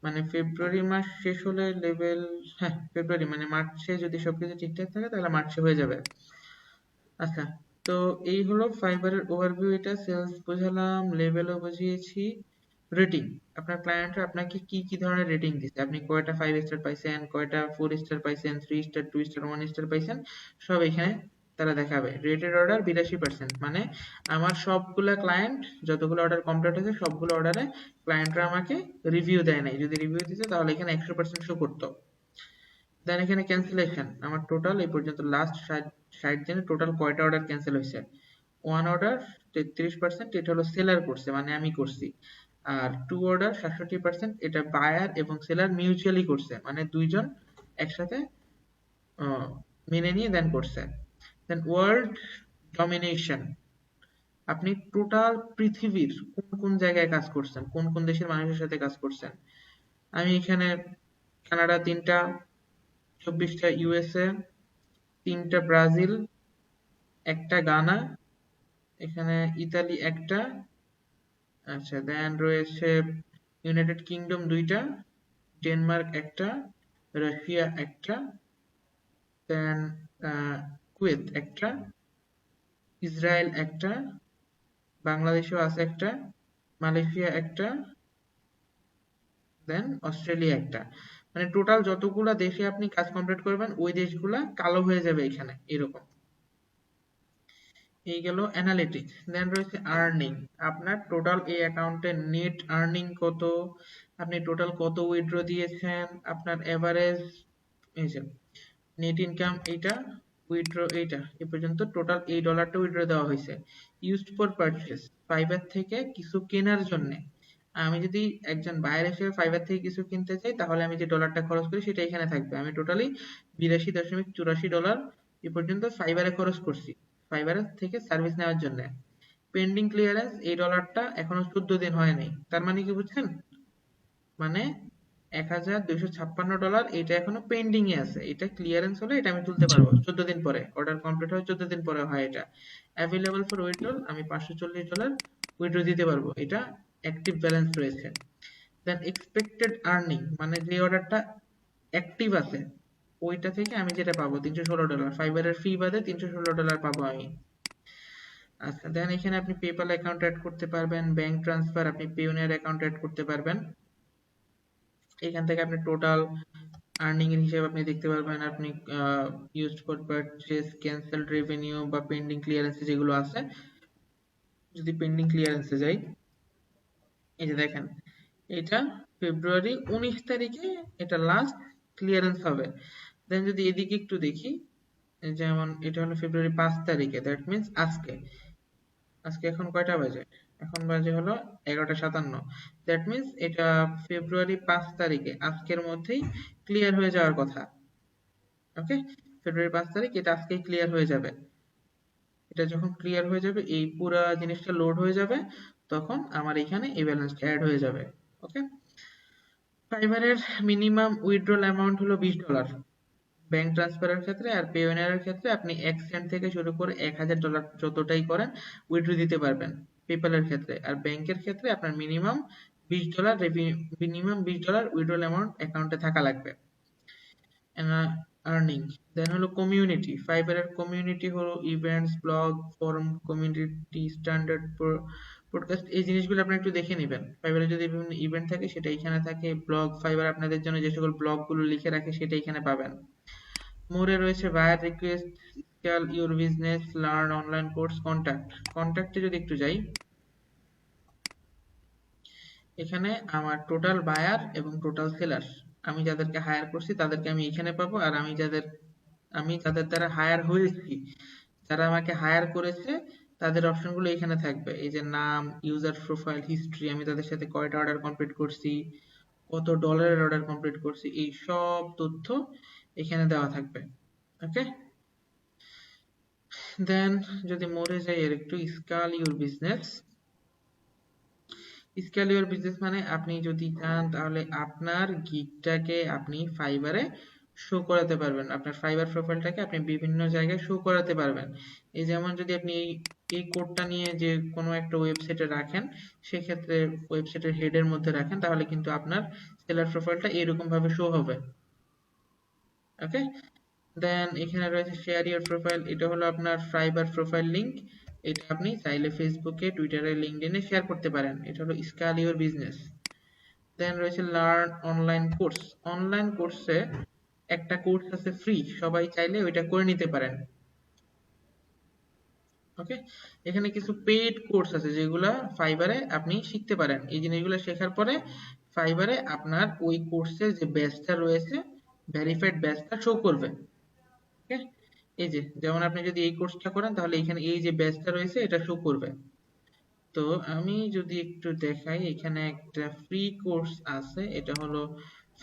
মানে ফেব্রুয়ারি মাস শেষ হলে লেভেল, হ্যাঁ ফেব্রুয়ারি মানে মার্চে যদি সবকিছু ঠিকঠাক থাকে তাহলে মার্চে হয়ে যাবে। আচ্ছা, তো এই হলো ফাইবারের ওভারভিউ। এটা সেলস বোঝালাম, লেভেলও বুঝিয়েছি। রেটিং, আপনার ক্লায়েন্টরা আপনাকে কি কি ধরনের রেটিং দিচ্ছে, আপনি কয়টা 5 স্টার পাইছেন, কয়টা 4 স্টার পাইছেন, 3 স্টার, 2 স্টার, 1 স্টার পাইছেন, সব এখানে তারা দেখাবে। রেটেড অর্ডার 82%, মানে আমার সবগুলা ক্লায়েন্ট, যতগুলো অর্ডার কমপ্লিট হয়েছে সবগুলো অর্ডারে ক্লায়েন্টরা আমাকে রিভিউ দেয় নাই, যদি রিভিউ দিতে তাহলে এখানে 100% শো করতো। দেন এখানে ক্যান্সেলেশন, আমার টোটাল এই পর্যন্ত লাস্ট 60 দিনে টোটাল কয়টা অর্ডার ক্যান্সেল হয়েছে। 1 অর্ডার 33%, এটা হলো সেলার করছে, মানে আমি করছি। আর 2 অর্ডার 67%, এটা বায়ার এবং সেলার মিউচুয়ালি করছে, মানে দুইজন একসাথে মেনে নিয়ে দেন করছে। দেন ওয়ার্ল্ড ডমিনেশন, আপনি টোটাল পৃথিবীর কোন কোন জায়গায় কাজ করছেন, কোন কোন দেশের মানুষের সাথে কাজ করছেন। আমি এখানে কানাডা 3টা, 24টা ইউএসএ, 3টা ব্রাজিল, 1টা গানা, এখানে ইতালি 1টা, আচ্ছা দেন রয়েছে ইউনাইটেড কিংডম 2টা, ডেনমার্ক 1টা, রাশিয়া 1টা, দেন কুয়েত 1টা, ইসরায়েল 1টা, বাংলাদেশও আছে 1টা, মালয়েশিয়া একটা, দেন অস্ট্রেলিয়া একটা। মানে টোটাল যতগুলা দেশে আপনি কাজ কমপ্লিট করবেন ওই দেশগুলা কালো হয়ে যাবে এখানে এরকম। এই গেল অ্যানালিটিক্স। দেন রয়েছে আর্নিং, আপনার টোটাল এই অ্যাকাউন্টে নেট আর্নিং কত, আপনি টোটাল কত উইথড্র দিয়েছেন, আপনার এভারেজ, এই যে নেট ইনকাম এইটা, উইথড্র এইটা, এ পর্যন্ত টোটাল এই ডলারটা উইথড্র দেওয়া হয়েছে। ইউজড ফর পারচেস, ফাইবার থেকে কিছু কেনার জন্য। আমি যদি একজন বায়ার হিসেবে ফাইবার থেকে কিছু কিনতে চাই তাহলে আমি যে ডলারটা খরচ করি সেটা এখানে থাকবে। আমি টোটালি $82.84 এ পর্যন্ত ফাইবারে খরচ করছি ফাইবার থেকে সার্ভিস নেওয়ার জন্য। পেন্ডিং ক্লিয়ারেন্স, এই ডলারটা এখনো 14 দিন হয় নাই, তার মানে কি বুঝছেন? মানে $1256 এটা এখনো পেন্ডিং এ আছে, এটা ক্লিয়ারেন্স হলে এটা আমি তুলতে আচ্ছা পারবো 14 দিন পরে, অর্ডার কমপ্লিট হয় 14 দিন পরে হয় এটা। অ্যাভেলেবল ফর উইথড্রল, আমি $540 উইথড্র দিতে পারবো, এটা অ্যাক্টিভ ব্যালেন্স রয়েছে। দেন এক্সপেক্টেড আর্নিং, মানে যে অর্ডারটা অ্যাক্টিভ আছে ওইটা থেকে আমি যেটা পাবো $316, ফাইবারের ফি বাদে $316 পাবো আমি। আচ্ছা, দেন এখানে আপনি পেপ্যাল অ্যাকাউন্ট অ্যাড করতে পারবেন, ব্যাংক ট্রান্সফার, আপনি পেওনিয়ার অ্যাকাউন্ট অ্যাড করতে পারবেন। এখান থেকে আপনি টোটাল আর্নিং এর হিসাব আপনি দেখতে পারবেন। আপনি used for purchase, cancelled revenue বা পেন্ডিং ক্লিয়ারেন্স যেগুলো আছে, যদি পেন্ডিং ক্লিয়ারেন্সে যাই, এই যে দেখেন এটা ফেব্রুয়ারি 19 তারিখে এটা লাস্ট ক্লিয়ারেন্স হবে। দেন যদি এদিকে একটু দেখি, যেমন এটা হলো ফেব্রুয়ারি 5 তারিখে, দ্যাট মিন্স আজকে। আজকে এখন কয়টা বাজে? এখন বাজে হলো 11:57। দ্যাট মিন্স এটা ফেব্রুয়ারি 5 তারিখে আজকের মধ্যেই ক্লিয়ার হয়ে যাওয়ার কথা। ওকে, ফেব্রুয়ারি 5 তারিখ এটা আজকেই ক্লিয়ার হয়ে যাবে। এটা যখন ক্লিয়ার হয়ে যাবে, এই পুরা জিনিসটা লোড হয়ে যাবে, তখন আমার এখানে এই ব্যালেন্সটা অ্যাড হয়ে যাবে। ওকে, ফাইবারের মিনিমাম উইথড্রল অ্যামাউন্ট হলো $20 ব্যাংক ট্রান্সফারের ক্ষেত্রে, আর পেওনিয়ারের ক্ষেত্রে আপনি 1 সেন্ট থেকে শুরু করে $1000 যতটাই করেন উইথড্র দিতে পারবেন পেপ্যালের ক্ষেত্রে। আর ব্যাংকের ক্ষেত্রে আপনার মিনিমাম $20 উইথড্রল অ্যামাউন্ট অ্যাকাউন্টে থাকা লাগবে। আর্নিং, দেন হলো কমিউনিটি। ফাইবারের কমিউনিটি হলো events, blog, forum, community standard, podcast, এই জিনিসগুলো আপনি একটু দেখে নেবেন। ফাইবারে যদি বিভিন্ন ইভেন্ট থাকে সেটা এখানে থাকে, ব্লগ, ফাইবার আপনাদের জন্য যে সকল ব্লগগুলো লিখে রাখে সেটা এখানে পাবেন। মোরে রয়েছে buyer request, scale your business, learn, online course, contact. কন্ট্যাক্টে যদি একটু যাই, এখানে আমার টোটাল বায়ার এবং টোটাল সেলার, আমি যাদেরকে হায়ার করছি তাদেরকে আমি এখানে পাবো, আর আমি যাদের দ্বারা হায়ার হয়েছি, যারা আমাকে হায়ার করেছে তাদের অপশনগুলো এখানে থাকবে। এই যে নাম, ইউজার প্রোফাইল, হিস্ট্রি, আমি তাদের সাথে কয়টা অর্ডার কমপ্লিট করছি, কত ডলারের অর্ডার কমপ্লিট করছি, এই সব তথ্য এখানে দেওয়া থাকবে। ওকে, দেন যদি মরে যাই এর একটু, scale your business. Scale your business মানে আপনি যদি চান তাহলে আপনার গিগটাকে আপনি ফাইবারে শো করাতে পারবেন, আপনার ফাইবার প্রোফাইলটাকে আপনি বিভিন্ন জায়গায় শো করাতে পারবেন। এই যেমন যদি আপনি এই কোডটা নিয়ে যে কোনো একটা ওয়েবসাইটে রাখেন, সেক্ষেত্রে ওয়েবসাইটের হেডের মধ্যে রাখেন, তাহলে কিন্তু আপনার সেলার প্রোফাইলটা এরকম ভাবে শো হবে। ওকে, দেন এখানে রয়েছে শেয়ার ইউর প্রোফাইল, এটা হলো আপনার ফাইবার প্রোফাইল লিংক, এটা আপনি চাইলে ফেসবুকে, টুইটারে, লিঙ্কডইনে শেয়ার করতে পারেন। এটা হলো স্কেল ইউর বিজনেস। দেন রয়েছে লার্ন অনলাইন কোর্স। অনলাইন কোর্সে একটা কোর্স আছে ফ্রি, সবাই চাইলে ওইটা করে নিতে পারেন। ওকে, এখানে কিছু পেইড কোর্স আছে যেগুলা ফাইবারে আপনি শিখতে পারেন। এই জিনিসগুলো শেখার পরে ফাইবারে আপনার ওই কোর্সের যে ব্যাচটা রয়েছে, ভেরিফাইড ব্যাচটা শো করবে। ওকে, এই যে যেমন আপনি যদি এই কোর্সটা করেন তাহলে এখানে এই যে ব্যাচটা রয়েছে এটা শো করবে। তো আমি যদি একটু দেখাই, এখানে একটা ফ্রি কোর্স আছে, এটা হলো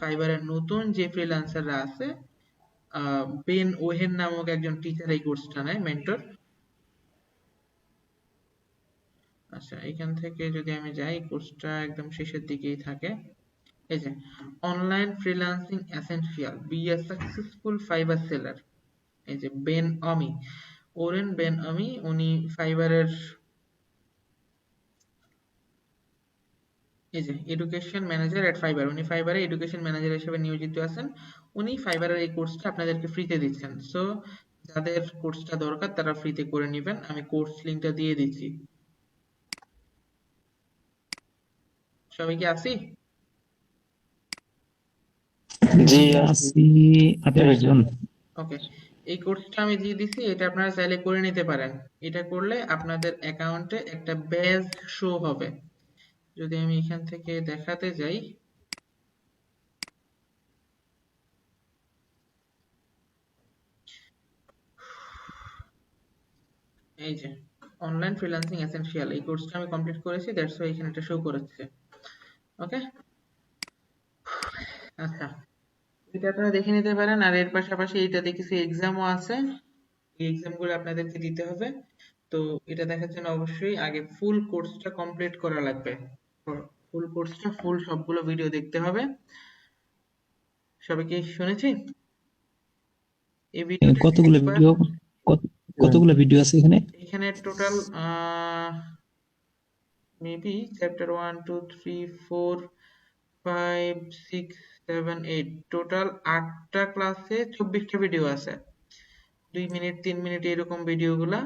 ফাইবারের নতুন যে ফ্রিল্যান্সাররা আছে, বেন ওহেন নামক একজন টিচার এই কোর্সটা নেয়, মেন্টর। আচ্ছা, এখান থেকে যদি আমি যাই, কোর্সটা একদম শেষের দিকেই থাকে। এই যে online freelancing essential, be a successful Fiverr seller. এই যে ওরেন বেন আমি, উনি ফাইবারের, এই যে এডুকেশন ম্যানেজার এট ফাইবার, উনি ফাইবারে এডুকেশন ম্যানেজার হিসেবে নিয়োজিত আছেন। উনি ফাইবারের এই কোর্সটা আপনাদেরকে ফ্রিতে দিচ্ছেন। সো যাদের কোর্সটা দরকার তারা ফ্রিতে করে নেবেন, আমি কোর্স লিংকটা দিয়ে দিচ্ছি। সবাই কি আছি? জি আছি 28 জন। ওকে, এই কোর্সটা আমি দিয়ে দিছি, এটা আপনারা চাইলে করে নিতে পারেন। এটা করলে আপনাদের অ্যাকাউন্টে একটা ব্যাজ শো হবে। যদি আমি এখান থেকে দেখাতে যাই, এই যে অনলাইন ফ্রিল্যান্সিং এসেনশিয়াল, এই কোর্সটা আমি কমপ্লিট করেছি, দ্যাটস ওয়াই এখানে এটা শো করেছে। ওকে, আচ্ছা, এটা আপনারা দেখে নিতে পারেন। আর এর পাশাপাশি এইটাতে কিছু এক্সামও আছে, এই এক্সামগুলো আপনাদেরকে দিতে হবে। তো এটা দেখার জন্য অবশ্যই আগে ফুল কোর্সটা কমপ্লিট করা লাগবে। ফুল কোর্সটা, ফুল সবগুলো ভিডিও দেখতে হবে। সবাই কি শুনেছি? এই ভিডিওটা কতগুলো একবার, ভিডিও, কতগুলো ভিডিও আছে এখানে? এখানে টোটাল মেবি চ্যাপ্টার 1 2 3 4 5 6 7 8, টোটাল 8টা ক্লাসে 24টা ভিডিও আছে। 2 মিনিট 3 মিনিট এরকম ভিডিওগুলা।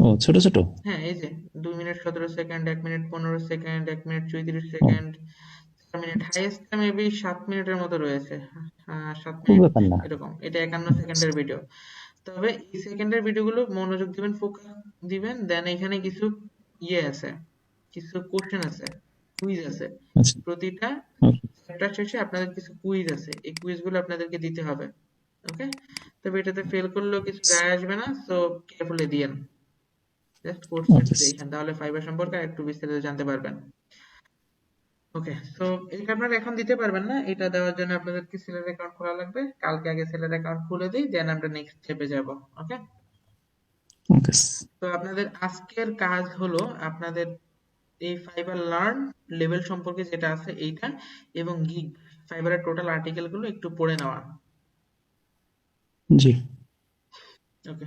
ও ছোট ছোট। হ্যাঁ, এই যে 2 minute 17 second, 1 minute 15 second, 1 minute 34 second, 4 minute, highest maybe 7 মিনিটের মতো রয়েছে। 7 খুব মিনিট ব্যাপার না। এরকম। এটা 51 সেকেন্ডের ভিডিও। তবে এই সেকেন্ডের ভিডিওগুলো মনোযোগ দিবেন, ফোকাস দিবেন। দেন এখানে কিছু ইয়ে আছে, কিছু কোশ্চেন আছে, কুইজ আছে। আচ্ছা প্রতিটা ওকে চ্যাপ্টার শেষে আপনাদের কিছু কুইজ আছে, এই কুইজগুলো আপনাদেরকে দিতে হবে। ওকে, তবে এটাতে ফেল করলেও কিছু যায় আসবে না, সো কেয়ারফুলি দিয়েন। জাস্ট কোর্সটা ওকে দেখেন, তাহলে ফাইবার সম্পর্কে একটু বিস্তারিত জানতে পারবেন। ওকে, সো এটা আপনারা এখন দিতে পারবেন না, এটা দেওয়ার জন্য আপনাদেরকে সেলার অ্যাকাউন্ট খোলা লাগবে। কালকে আগে সেলার অ্যাকাউন্ট খুলে দিই, দেন আমরা নেক্সট স্টেপে যাব। ওকে, ওকে তো আপনাদের আজকের কাজ হলো আপনাদের এই ফাইবার লার্ন লেভেল সম্পর্কে যেটা আছে এইটা, এবং গিগ ফাইবারের টোটাল আর্টিকেল গুলো একটু পড়ে নেওয়া। জি। ওকে।